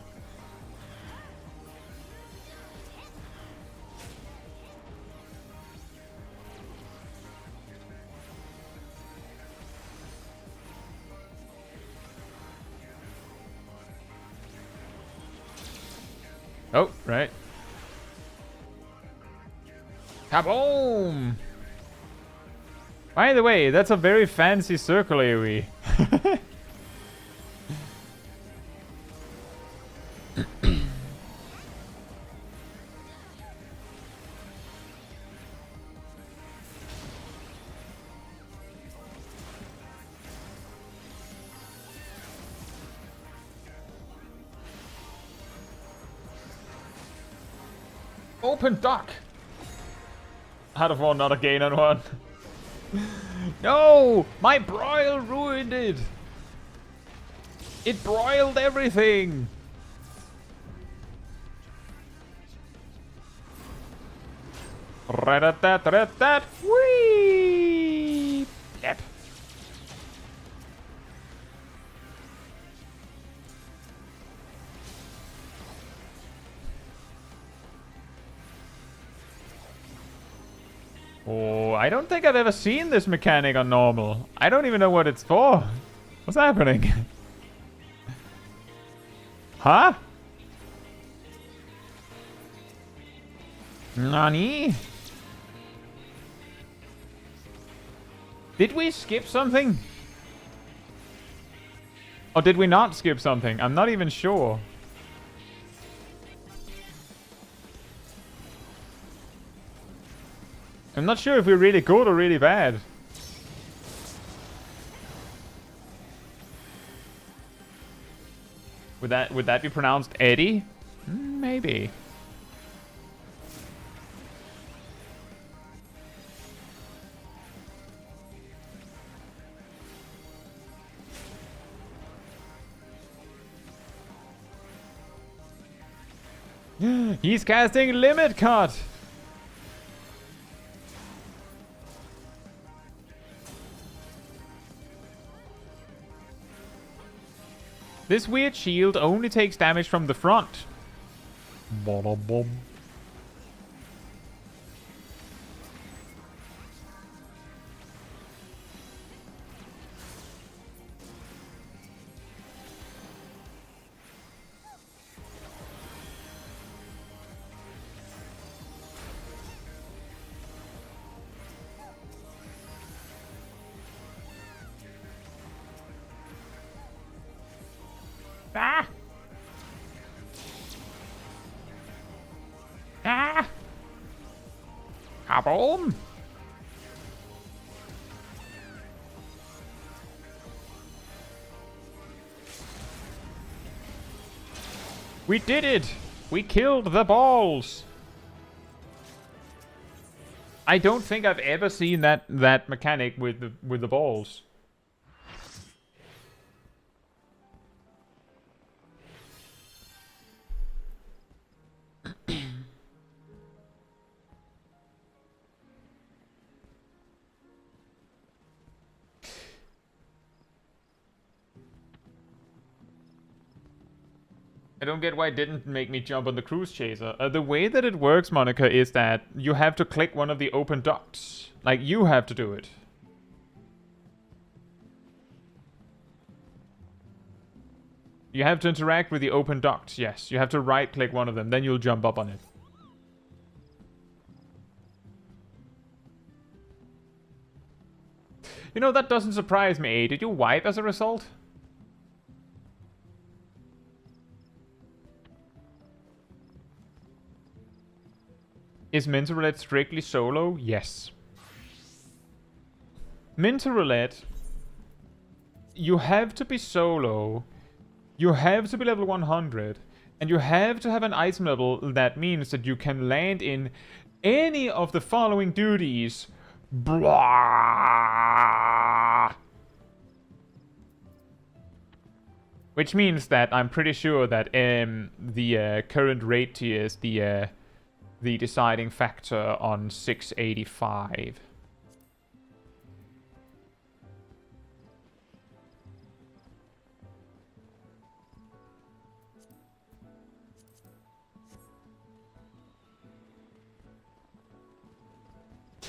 Speaker 1: Oh, right. Kaboom! By the way, that's a very fancy circle AoE. Open duck! Out of one, not a gain on one. No! My broil ruined it! It broiled everything! Rat-a-tat-rat-tat! Whee! Yep. Oh, I don't think I've ever seen this mechanic on normal. I don't even know what it's for. What's happening? Huh? Nani? Did we skip something? Or did we not skip something? I'm not even sure. I'm not sure if we're really good or really bad. Would that be pronounced Eddie? Maybe. He's casting Limit Cut! This weird shield only takes damage from the front. Bada-bum. Ah! Ah! Kaboom! We did it! We killed the balls! I don't think I've ever seen that mechanic with the balls. I don't get why it didn't make me jump on the cruise chaser. The way that it works, Monica, is that you have to click one of the open ducts. Like, you have to do it. You have to interact with the open ducts, yes. You have to right-click one of them, then you'll jump up on it. You know, that doesn't surprise me, eh? Did you wipe as a result? Is Mental Roulette strictly solo? Yes. Mental Roulette, you have to be solo, you have to be level 100, and you have to have an item level that means that you can land in any of the following duties. Blah. Which means that I'm pretty sure that the current rate tier is the deciding factor on 685.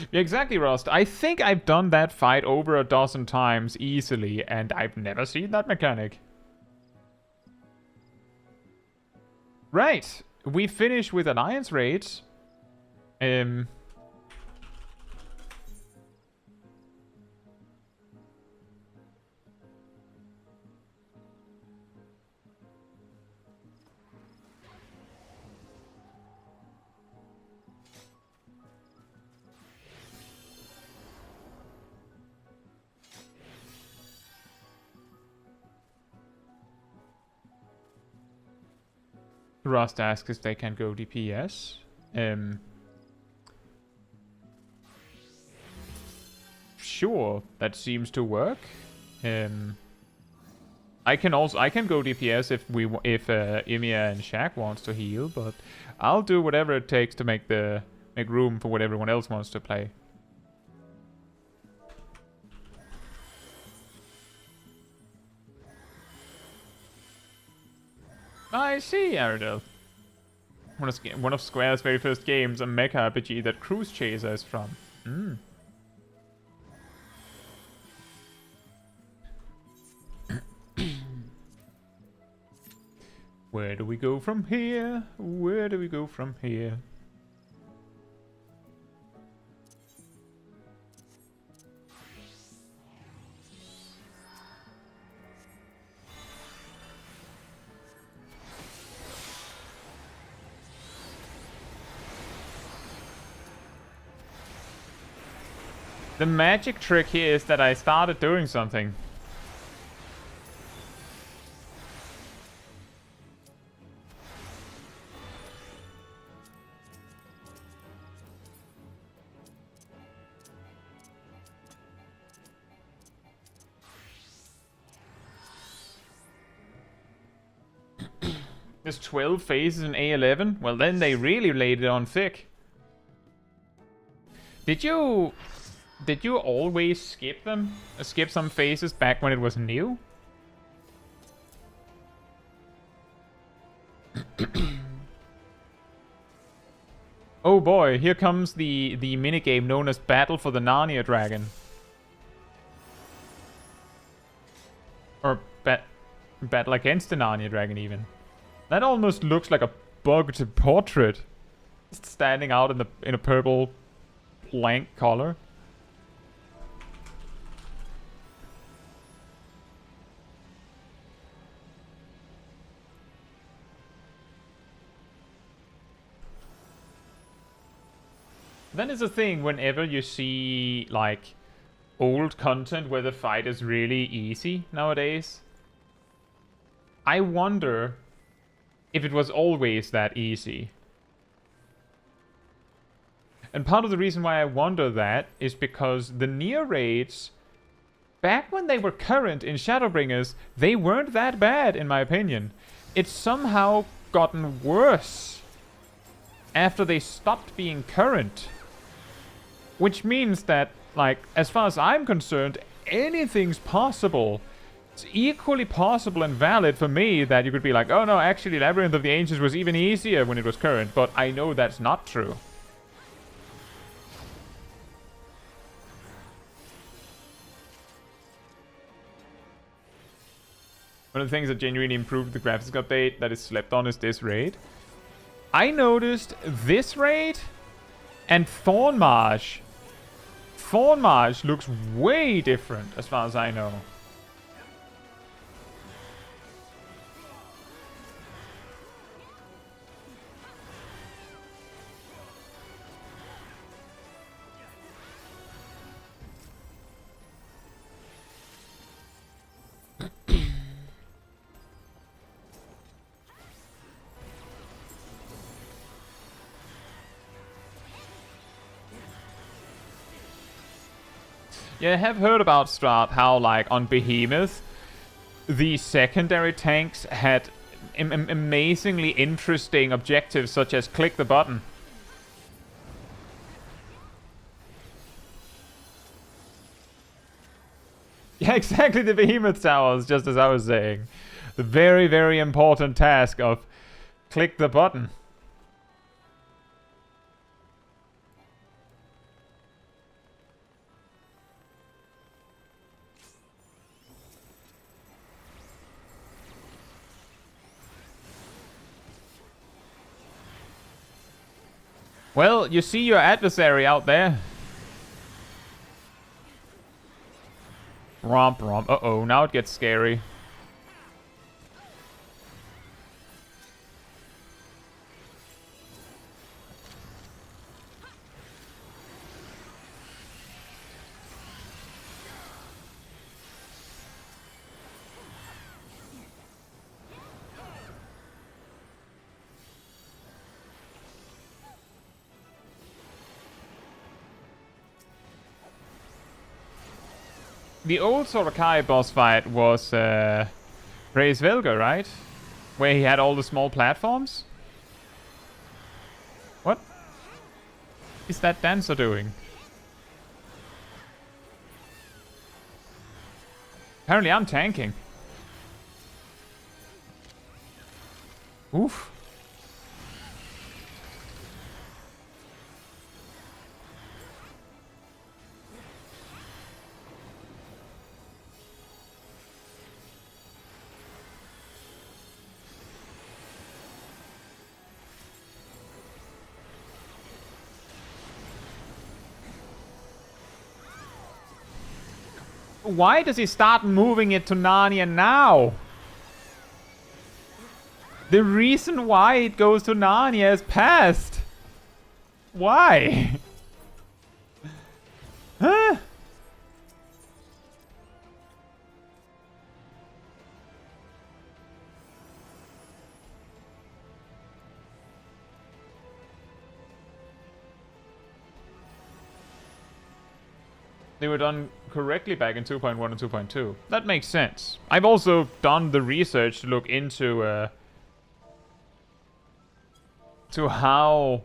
Speaker 1: Yeah, exactly, Rust. I think I've done that fight over a dozen times easily, and I've never seen that mechanic. Right. We finish with alliance raids. Rust asks if they can go DPS. Sure, that seems to work. I can go DPS if Ymir and Shaq wants to heal, but I'll do whatever it takes to make room for what everyone else wants to play. I see, Aradel. One of Square's very first games, a mecha RPG that Cruise Chaser is from. Where do we go from here? Where do we go from here? The magic trick here is that I started doing something. There's 12 phases in A11? Well, then they really laid it on thick. Did you always skip them? Skip some phases back when it was new? Oh boy, here comes the minigame known as Battle for the Narnia Dragon. Or Battle against the Narnia Dragon, even. That almost looks like a bugged portrait. Just standing out in a purple blank color. Then is the thing, whenever you see, like, old content where the fight is really easy nowadays, I wonder if it was always that easy. And part of the reason why I wonder that is because the near raids, back when they were current in Shadowbringers, they weren't that bad, in my opinion. It's somehow gotten worse after they stopped being current. Which means that, like, as far as I'm concerned, anything's possible. It's equally possible and valid for me that you could be like, oh no, actually Labyrinth of the Ancients was even easier when it was current, but I know that's not true. One of the things that genuinely improved the graphics update that is slept on is this raid. I noticed this raid and Thornmarsh. Thornmarsh looks way different as far as I know. Yeah, I have heard about Strat, how, like, on Behemoth, the secondary tanks had amazingly interesting objectives, such as click the button. Yeah, exactly, the Behemoth towers, just as I was saying. The very, very important task of click the button. Well, you see your adversary out there. Romp, romp. Uh-oh, now it gets scary. The old Sorokai boss fight was Praise Velga, right? Where he had all the small platforms? What is that dancer doing? Apparently I'm tanking. Oof. Why does he start moving it to Narnia now? The reason why it goes to Narnia is past. Why? Huh? They were done correctly back in 2.1 and 2.2. That makes sense. I've also done the research to look into to how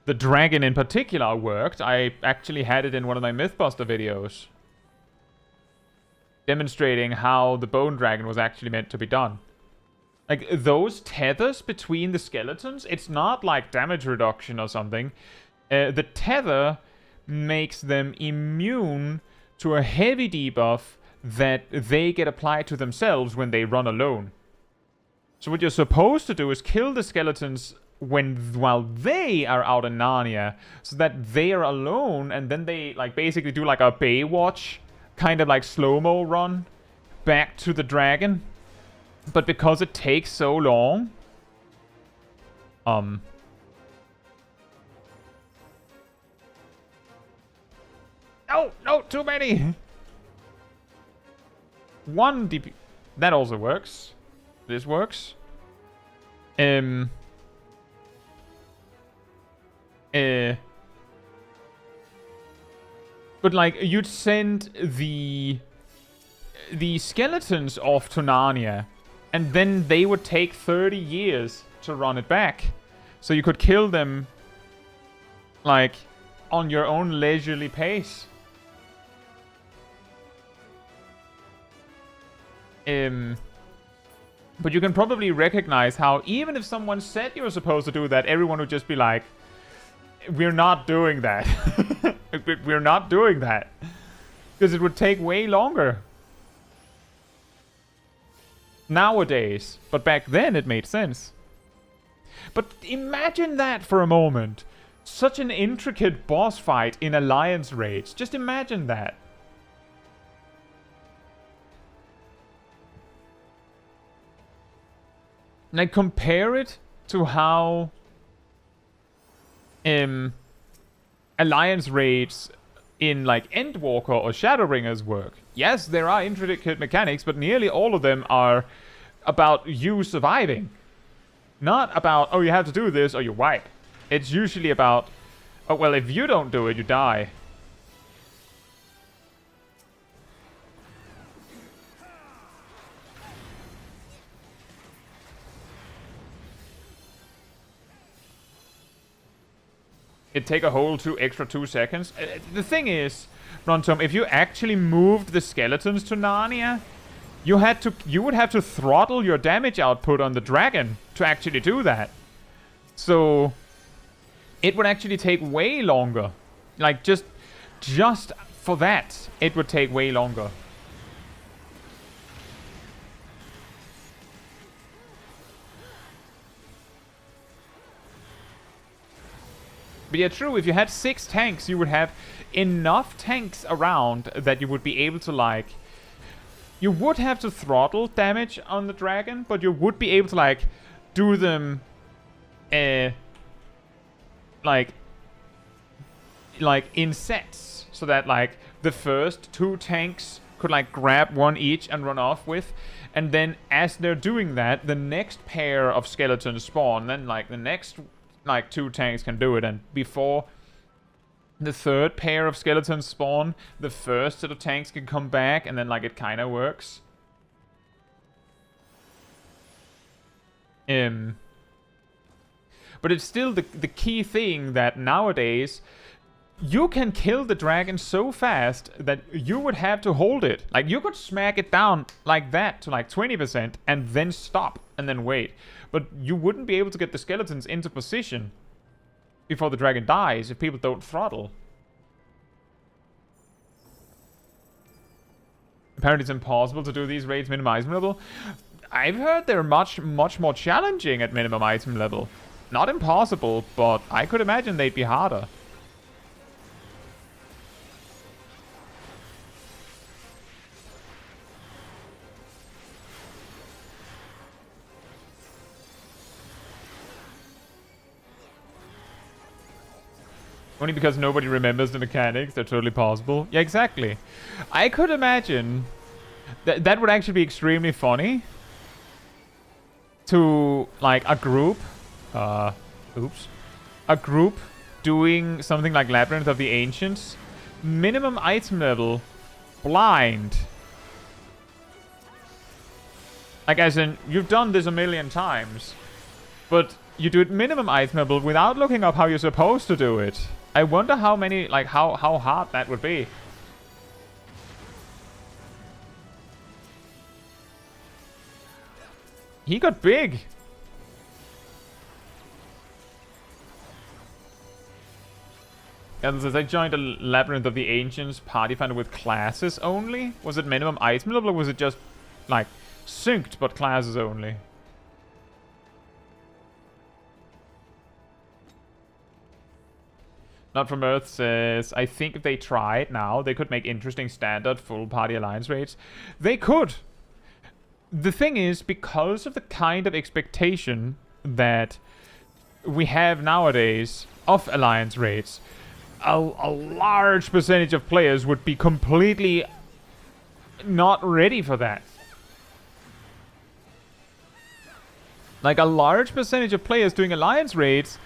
Speaker 1: the dragon in particular worked. I actually had it in one of my Mythbuster videos, demonstrating how the bone dragon was actually meant to be done. Like, those tethers between the skeletons, it's not like damage reduction or something. The tether makes them immune to a heavy debuff that they get applied to themselves when they run alone. So what you're supposed to do is kill the skeletons while they are out in Narnia, so that they are alone, and then they like basically do like a Baywatch kind of like slow-mo run back to the dragon. But because it takes so long, oh, no, too many. One DP. That also works. This works. But like, you'd send the skeletons off to Narnia, and then they would take 30 years to run it back. So you could kill them, like, on your own leisurely pace. But you can probably recognize how even if someone said you were supposed to do that, everyone would just be like, we're not doing that. We're not doing that. Because it would take way longer. Nowadays. But back then it made sense. But imagine that for a moment. Such an intricate boss fight in Alliance raids. Just imagine that. Like, compare it to how Alliance raids in like Endwalker or Shadowbringers work. Yes, there are intricate mechanics, but nearly all of them are about you surviving. Not about, oh, you have to do this or you wipe. It's usually about, oh, well, if you don't do it, you die. It'd take a whole extra 2 seconds. The thing is, Rontom, if you actually moved the skeletons to Narnia, you would have to throttle your damage output on the dragon to actually do that. So it would actually take way longer. Like, just for that, it would take way longer. But yeah, true, if you had 6 tanks, you would have enough tanks around that you would be able to, like... You would have to throttle damage on the dragon, but you would be able to, like, do them... like in sets. So that, like, the first 2 tanks could, like, grab one each and run off with. And then, as they're doing that, the next pair of skeletons spawn. Then, like, the next... like 2 tanks can do it, and before the 3rd pair of skeletons spawn, the first set of tanks can come back, and then like it kind of works. But it's still the key thing that nowadays you can kill the dragon so fast that you would have to hold it. Like, you could smack it down like that to like 20% and then stop and then wait. But you wouldn't be able to get the skeletons into position before the dragon dies if people don't throttle. Apparently it's impossible to do these raids minimum item level. I've heard they're much more challenging at minimum item level. Not impossible, but I could imagine they'd be harder. Only because nobody remembers the mechanics, they're totally possible. Yeah, exactly. I could imagine that would actually be extremely funny. To, like, a group. A group doing something like Labyrinth of the Ancients. Minimum item level. Blind. Like, as in, you've done this a million times. But you do it minimum item level without looking up how you're supposed to do it. I wonder how many, like, how hard that would be. He got big. And says, I joined a Labyrinth of the Ancients party finder with classes only. Was it minimum item level or was it just, like, synced but classes only? Not from Earth says, I think if they tried now, they could make interesting standard full party alliance rates. They could. The thing is, because of the kind of expectation that we have nowadays of alliance rates, a large percentage of players would be completely not ready for that. Like, a large percentage of players doing alliance raids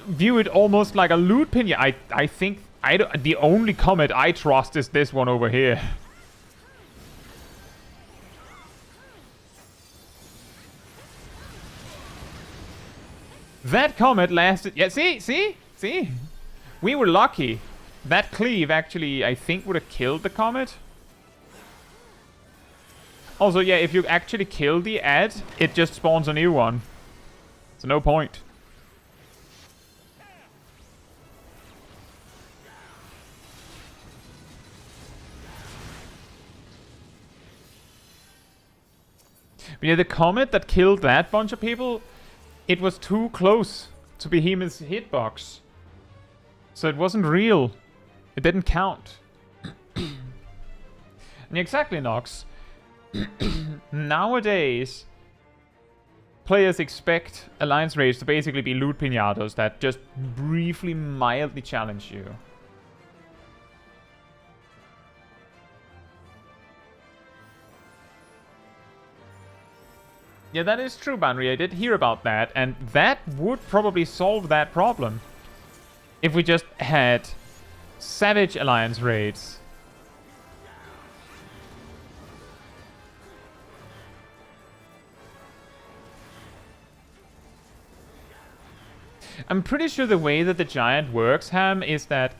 Speaker 1: view it almost like a loot pin. Yeah, I think the only comet I trust is this one over here. That comet lasted... Yeah, see? We were lucky. That cleave actually, I think, would have killed the comet. Also, yeah, if you actually kill the ad, it just spawns a new one. So no point. But yeah, the comet that killed that bunch of people, it was too close to Behemoth's hitbox. So it wasn't real. It didn't count. And exactly, Nox. Nowadays, players expect alliance raids to basically be loot pinatas that just briefly, mildly challenge you. Yeah, that is true, Banri. I did hear about that, and that would probably solve that problem. If we just had Savage Alliance raids. I'm pretty sure the way that the giant works, Ham, is that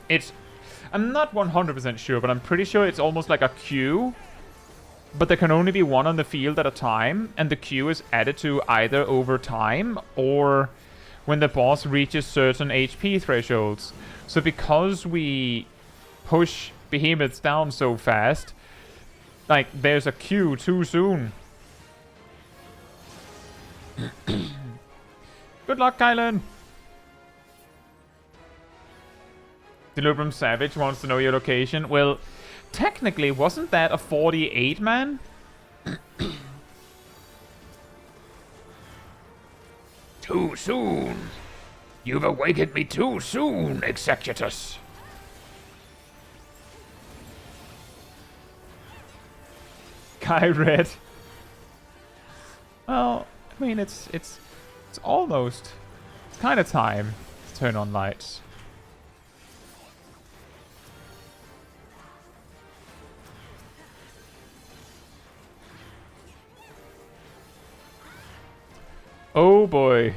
Speaker 1: it's... I'm not 100% sure, but I'm pretty sure it's almost like a queue. But there can only be one on the field at a time, and the queue is added to either over time or when the boss reaches certain HP thresholds. So because we push behemoths down so fast, like, there's a queue too soon. Good luck, Kylan! Delubrum Savage wants to know your location. Well, technically, wasn't that a 48 man?
Speaker 2: Too soon. You've awakened me too soon, Executus.
Speaker 1: Kai Red. Well, I mean, it's almost. It's kind of time to turn on lights. Oh boy.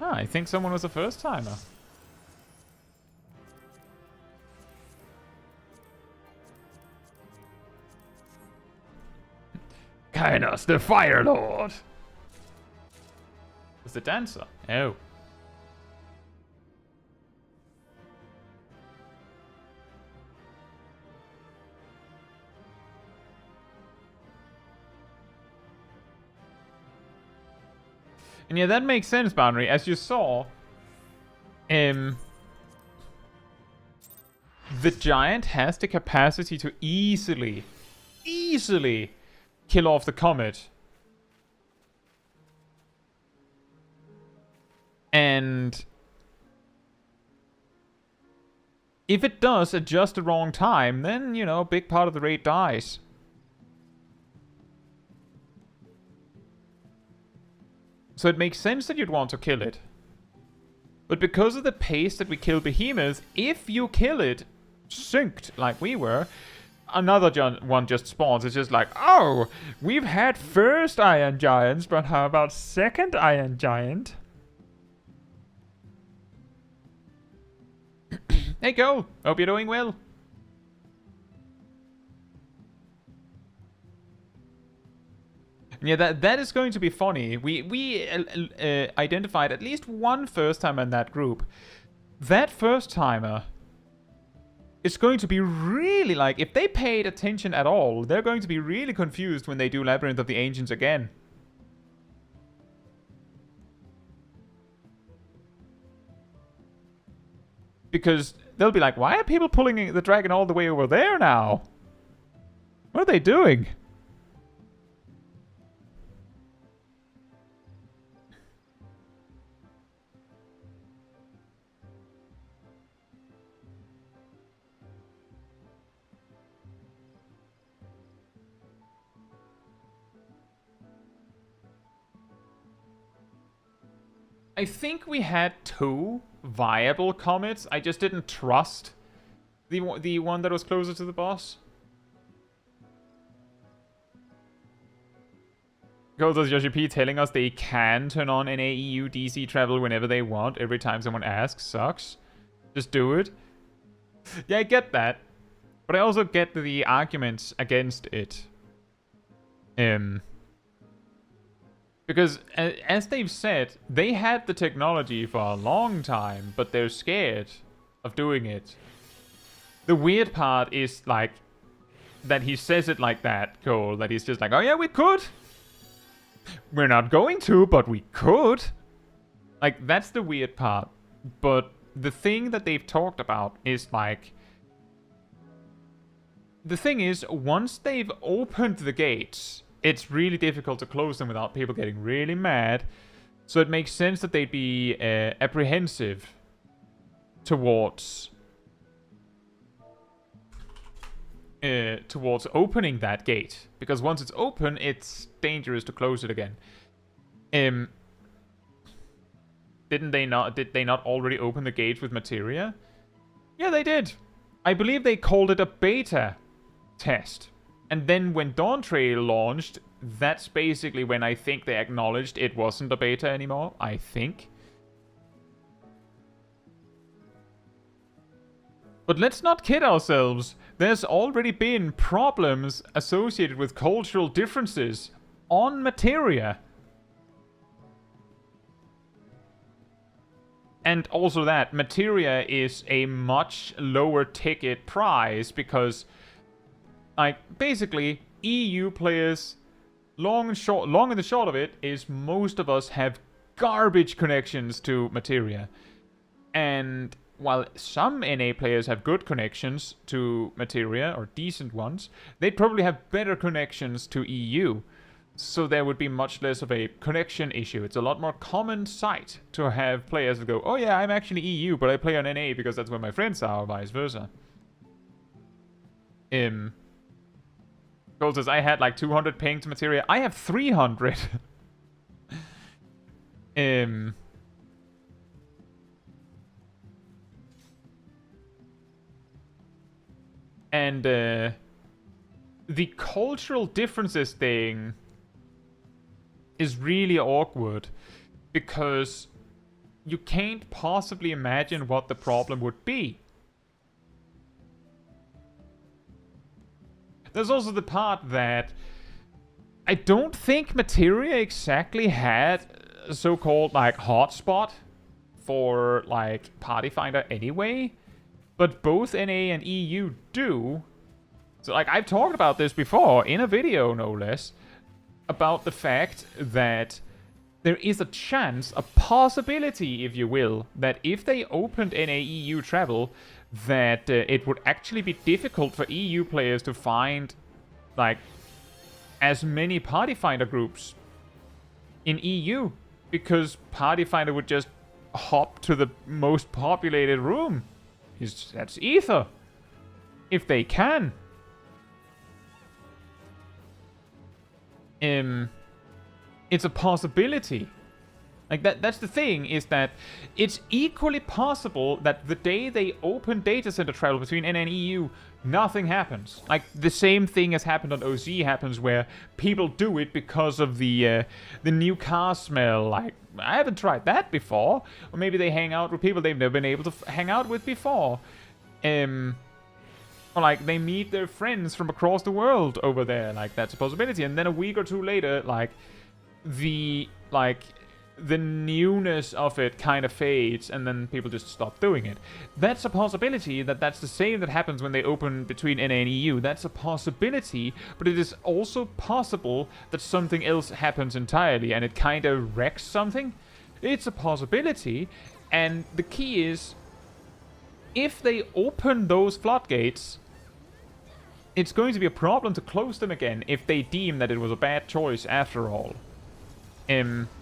Speaker 1: I think someone was a first timer.
Speaker 2: Kainos, the Fire Lord.
Speaker 1: Was the dancer? Oh. And yeah, that makes sense, Boundary. As you saw, the giant has the capacity to easily kill off the comet. And if it does at just the wrong time, then, you know, a big part of the raid dies. So it makes sense that you'd want to kill it. But because of the pace that we kill behemoths, if you kill it synced like we were, another one just spawns. It's just like, oh, we've had first Iron Giants, but how about second Iron Giant? Hey, Cole. Hope you're doing well. Yeah, that is going to be funny. We identified at least one first timer in that group. That first timer is going to be really like, if they paid attention at all, they're going to be really confused when they do Labyrinth of the Ancients again. Because they'll be like, why are people pulling the dragon all the way over there now? What are they doing? I think we had 2 viable commits. I just didn't trust the one that was closer to the boss. Gold does Yoshi P telling us they can turn on NAEU DC travel whenever they want, every time someone asks. Sucks. Just do it. Yeah, I get that. But I also get the arguments against it. Because, as they've said, they had the technology for a long time, but they're scared of doing it. The weird part is, like, that he says it like that, Cole, that he's just like, oh yeah, we could. We're not going to, but we could. Like, that's the weird part. But the thing that they've talked about is, like... The thing is, once they've opened the gates... It's really difficult to close them without people getting really mad. So it makes sense that they'd be apprehensive towards opening that gate. Because once it's open, it's dangerous to close it again. Did they not already open the gate with materia? Yeah, they did. I believe they called it a beta test. And then when Dawntrail launched, that's basically when I think they acknowledged it wasn't a beta anymore. I think. But let's not kid ourselves. There's already been problems associated with cultural differences on materia. And also that materia is a much lower ticket prize because... Like, basically, EU players, long and the short of it, is most of us have garbage connections to materia. And while some NA players have good connections to materia, or decent ones, they'd probably have better connections to EU. So there would be much less of a connection issue. It's a lot more common sight to have players that go, oh yeah, I'm actually EU, but I play on NA because that's where my friends are, or vice versa. Gold says, I had like 200 ping to materia. I have 300. And the cultural differences thing is really awkward because you can't possibly imagine what the problem would be. There's also the part that I don't think materia exactly had a so-called like hotspot for like Party Finder anyway, but both NA and EU do. So like I've talked about this before in a video, no less, about the fact that there is a chance, a possibility, if you will, that if they opened NA-EU travel, that it would actually be difficult for EU players to find, like, as many Party Finder groups in EU, because Party Finder would just hop to the most populated room. That's Ether. If they can. It's a possibility. Like, that's the thing, is that it's equally possible that the day they open data center travel between NA and EU, nothing happens. Like, the same thing has happened on OZ happens, where people do it because of the new car smell. Like, I haven't tried that before. Or maybe they hang out with people they've never been able to hang out with before. Or, like, they meet their friends from across the world over there. Like, that's a possibility. And then a week or two later, like, the newness of it kind of fades, and then people just stop doing it. That's a possibility. That's the same that happens when they open between NA and EU. That's a possibility, but it is also possible that something else happens entirely and it kind of wrecks something. It's a possibility, and the key is, if they open those floodgates, it's going to be a problem to close them again if they deem that it was a bad choice after all.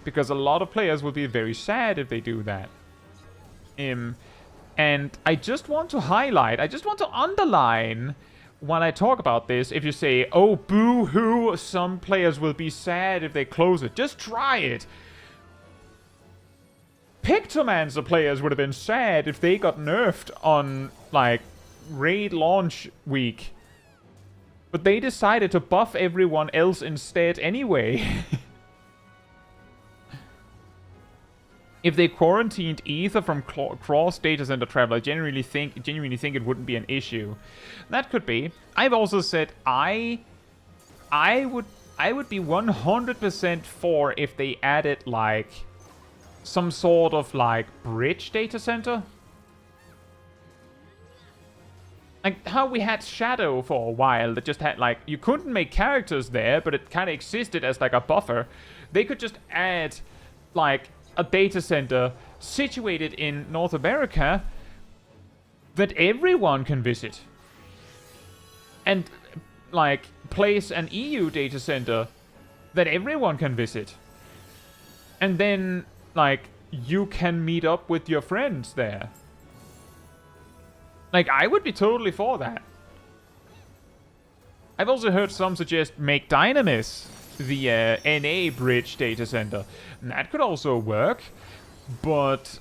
Speaker 1: Because a lot of players will be very sad if they do that. And I just want to highlight, I just want to underline when I talk about this, if you say, oh, boo-hoo, some players will be sad if they close it. Just try it. Pictomancer players would have been sad if they got nerfed on, like, raid launch week. But they decided to buff everyone else instead anyway. If they quarantined Ether from cross data center travel, I genuinely think it wouldn't be an issue. That could be. I've also said I would be 100% for if they added like some sort of like bridge data center. Like how we had Shadow for a while that just had like, you couldn't make characters there, but it kind of existed as like a buffer. They could just add like a data center situated in North America that everyone can visit. And, like, place an EU data center that everyone can visit. And then, like, you can meet up with your friends there. Like, I would be totally for that. I've also heard some suggest make Dynamis the NA bridge data center. And that could also work, but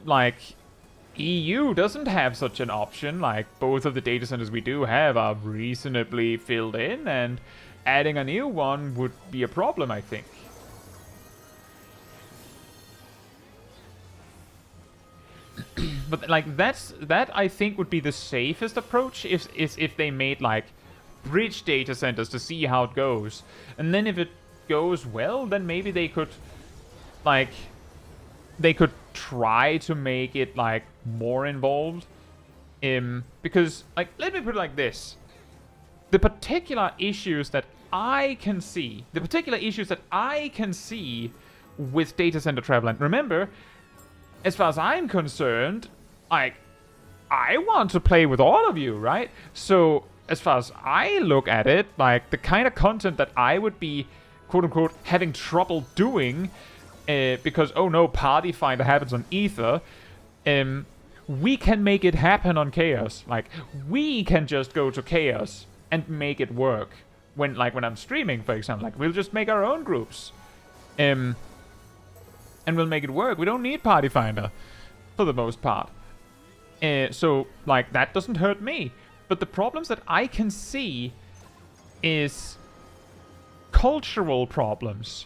Speaker 1: like EU doesn't have such an option. Like both of the data centers we do have are reasonably filled in, and adding a new one would be a problem, I think. But like that I think would be the safest approach if they made like bridge data centers to see how it goes. And then if it goes well, then maybe they could like try to make it like more involved. Because like, let me put it like this. The particular issues that I can see with data center travel, and remember, as far as I'm concerned, like I want to play with all of you, right? So as far as I look at it, like, the kind of content that I would be, quote-unquote, having trouble doing, because, oh no, Party Finder happens on Ether, we can make it happen on Chaos. Like, we can just go to Chaos and make it work. When I'm streaming, for example, like, we'll just make our own groups. And we'll make it work. We don't need Party Finder, for the most part. So, like, that doesn't hurt me. But the problems that I can see is cultural problems.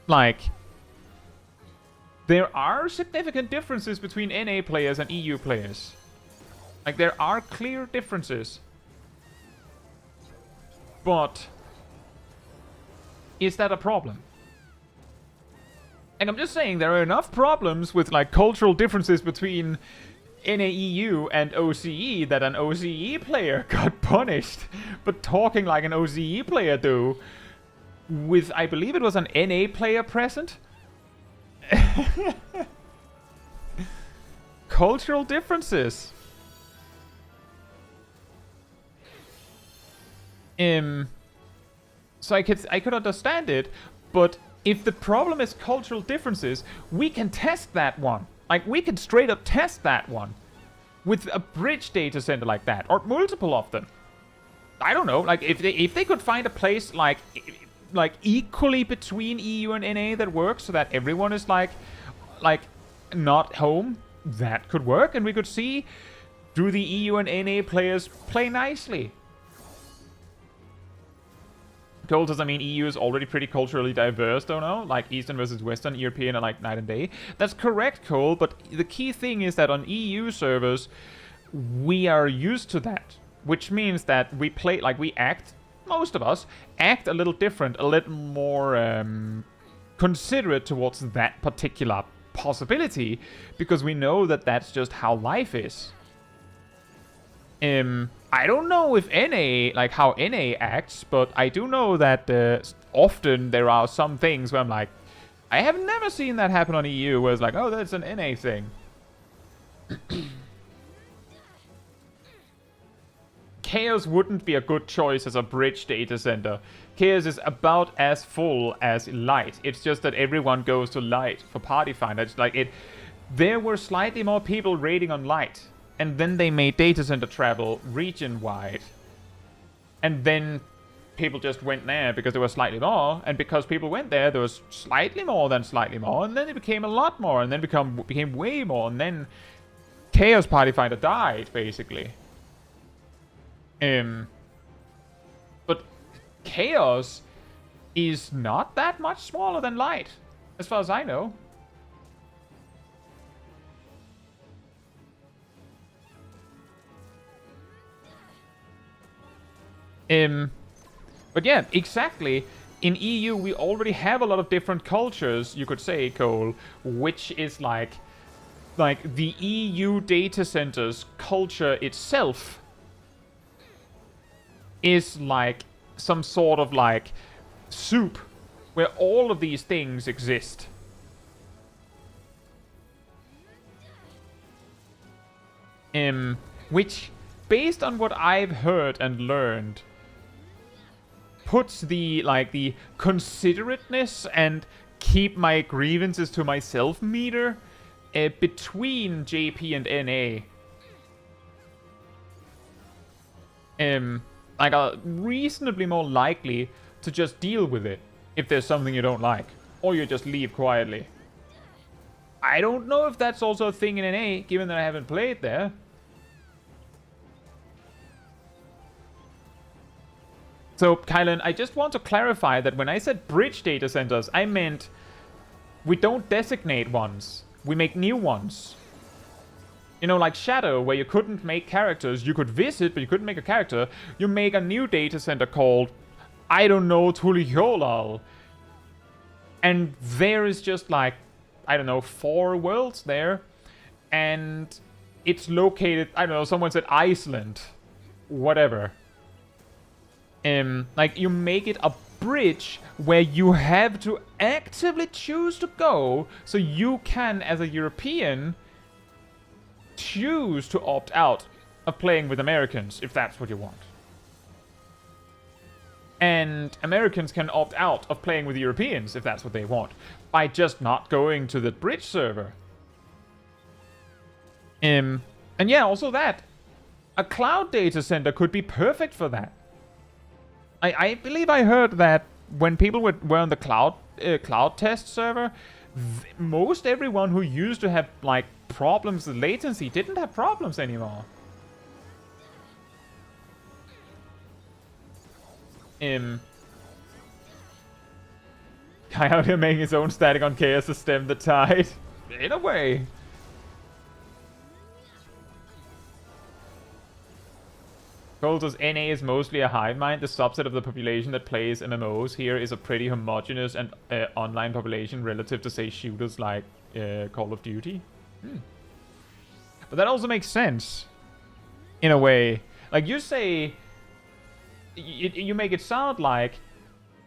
Speaker 1: Like, there are significant differences between NA players and EU players. Like, there are clear differences. But is that a problem? And I'm just saying there are enough problems with, like, cultural differences between NAEU and OCE that an OCE player got punished. But talking like an OCE player do, with, I believe it was an NA player present. Cultural differences. So I could understand it, but if the problem is cultural differences, we can test that one. Like, we can straight up test that one with a bridge data center like that, or multiple of them. I don't know, like, if they could find a place, like, like equally between EU and NA that works, so that everyone is like not home, that could work, and we could see, do the EU and NA players play nicely? Cool, does I mean EU is already pretty culturally diverse, don't know? Like Eastern versus Western, European are like night and day. That's correct, Cole, but the key thing is that on EU servers, we are used to that. Which means that we play, like we act, most of us, act a little different, a little more considerate towards that particular possibility, because we know that that's just how life is. I don't know if NA, like how NA acts, but I do know that often there are some things where I'm like, I have never seen that happen on EU, where it's like, oh, that's an NA thing. Chaos wouldn't be a good choice as a bridge data center. Chaos is about as full as Light. It's just that everyone goes to Light for Party Finder. It's like it. There were slightly more people raiding on Light, and then they made data center travel region-wide. And then people just went there because there was slightly more, and because people went there, there was slightly more than slightly more, and then it became a lot more, and then became way more, and then Chaos Party Finder died, basically. But Chaos is not that much smaller than Light, as far as I know. But yeah, exactly. In EU, we already have a lot of different cultures, you could say, Cole, which is like the EU data centers culture itself is like some sort of like soup where all of these things exist. Which, based on what I've heard and learned, puts the considerateness and keep my grievances to myself meter between JP and NA. Like, are reasonably more likely to just deal with it if there's something you don't like, or you just leave quietly. I don't know if that's also a thing in NA, given that I haven't played there. So, Kylan, I just want to clarify that when I said bridge data centers, I meant we don't designate ones. We make new ones. You know, like Shadow, where you couldn't make characters. You could visit, but you couldn't make a character. You make a new data center called, I don't know, Tuliholal. And there is just like, I don't know, 4 worlds there. And it's located, I don't know, someone said Iceland. Whatever. Like, you make it a bridge where you have to actively choose to go, so you can, as a European, choose to opt out of playing with Americans, if that's what you want. And Americans can opt out of playing with Europeans, if that's what they want, by just not going to the bridge server. And yeah, also that. A cloud data center could be perfect for that. I believe I heard that when people were on the cloud test server, most everyone who used to have like problems with latency didn't have problems anymore. Guy out here making his own static on chaos to stem the tide. In a way. Cole says NA is mostly a hive mind. The subset of the population that plays MMOs here is a pretty homogeneous and online population relative to, say, shooters like Call of Duty. But that also makes sense, in a way. Like, you say, you make it sound like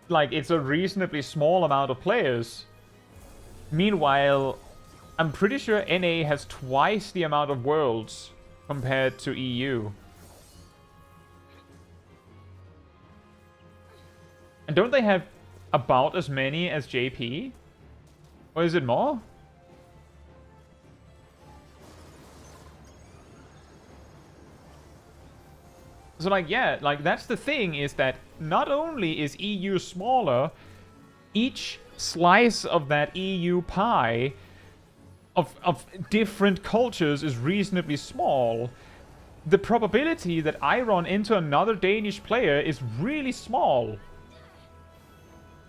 Speaker 1: it's a reasonably small amount of players. Meanwhile, I'm pretty sure NA has twice the amount of worlds compared to EU. And don't they have about as many as JP? Or is it more? So, like, yeah, like, that's the thing, is that not only is EU smaller, each slice of that EU pie of different cultures is reasonably small. The probability that I run into another Danish player is really small.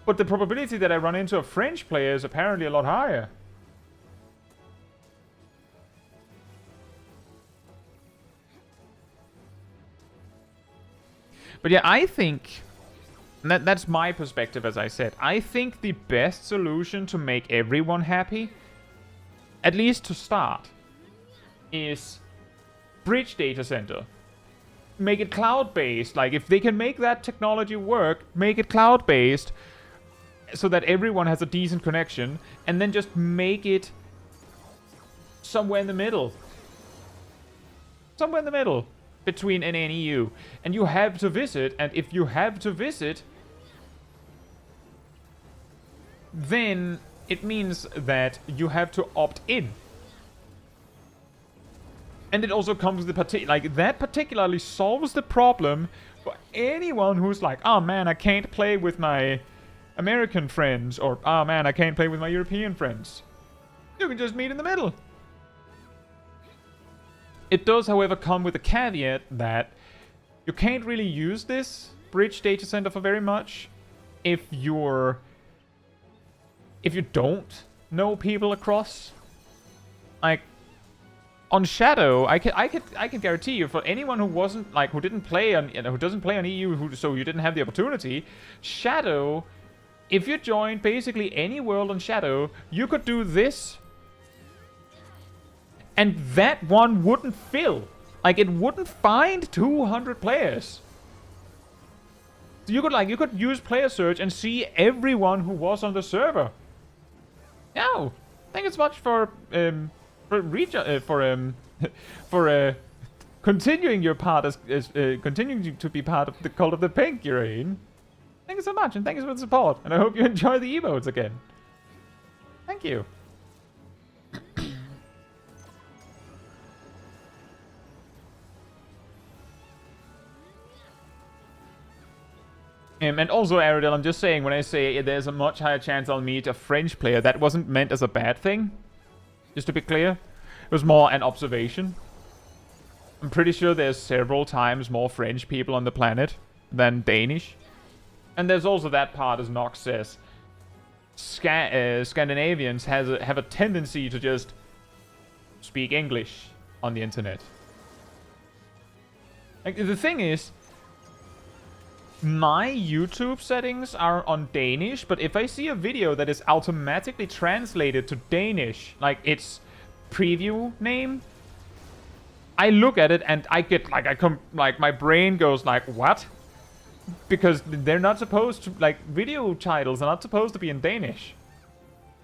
Speaker 1: But the probability that I run into a French player is apparently a lot higher. But yeah, I think... That's my perspective, as I said. I think the best solution to make everyone happy, at least to start, is bridge data center. Make it cloud-based. Like, if they can make that technology work, make it cloud-based so that everyone has a decent connection, and then just make it somewhere in the middle. Somewhere in the middle between NA and EU. And you have to visit, and if you have to visit, then it means that you have to opt in. And it also comes with the like, that particularly solves the problem for anyone who's like, oh man, I can't play with my American friends, or oh man, I can't play with my European friends. You can just meet in the middle. It does, however, come with a caveat that you can't really use this bridge data center for very much if you don't know people across. Like, on Shadow, I can guarantee you, for anyone who wasn't, like, who didn't play on, who doesn't play on EU, so you didn't have the opportunity, Shadow, if you joined basically any world on Shadow, you could do this, and that one wouldn't fill. Like, it wouldn't find 200 players. So you could use player search and see everyone who was on the server. No, thank you so much for continuing your part as continuing to be part of the cult of the pink, Urain. Thank you so much, and thank you for the support, and I hope you enjoy the emotes again. Thank you. And also, Aerodel, I'm just saying, when I say there's a much higher chance I'll meet a French player, that wasn't meant as a bad thing. Just to be clear. It was more an observation. I'm pretty sure there's several times more French people on the planet than Danish. And there's also that part, as Nox says. Scandinavians have a tendency to just speak English on the internet. Like, the thing is, my YouTube settings are on Danish, but if I see a video that is automatically translated to Danish, like its preview name, I look at it and I get like, my brain goes like, what? Because they're not supposed to, like, video titles are not supposed to be in Danish.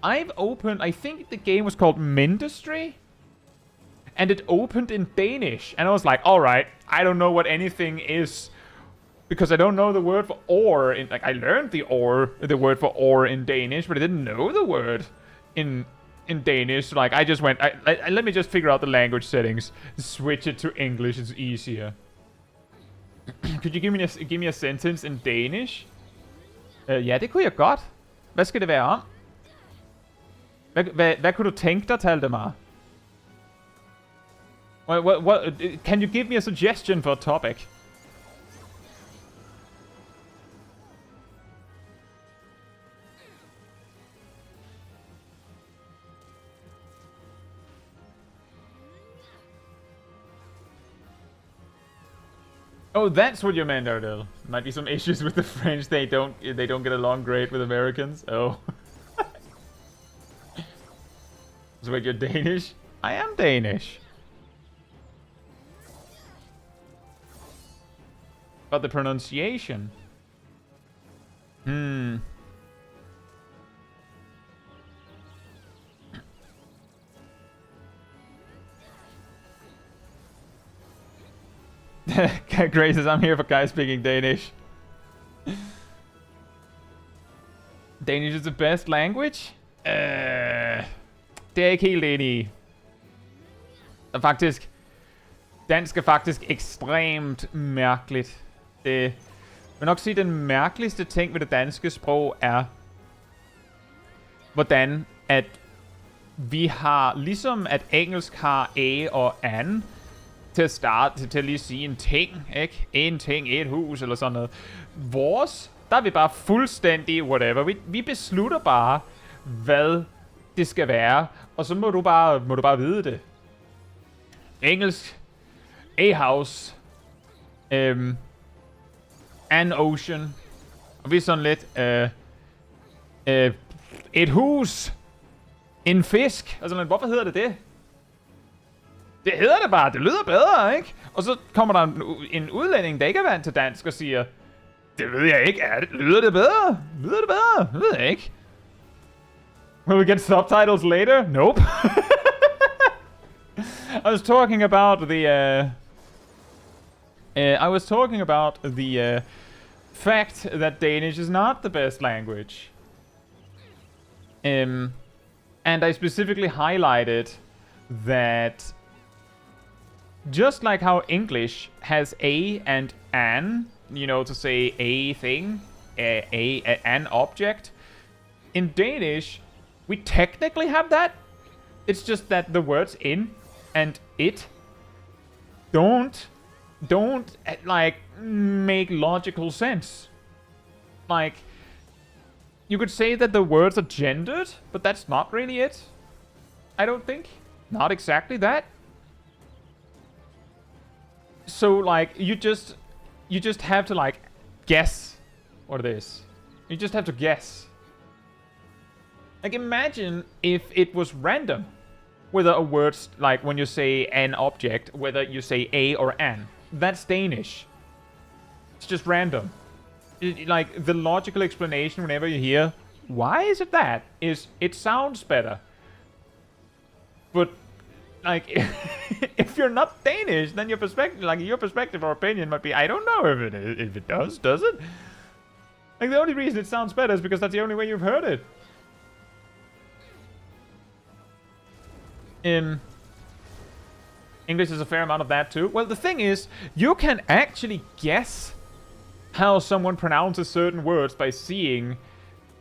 Speaker 1: I've opened, I think the game was called Mindustry, and it opened in Danish, and I was like, alright, I don't know what anything is, because I don't know the word for ore. Like, I learned the word for ore in Danish, but I didn't know the word in Danish. So, like, I just went, let me just figure out the language settings, switch it to English, it's easier. Could you give me a sentence in Danish? Ja, det kunne jeg godt. Hvad skal det være om? Hvad kunne du tænke dig, talte mig? What, can you give me a suggestion for a topic? Oh, that's what you meant, Ardell. Might be some issues with the French. They don't get along great with Americans. Oh. So wait, you're Danish? I am Danish. But the pronunciation. Grace says, I'm here for guys speaking Danish. Danish is the best language? Det er ikke helt enig i. Faktisk, Dansk er faktisk ekstremt mærkeligt. Jeg vil nok sige, at den mærkeligste ting ved det danske sprog er, hvordan at vi har, ligesom at engelsk har a og an, til at starte, til at lige sige en ting, ikke? En ting, et hus, eller sådan noget. Vores, der er vi bare fuldstændig whatever. Vi beslutter bare, hvad det skal være, og så må du bare vide det. Engelsk, a house, an ocean, og vi er sådan lidt, et hus, en fisk, og sådan, hvorfor hedder det det? Det hedder det bare, det lyder bedre, ikke? Og så kommer der en udlænding, der ikke er vant til dansk, og siger, det ved jeg ikke, lyder det bedre? Lyder det bedre? Det ved jeg ikke. Will we get subtitles later? Nope. I was talking about the fact that Danish is not the best language. And I specifically highlighted that just like how English has a and an, you know, to say a thing, an object, in Danish, we technically have that. It's just that the words in and it don't like make logical sense. Like, you could say that the words are gendered, but that's not really it. I don't think. Not exactly that. So, like, you just have to, like, guess what it is. You just have to guess. Like, imagine if it was random. Whether a word, like, when you say an object, whether you say a or an. That's Danish. It's just random. Like, the logical explanation whenever you hear, why is it that? Is, it sounds better. But, like, if you're not Danish, then your perspective or opinion might be, I don't know if it does it? Like, the only reason it sounds better is because that's the only way you've heard it. English is a fair amount of that too. Well, the thing is, you can actually guess how someone pronounces certain words by seeing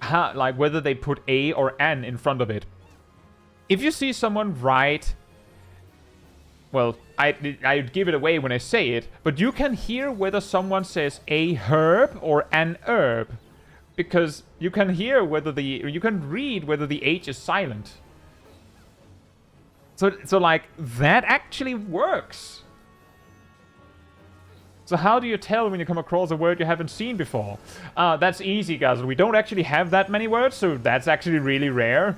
Speaker 1: how, like, whether they put a or an in front of it. If you see someone write, well, I'd give it away when I say it, but you can hear whether someone says a herb or an herb, because you can hear whether you can read whether the H is silent. So like, that actually works. So how do you tell when you come across a word you haven't seen before? That's easy, guys. We don't actually have that many words, so that's actually really rare.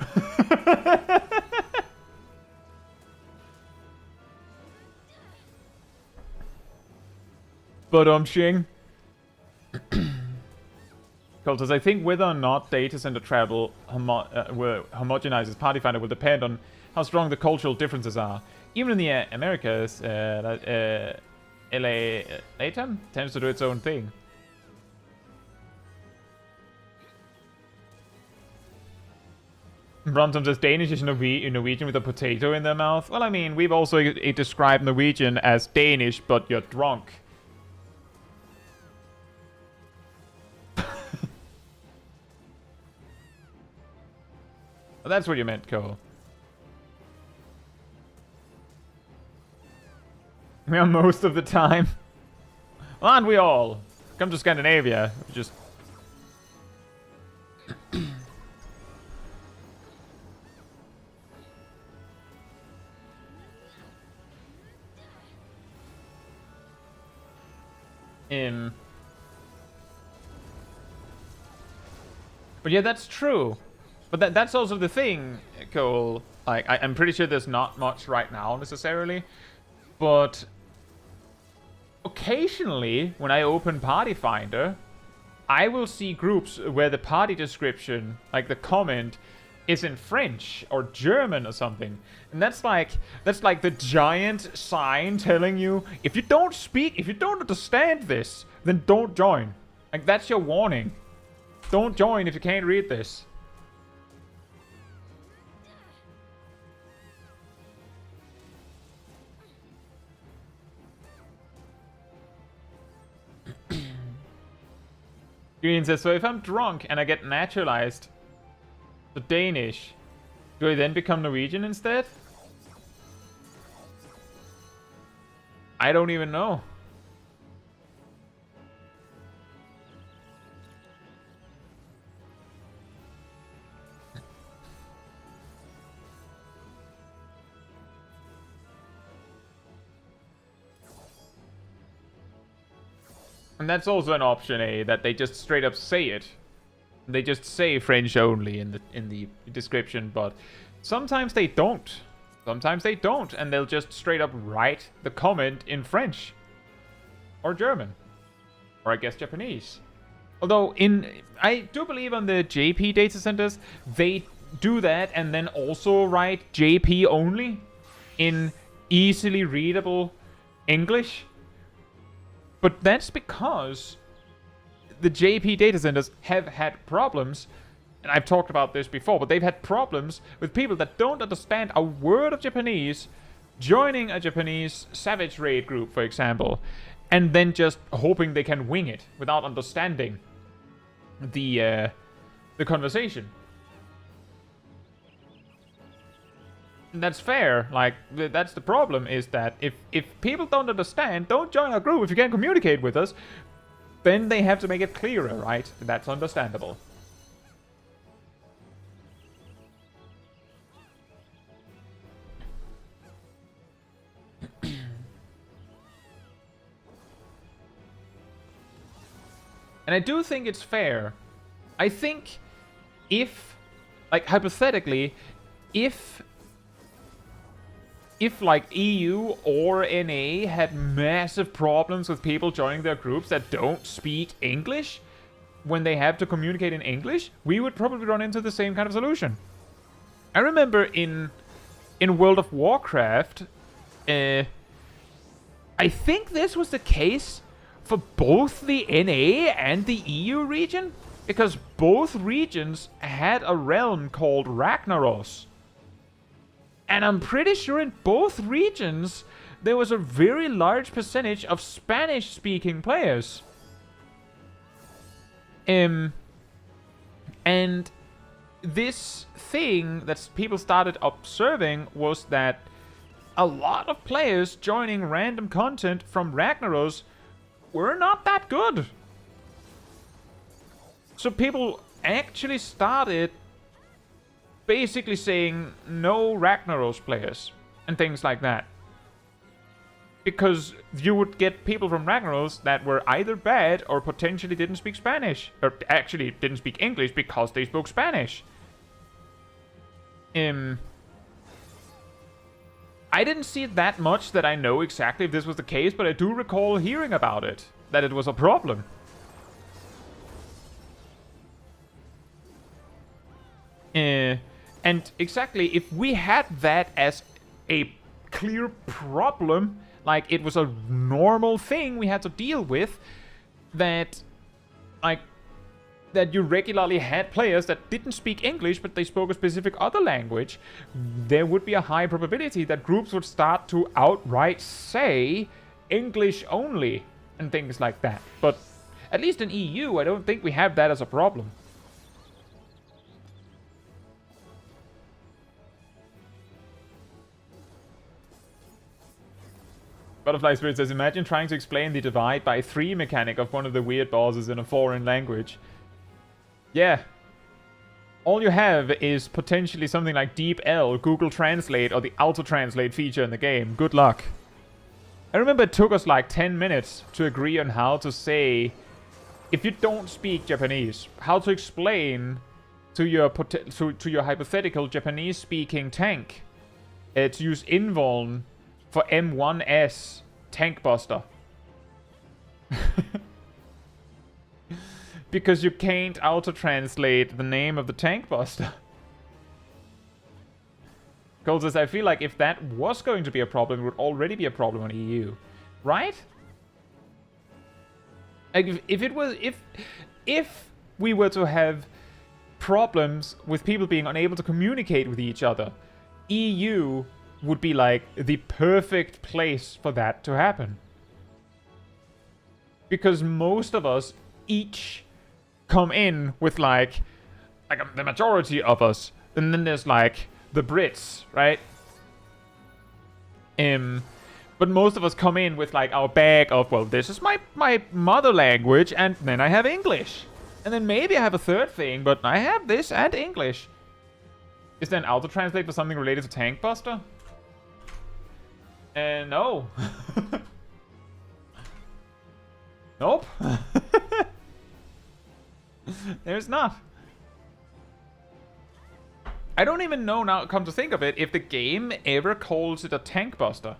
Speaker 1: But Shing. Cultures, I think whether or not data center travel homogenizes Party Finder will depend on how strong the cultural differences are. Even in the Americas, LATAM tends to do its own thing. Bronson says Danish is Norwegian with a potato in their mouth. Well, I mean, we've also described Norwegian as Danish, but you're drunk. Well, that's what you meant, Cole. Yeah, most of the time. Well, aren't we all? Come to Scandinavia. Just... But yeah, that's true. But that's also the thing, Cole. Like, I'm pretty sure there's not much right now, necessarily. But occasionally, when I open Party Finder, I will see groups where the party description, like the comment, is in French or German or something. And that's like the giant sign telling you, if you don't speak, if you don't understand this, then don't join. Like, that's your warning. Don't join if you can't read this. Green says, so if I'm drunk and I get naturalized to Danish, do I then become Norwegian instead? I don't even know. And that's also an option, that they just straight up say it. They just say French only in the description, but sometimes they don't. Sometimes they don't, and they'll just straight up write the comment in French. Or German. Or I guess Japanese. Although I do believe on the JP data centers, they do that and then also write JP only in easily readable English. But that's because the JP data centers have had problems, and I've talked about this before, but they've had problems with people that don't understand a word of Japanese joining a Japanese Savage Raid group, for example, and then just hoping they can wing it without understanding the conversation. And that's fair. Like, that's the problem, is that if people don't understand, don't join our group. If you can't communicate with us, then they have to make it clearer, right? That's understandable. And I do think it's fair. I think if, like, hypothetically, if like EU or NA had massive problems with people joining their groups that don't speak English when they have to communicate in English, we would probably run into the same kind of solution. I remember in World of Warcraft, I think this was the case for both the NA and the EU region, because both regions had a realm called Ragnaros. And I'm pretty sure in both regions, there was a very large percentage of Spanish-speaking players. And this thing that people started observing was that a lot of players joining random content from Ragnaros were not that good. So people actually started basically saying no Ragnaros players and things like that, because you would get people from Ragnaros that were either bad or potentially didn't speak Spanish, or actually didn't speak English because they spoke Spanish. I didn't see it that much that I know exactly if this was the case, but I do recall hearing about it, that it was a problem. And exactly, if we had that as a clear problem, like it was a normal thing we had to deal with, that, like, that you regularly had players that didn't speak English, but they spoke a specific other language, there would be a high probability that groups would start to outright say English only, and things like that. But at least in EU, I don't think we have that as a problem. Butterfly Spirit says, imagine trying to explain the divide by 3 mechanic of one of the weird bosses in a foreign language. Yeah. All you have is potentially something like DeepL, Google Translate, or the auto-translate feature in the game. Good luck. I remember it took us like 10 minutes to agree on how to say, if you don't speak Japanese, how to explain to your hypothetical Japanese-speaking tank to use invuln for M1S Tank Buster. Because you can't auto-translate the name of the Tank Buster. Cole says, I feel like if that was going to be a problem, it would already be a problem on EU. Right? Like, if we were to have problems with people being unable to communicate with each other, EU would be like the perfect place for that to happen. Because most of us each come in with like the majority of us, and then there's like the Brits, right? But most of us come in with like our bag of, well, this is my mother language, and then I have English, and then maybe I have a third thing, but I have this and English. Is there an auto translate for something related to Tank Buster? No. Nope. There's not. I don't even know now, come to think of it, if the game ever calls it a Tank Buster.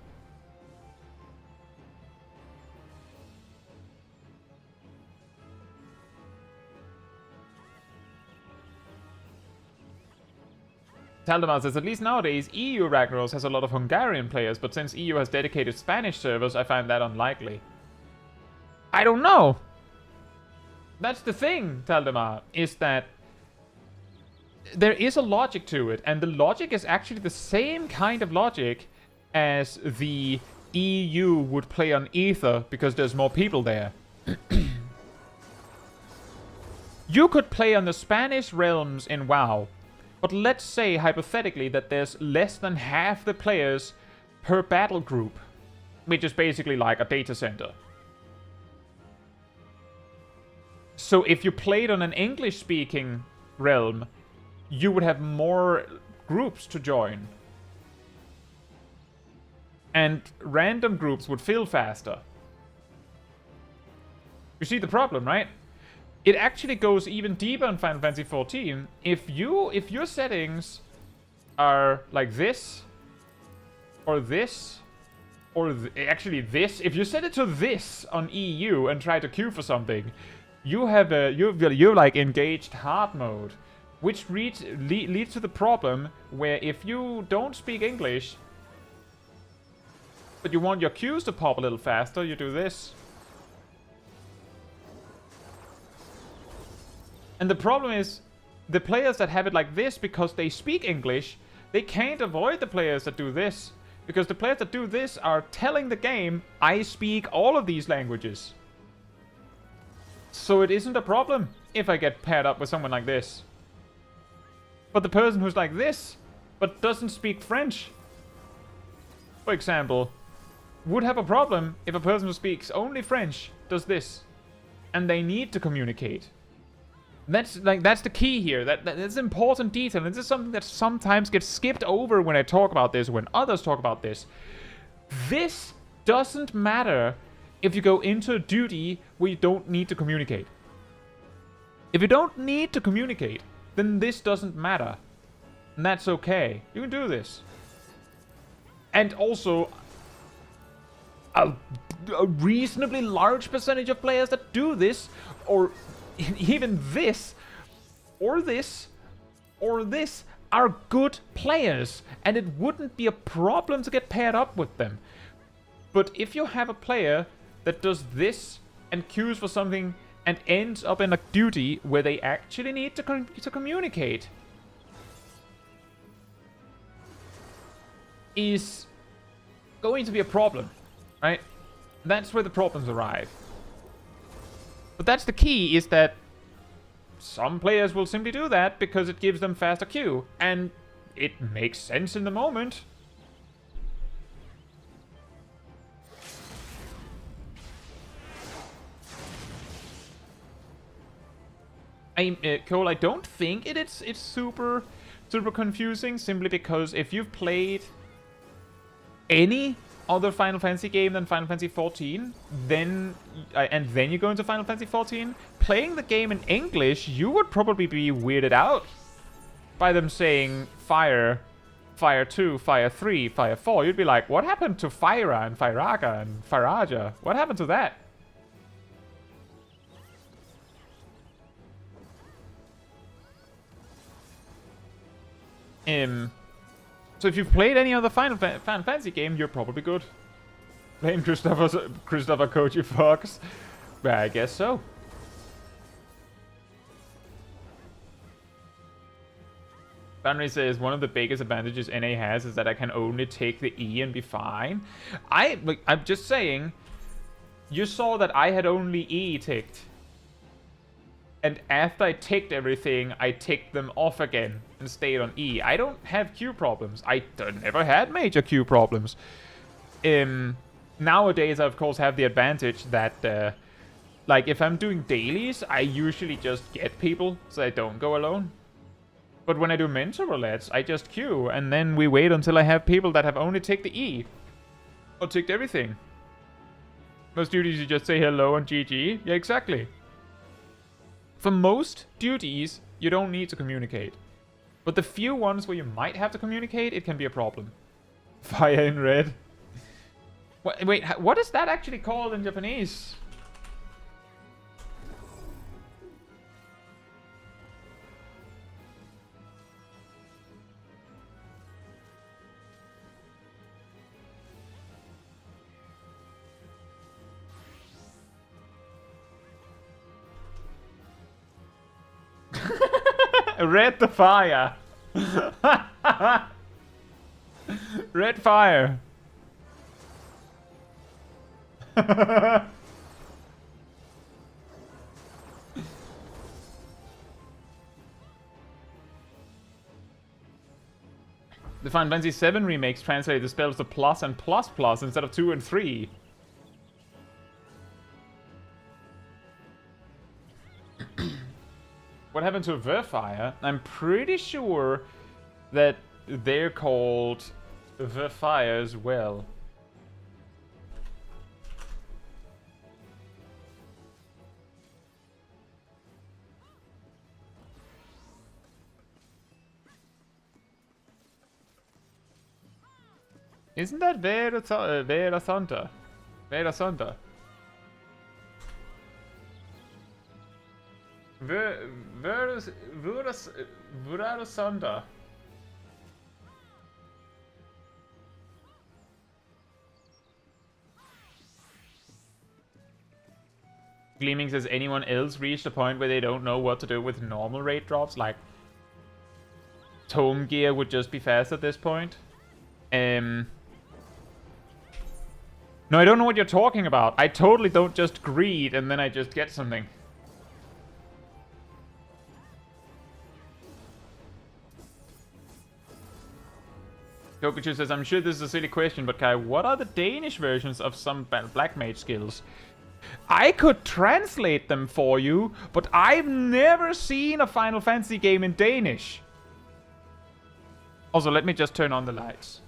Speaker 1: Taldemar says, at least nowadays, EU Ragnaros has a lot of Hungarian players, but since EU has dedicated Spanish servers, I find that unlikely. I don't know. That's the thing, Taldemar, is that there is a logic to it, and the logic is actually the same kind of logic as the EU would play on Ether, because there's more people there. You could play on the Spanish realms in WoW, but let's say, hypothetically, that there's less than half the players per battle group, which is basically like a data center. So if you played on an English-speaking realm, you would have more groups to join. And random groups would fill faster. You see the problem, right? It actually goes even deeper in Final Fantasy XIV. If your settings are like this, or this, or actually this, if you set it to this on EU and try to queue for something, you have you're like engaged hard mode, which leads to the problem where if you don't speak English, but you want your queues to pop a little faster, you do this. And the problem is, the players that have it like this, because they speak English, they can't avoid the players that do this. Because the players that do this are telling the game, I speak all of these languages. So it isn't a problem if I get paired up with someone like this. But the person who's like this, but doesn't speak French, for example, would have a problem if a person who speaks only French does this. And they need to communicate. That's the key here. That's important detail. And this is something that sometimes gets skipped over when I talk about this, when others talk about this. This doesn't matter if you go into a duty where you don't need to communicate. If you don't need to communicate, then this doesn't matter. And that's okay. You can do this. And also, a reasonably large percentage of players that do this, or even this, or this, or this, are good players, and it wouldn't be a problem to get paired up with them. But if you have a player that does this and queues for something and ends up in a duty where they actually need to communicate, is going to be a problem, right? That's where the problems arrive. But that's the key, is that some players will simply do that because it gives them faster queue, and it makes sense in the moment. Cole, I don't think it's super confusing, simply because if you've played any other Final Fantasy game than Final Fantasy XIV, then you go into Final Fantasy XIV, playing the game in English, you would probably be weirded out by them saying Fire 2, Fire 3, Fire 4. You'd be like, what happened to Fyra and Fyraga and Fyraja? What happened to that? So if you've played any other Final Fantasy game, you're probably good. Blame Christopher Koji Fox. Well, I guess so. Banry says, one of the biggest advantages NA has is that I can only take the E and be fine. I'm just saying, you saw that I had only E ticked. and after I ticked everything, I ticked them off again and stayed on E. I don't have queue problems. I never had major queue problems. Nowadays, I of course have the advantage that, like, if I'm doing dailies, I usually just get people so I don't go alone. But when I do mental roulettes, I just queue, and then we wait until I have people that have only ticked the E. Or ticked everything. Most duties, you just say hello and GG. Yeah, exactly. For most duties, you don't need to communicate. But the few ones where you might have to communicate, it can be a problem. Fire in red. Wait, what is that actually called in Japanese? Red the fire. Red fire. The Final Fantasy VII remakes translate the spells to plus and plus plus instead of 2 and 3. What happened to Verfire? I'm pretty sure that they're called Verfire as well. Isn't that Vera Santa? Vera Santa. Vera Santa. Gleaming says, anyone else reached a point where they don't know what to do with normal rate drops? Like, Tome Gear would just be fast at this point. No, I don't know what you're talking about. I totally don't just greed and then I just get something. Kokuchu says, I'm sure this is a silly question, but Kai, what are the Danish versions of some Black Mage skills? I could translate them for you, but I've never seen a Final Fantasy game in Danish. Also, let me just turn on the lights.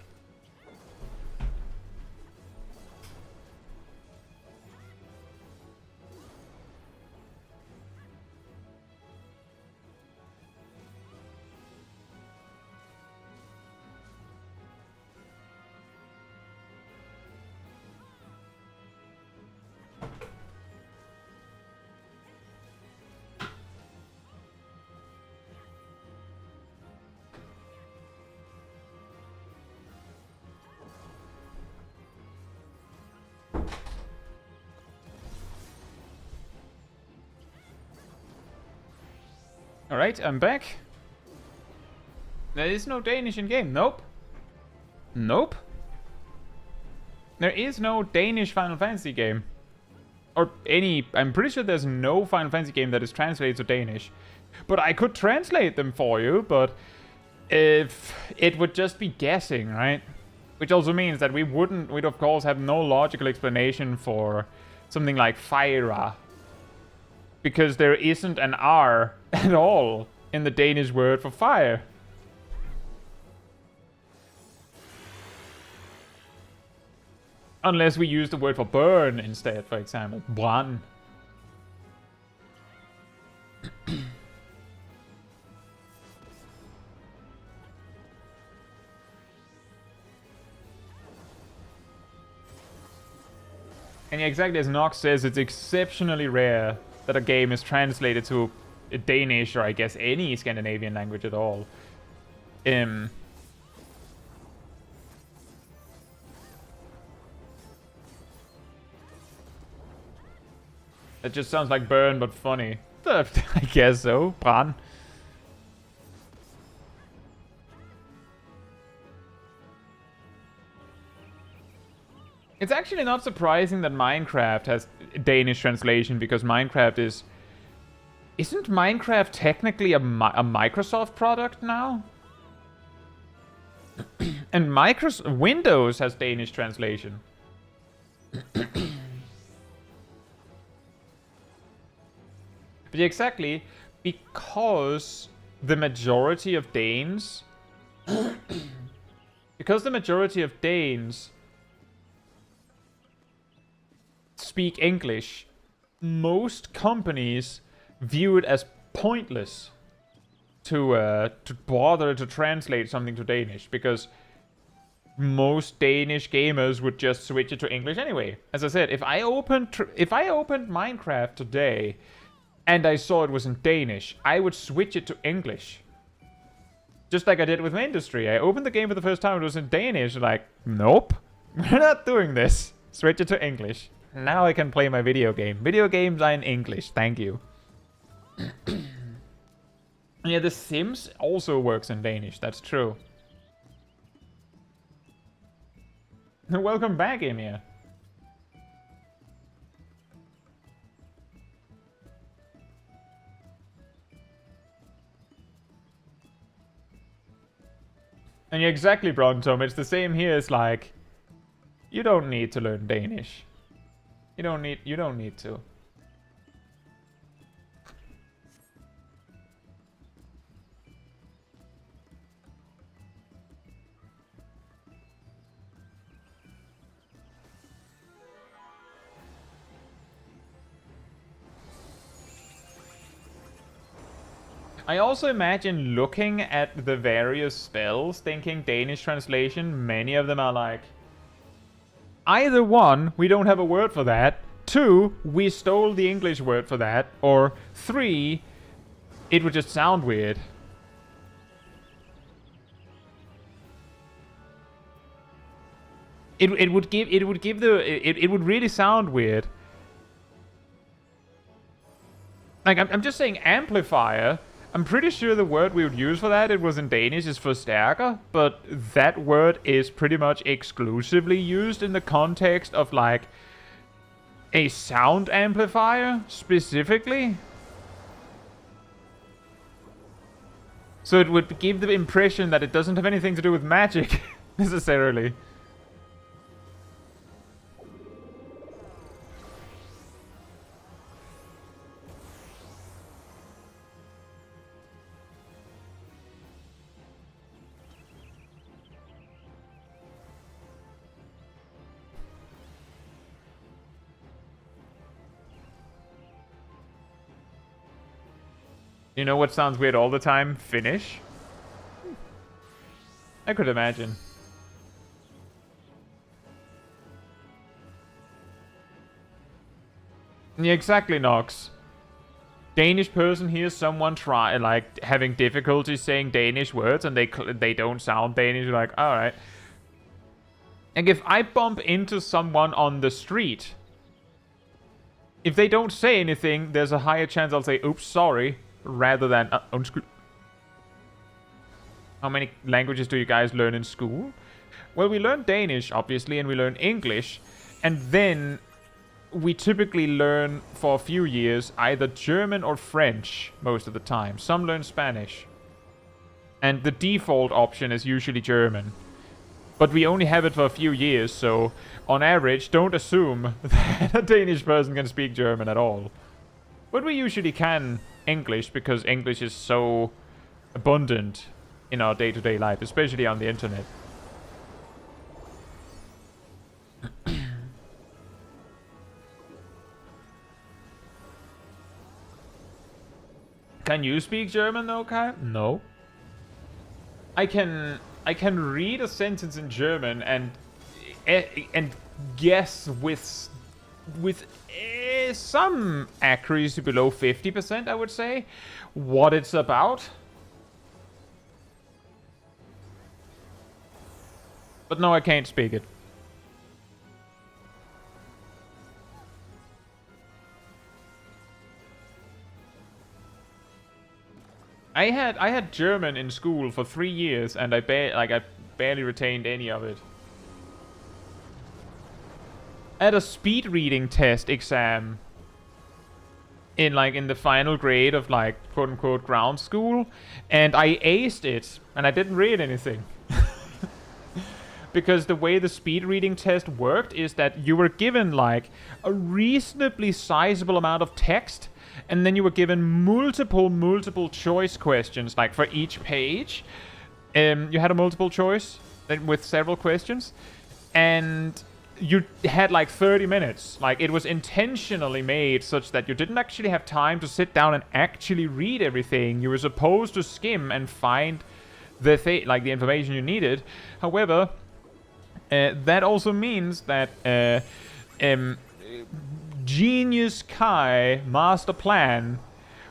Speaker 1: Alright, I'm back. There is no Danish in game. Nope. Nope. There is no Danish Final Fantasy game. Or any... I'm pretty sure there's no Final Fantasy game that is translated to Danish. But I could translate them for you, but... if it would just be guessing, right? Which also means that we'd of course have no logical explanation for something like Fyra. Because there isn't an R at all in the Danish word for fire. Unless we use the word for burn instead, for example. Brand. And yeah, exactly as Nox says, it's exceptionally rare that a game is translated to Danish, or I guess any Scandinavian language at all. That just sounds like burn, but funny. I guess so. Brand. It's actually not surprising that Minecraft has Danish translation, because Minecraft is Isn't Minecraft technically a Microsoft product now? And Windows has Danish translation. But exactly, because the majority of Danes... because the majority of Danes speak English, most companies view it as pointless to bother to translate something to Danish, because most Danish gamers would just switch it to English anyway. As I said, if I opened Minecraft today and I saw it was in Danish, I would switch it to English. Just like I did with Industry. I opened the game for the first time, it was in Danish, like, nope, we're not doing this. Switch it to English. Now I can play my video game. Video games are in English, thank you. Yeah, The Sims also works in Danish, that's true. Welcome back, Emir. And yeah, exactly, Brontom. It's the same here. It's like, you don't need to learn Danish. You don't need to. I also imagine looking at the various spells, thinking Danish translation, many of them are like, either one, we don't have a word for that, 2, we stole the English word for that, or 3, it would just sound weird. It would really sound weird. Like, I'm just saying amplifier. I'm pretty sure the word we would use for that, it was in Danish, is forstærker, but that word is pretty much exclusively used in the context of, like, a sound amplifier, specifically. So it would give the impression that it doesn't have anything to do with magic, necessarily. You know what sounds weird all the time? Finnish? I could imagine. Yeah, exactly, Nox. Danish person hears someone having difficulty saying Danish words and they don't sound Danish, you're like, alright. Like, if I bump into someone on the street, if they don't say anything, there's a higher chance I'll say, oops, sorry, rather than, undskyld. How many languages do you guys learn in school? Well, we learn Danish, obviously, and we learn English, and then we typically learn, for a few years, either German or French, most of the time. Some learn Spanish. And the default option is usually German. But we only have it for a few years, so on average, don't assume that a Danish person can speak German at all. But we usually can English, because English is so abundant in our day-to-day life, especially on the internet. Can you speak German though, Kai? No. I can read a sentence in German and guess with some accuracy below 50%, I would say, what it's about. But no, I can't speak it. I had German in school for 3 years, and I barely retained any of it. I had a speed reading test exam in the final grade of like quote unquote ground school, and I aced it, and I didn't read anything. Because the way the speed reading test worked is that you were given like a reasonably sizable amount of text, and then you were given multiple choice questions like for each page. You had a multiple choice with several questions, and you had like 30 minutes. Like, it was intentionally made such that you didn't actually have time to sit down and actually read everything. You were supposed to skim and find the the information you needed. However, that also means that Genius Kai Master Plan,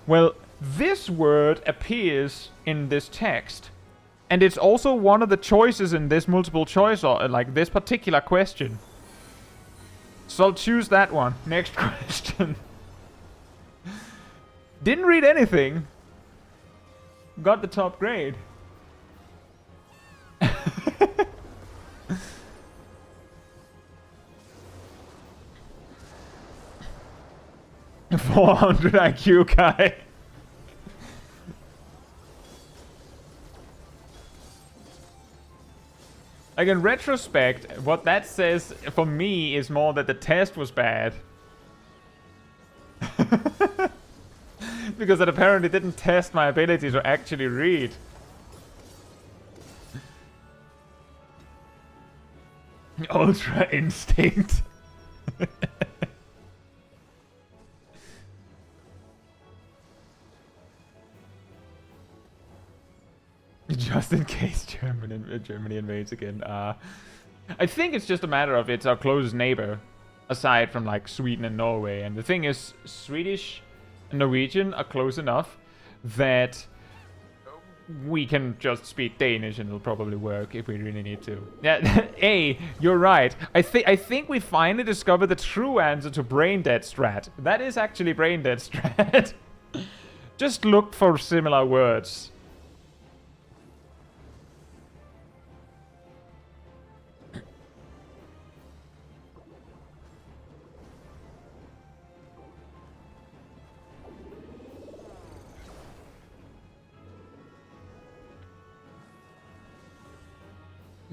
Speaker 1: well, this word appears in this text, and it's also one of the choices in this multiple choice, or like this particular question. So I'll choose that one. Next question. Didn't read anything. Got the top grade. 400 IQ, Kai. Like, in retrospect, what that says for me is more that the test was bad. Because it apparently didn't test my ability to actually read. Ultra instinct. Just in case Germany invades again. I think it's just a matter of it's our closest neighbor, aside from like Sweden and Norway. And the thing is, Swedish and Norwegian are close enough that we can just speak Danish and it'll probably work if we really need to. Yeah, hey, you're right. I think we finally discovered the true answer to brain dead strat. That is actually brain dead strat. Just look for similar words.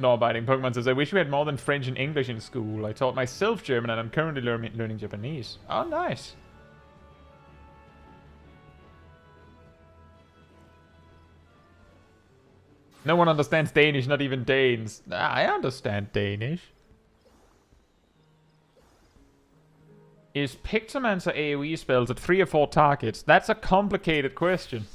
Speaker 1: Law-abiding Pokemon says, I wish we had more than French and English in school. I taught myself German and I'm currently learning Japanese. Oh, nice. No one understands Danish, not even Danes. I understand Danish. Is Pictomancer AoE spells at 3 or 4 targets? That's a complicated question.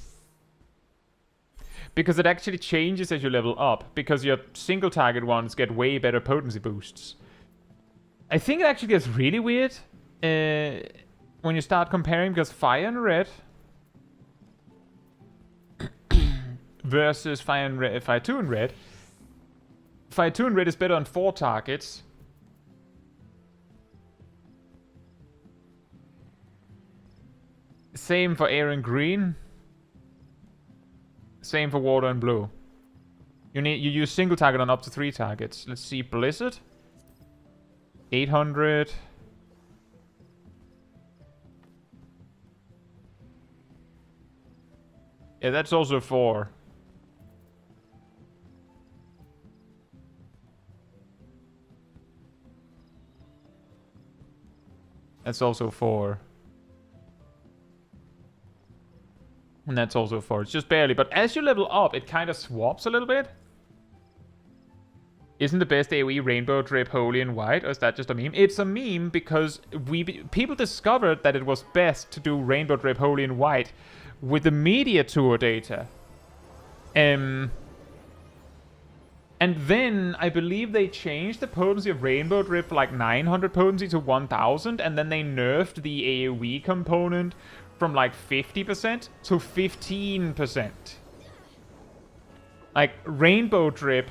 Speaker 1: Because it actually changes as you level up. Because your single target ones get way better potency boosts. I think it actually gets really weird when you start comparing, because Fire and Red versus Fire 2 and Red. Fire 2 and Red is better on 4 targets. Same for Air and Green. Same for Water and Blue. You use single target on up to 3 targets. Let's see, Blizzard. 800. Yeah, that's also 4. That's also 4. And that's also 4. It's just barely. But as you level up, it kind of swaps a little bit. Isn't the best AoE Rainbow Drip Holy and White? Or is that just a meme? It's a meme because people discovered that it was best to do Rainbow Drip Holy and White with the media tour data. And then I believe they changed the potency of Rainbow Drip from like 900 potency to 1000. And then they nerfed the AoE component from like 50% to 15%. Like, Rainbow Drip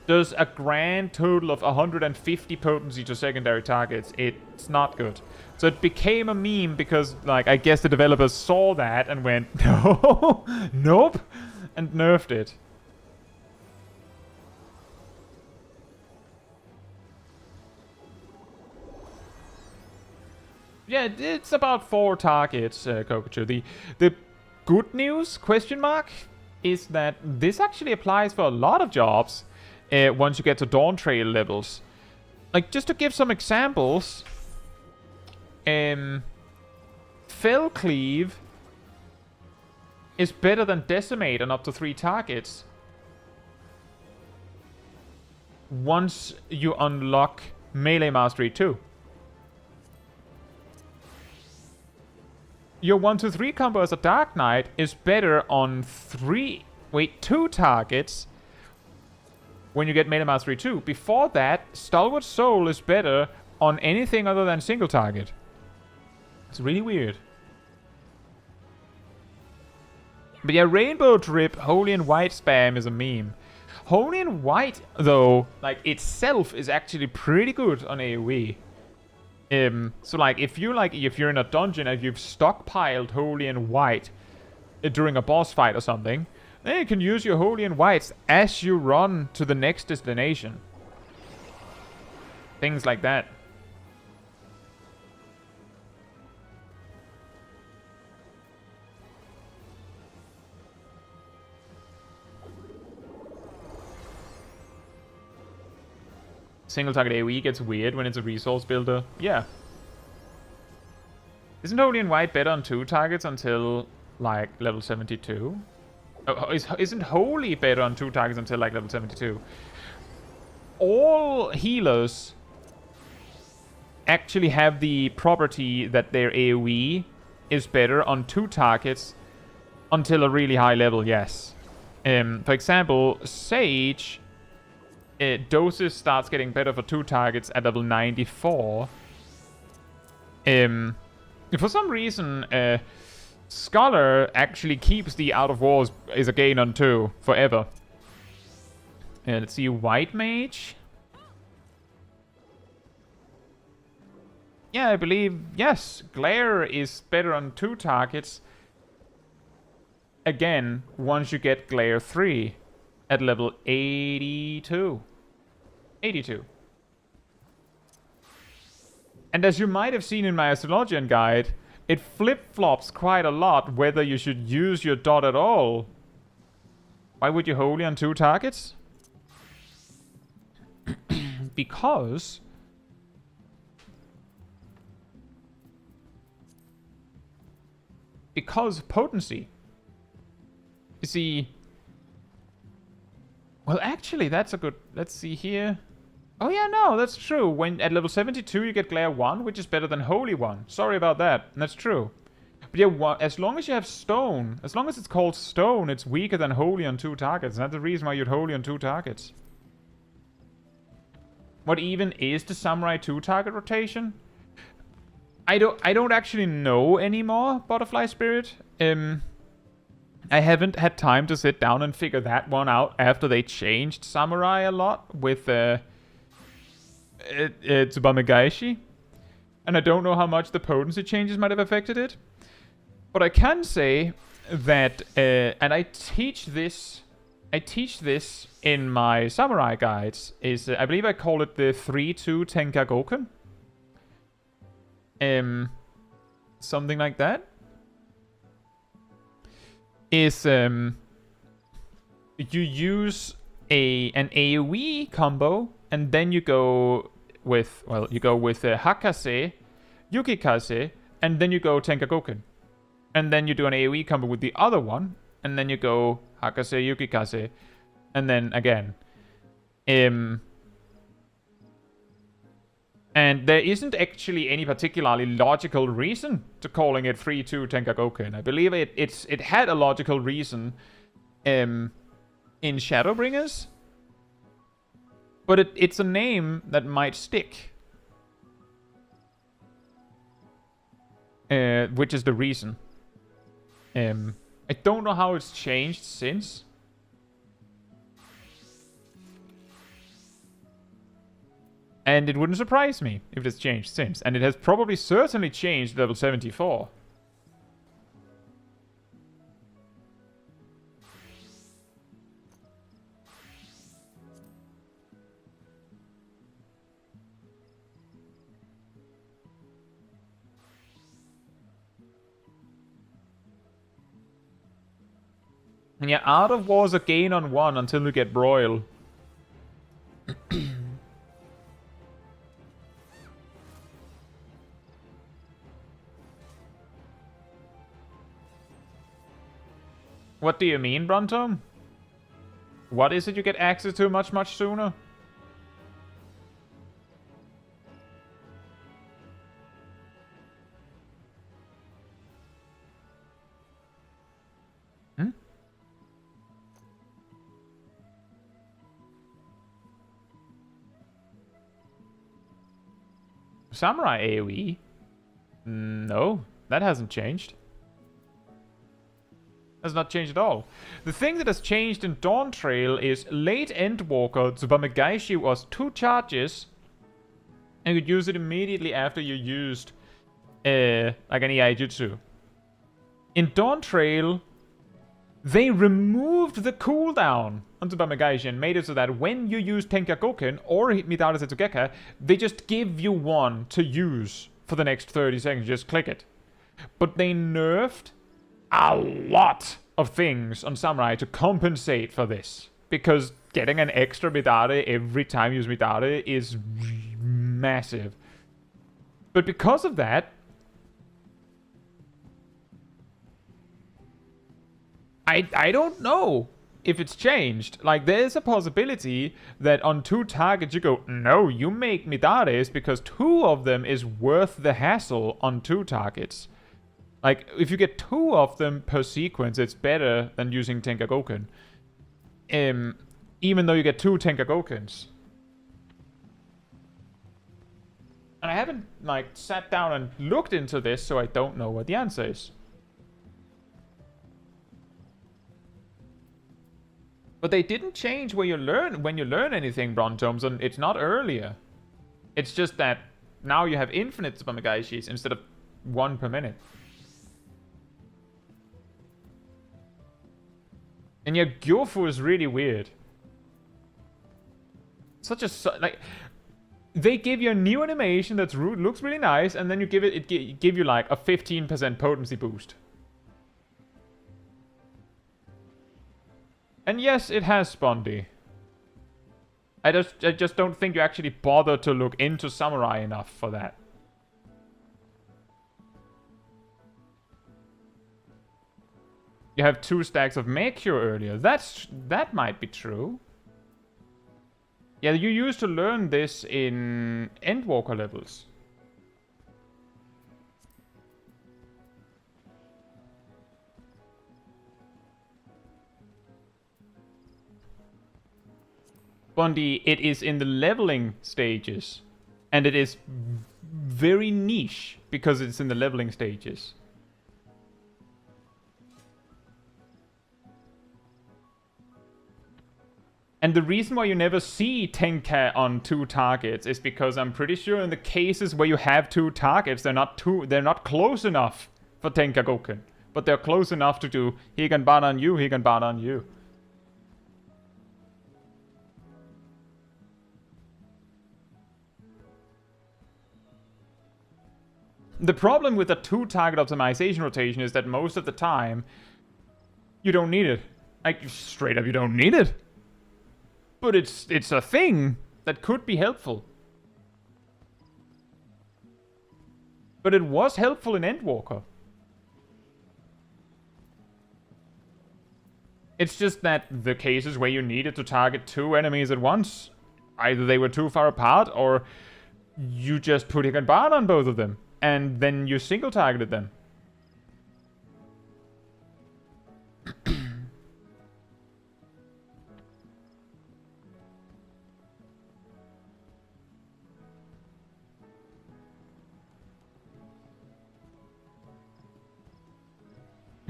Speaker 1: does a grand total of 150 potency to secondary targets. It's not good. So it became a meme because, like, I guess the developers saw that and went, no, nope, and nerfed it. Yeah, it's about 4 targets, Kokachu. The good news, question mark, is that this actually applies for a lot of jobs once you get to Dawntrail levels. Like, just to give some examples, Fell Cleave is better than Decimate on up to 3 targets once you unlock Melee Mastery 2. Your 1-2-3 combo as a Dark Knight is better on 2 targets when you get Melee Mastery 2. Before that, Stalwart Soul is better on anything other than single target. It's really weird. But yeah, Rainbow Drip, Holy and White spam is a meme. Holy and White, though, like, itself is actually pretty good on AoE. So like if you're in a dungeon and you've stockpiled Holy and White during a boss fight or something, then you can use your Holy and Whites as you run to the next destination. Things like that. Single target AoE gets weird when it's a resource builder. Yeah. Isn't Holy and White better on 2 targets until, like, level 72? Oh, isn't Holy better on 2 targets until, like, level 72? All healers actually have the property that their AoE is better on 2 targets until a really high level, yes. For example, Sage... Doses starts getting better for 2 targets at level 94. For some reason, Scholar actually keeps the Out of Wars is a gain on 2 forever. Let's see, White Mage. Yeah, I believe, yes, Glare is better on 2 targets. Again, once you get Glare 3 at level 82. 82. And as you might have seen in my Astrologian guide, it flip-flops quite a lot whether you should use your dot at all. Why would you Holy on 2 targets? Because... potency. You see... Well, actually, that's a good... Let's see here. Oh, yeah, no, that's true. When at level 72, you get Glare 1, which is better than Holy 1. Sorry about that. That's true. But yeah, as long as you have Stone, as long as it's called Stone, it's weaker than Holy on 2 targets. And that's the reason why you'd Holy on 2 targets. What even is the Samurai 2 target rotation? I don't actually know anymore, Butterfly Spirit. I haven't had time to sit down and figure that one out after they changed Samurai a lot with Tsubamegaishi. And I don't know how much the potency changes might have affected it. But I can say that, and I teach this in my Samurai guides, is I believe I call it the 3-2 Tenkagoken. Something like that. Is you use an AoE combo and then you go with Hakase, Yukikase, and then you go Tenkagoken. And then you do an AoE combo with the other one, and then you go Hakase, Yukikase, and then again. And there isn't actually any particularly logical reason to calling it 3-2 Tenkagoken. I believe it had a logical reason in Shadowbringers. But it's a name that might stick. Which is the reason. I don't know how it's changed since. And it wouldn't surprise me if it's changed since. And it has probably certainly changed level 74. And yeah, Art of War is a gain on 1 until you get Broil. What do you mean, Brontom? What is it you get access to much, much sooner? Hmm? Samurai AoE? No, that hasn't changed. Has not changed at all. The thing that has changed in Dawntrail is late Endwalker Tsubamegaishi was 2 charges, and you could use it immediately after you used like an Iaijutsu. In Dawntrail, they removed the cooldown on Tsubamegaishi and made it so that when you use Tenkagoken or Midara Setsugeka, they just give you one to use for the next 30 seconds. Just click it. But they nerfed a lot of things on Samurai to compensate for this. Because getting an extra Midare every time you use Midare is massive. But because of that, I don't know if it's changed. Like, there's a possibility that on 2 targets you go, no, you make Midares because 2 of them is worth the hassle on 2 targets. Like, if you get 2 of them per sequence, it's better than using Tenkagoken. Even though you get 2 Tenkagokens. And I haven't, like, sat down and looked into this, so I don't know what the answer is. But they didn't change where you learn when you learn anything, Brontomes, and it's not earlier. It's just that now you have infinite Tsubamegaishis instead of 1 per minute. And yeah, Gyofu is really weird. Such a like, they give you a new animation that looks really nice, and then you give it give you like a 15% potency boost. And yes, it has Spondy. I just don't think you actually bother to look into Samurai enough for that. You have 2 stacks of Meikyo earlier. That might be true. Yeah, you used to learn this in Endwalker levels. Bondi, it is in the leveling stages. And it is very niche because it's in the leveling stages. And the reason why you never see Tenka on 2 targets is because I'm pretty sure in the cases where you have 2 targets, they're not close enough for Tenkagoken. But they're close enough to do Higanbana on you, Higanbana on you. The problem with the 2 target optimization rotation is that most of the time, you don't need it. Like, straight up, you don't need it. But it's a thing that could be helpful. But it was helpful in Endwalker. It's just that the cases where you needed to target 2 enemies at once, either they were too far apart or you just put Higanbana on both of them. And then you single targeted them.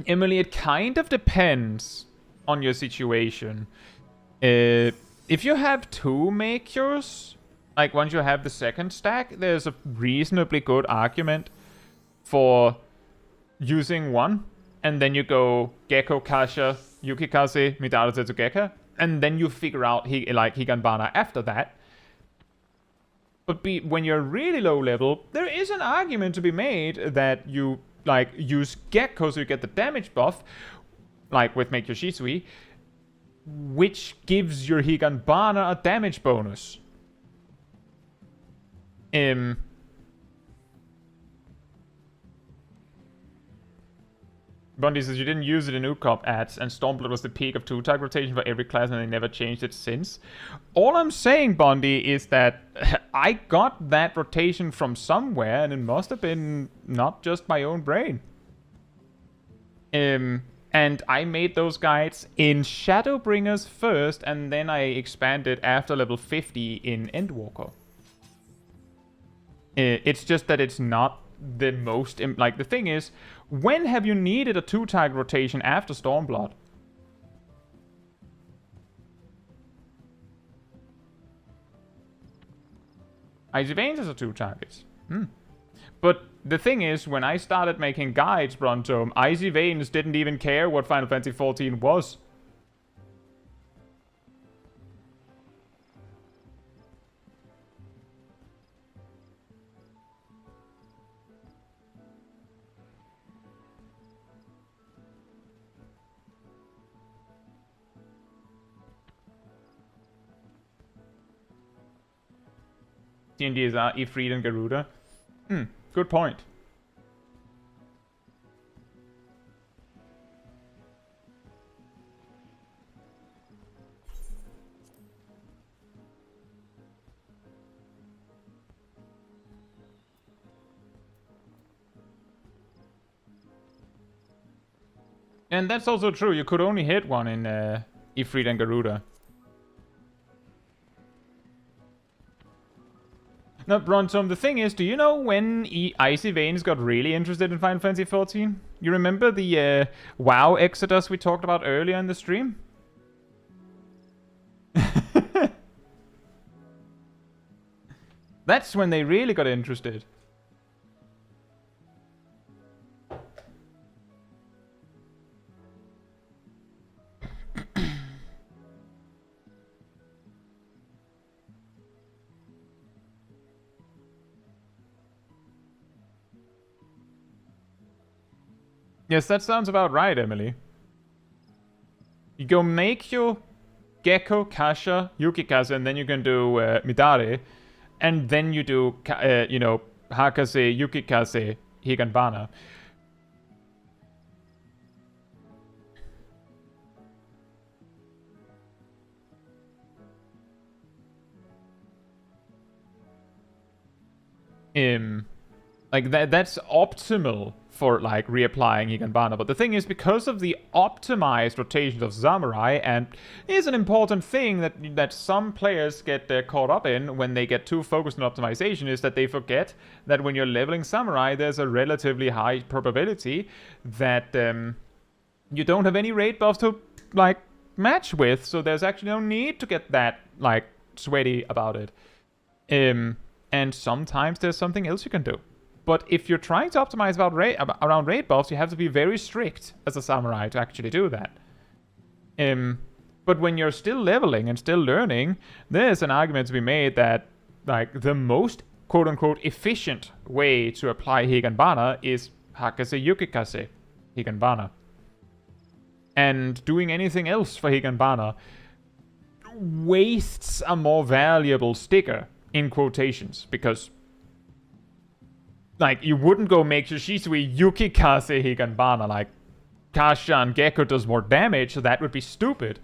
Speaker 1: Emily, it kind of depends on your situation. If you have 2 Meikyos, like once you have the 2nd stack, there's a reasonably good argument for using 1. And then you go Gekko, Kasha, Yukikaze, Midara Setsugeka. And then you figure out Higanbana after that. But when you're really low level, there is an argument to be made that you like use Gekko so you get the damage buff, like with Make Your Shisui, which gives your Higanbana a damage bonus. Bundy says you didn't use it in UCOP ads, and Stormblood was the peak of 2-tag rotation for every class, and they never changed it since. All I'm saying, Bundy, is that I got that rotation from somewhere, and it must have been not just my own brain. And I made those guides in Shadowbringers first, and then I expanded after level 50 in Endwalker. It's just that it's not the most... Like, the thing is, when have you needed a 2-tag rotation after Stormblood? Icy Veins is a 2-target. But the thing is, when I started making guides, Bronto, Icy Veins didn't even care what Final Fantasy XIV was. D&D is Ifrit and Garuda. Good point. And that's also true. You could only hit one in Ifrit and Garuda. No, Brontom, the thing is, do you know when Icy Veins got really interested in Final Fantasy XIV? You remember the WoW Exodus we talked about earlier in the stream? That's when they really got interested. Yes, that sounds about right, Emily. You go make your Gecko, Kasha, Yukikaze, and then you can do Midare. And then you do, you know, Hakase, Yukikaze, Higanbana. Like, that's optimal for, like, reapplying Higanbana. But the thing is, because of the optimized rotations of Samurai, and is an important thing that some players get caught up in when they get too focused on optimization, is that they forget that when you're leveling Samurai, there's a relatively high probability that you don't have any raid buffs to, like, match with, so there's actually no need to get that, like, sweaty about it. And sometimes there's something else you can do. But if you're trying to optimize around raid buffs, you have to be very strict as a samurai to actually do that. But when you're still leveling and still learning, there's an argument to be made that, like, the most quote-unquote efficient way to apply Higanbana is Hakase Yukikaze Higanbana. And doing anything else for Higanbana wastes a more valuable sticker, in quotations, because, like, you wouldn't go make Shishisui Yukikaze Higanbana, like, Kasha and Gecko does more damage, so that would be stupid.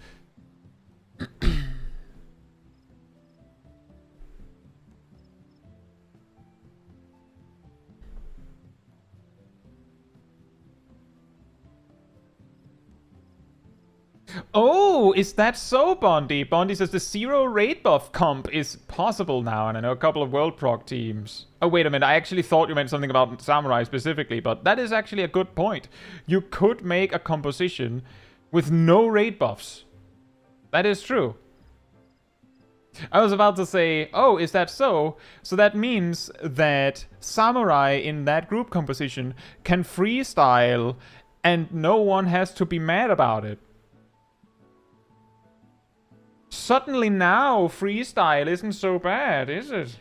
Speaker 1: Oh, is that so, Bondi? Bondi says the 0 raid buff comp is possible now, and I know a couple of World Proc teams. Oh, wait a minute, I actually thought you meant something about Samurai specifically, but that is actually a good point. You could make a composition with no raid buffs. That is true. I was about to say, oh, is that so? So that means that Samurai in that group composition can freestyle, and no one has to be mad about it. Suddenly now, freestyle isn't so bad, is it?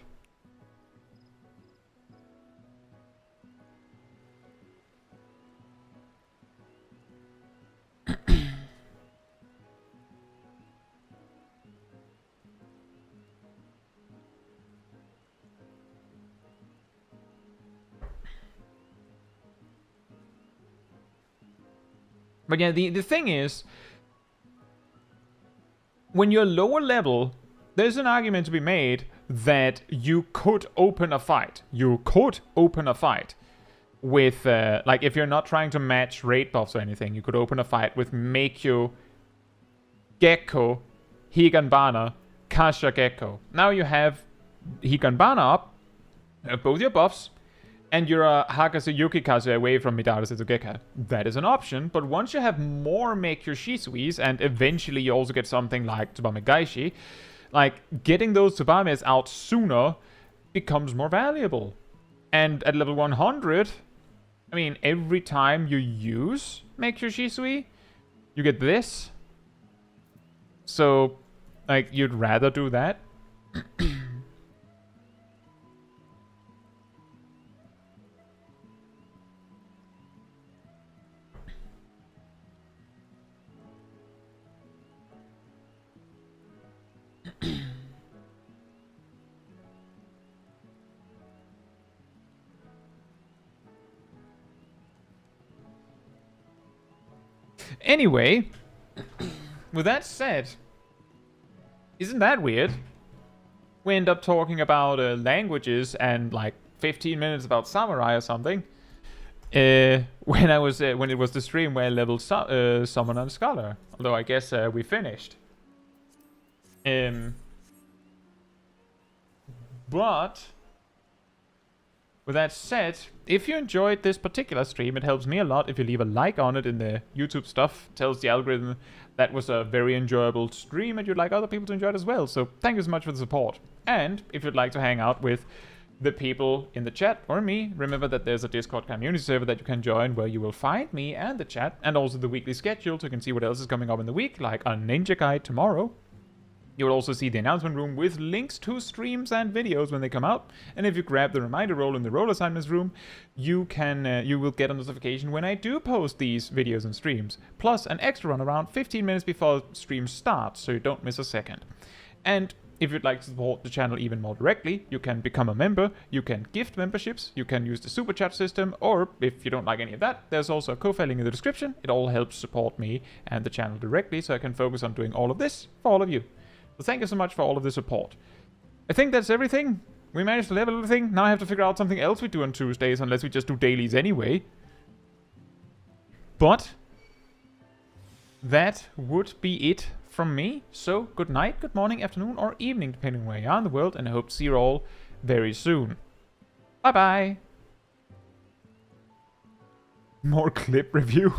Speaker 1: But yeah, the thing is, when you're lower level, there's an argument to be made that you could open a fight. You could open a fight with, like, if you're not trying to match raid buffs or anything, you could open a fight with Meikyo, Gekko, Higanbana, Kasha Gekko. Now you have Higanbana up, both your buffs, and you're a Hakase Yukikaze away from Midara Setsugeka. That is an option, but once you have more Meikyo Shisuis, and eventually you also get something like Tsubame Gaishi, like, getting those Tsubames out sooner becomes more valuable. And at level 100, I mean, every time you use Meikyo Shisui, you get this. So, like, you'd rather do that? Anyway, with that said, isn't that weird? We end up talking about languages and like 15 minutes about samurai or something. When it was the stream where I leveled Summoner and Scholar. Although I guess we finished. But with that said, if you enjoyed this particular stream, it helps me a lot if you leave a like on it in the YouTube stuff. Tells the algorithm that was a very enjoyable stream and you'd like other people to enjoy it as well. So thank you so much for the support. And if you'd like to hang out with the people in the chat or me, remember that there's a Discord community server that you can join where you will find me and the chat and also the weekly schedule so you can see what else is coming up in the week, like a ninja guide tomorrow. You will also see the announcement room with links to streams and videos when they come out. And if you grab the reminder roll in the role assignments room, you will get a notification when I do post these videos and streams. Plus an extra run around 15 minutes before stream starts, so you don't miss a second. And if you'd like to support the channel even more directly, you can become a member, you can gift memberships, you can use the super chat system, or if you don't like any of that, there's also a Ko-Fi link in the description. It all helps support me and the channel directly, so I can focus on doing all of this for all of you. So thank you so much for all of the support. I think that's everything. We managed to level everything. Now I have to figure out something else we do on Tuesdays, unless we just do dailies anyway. But that would be it from me. So good night, good morning, afternoon, or evening, depending on where you are in the world, and I hope to see you all very soon. Bye-bye. More clip review.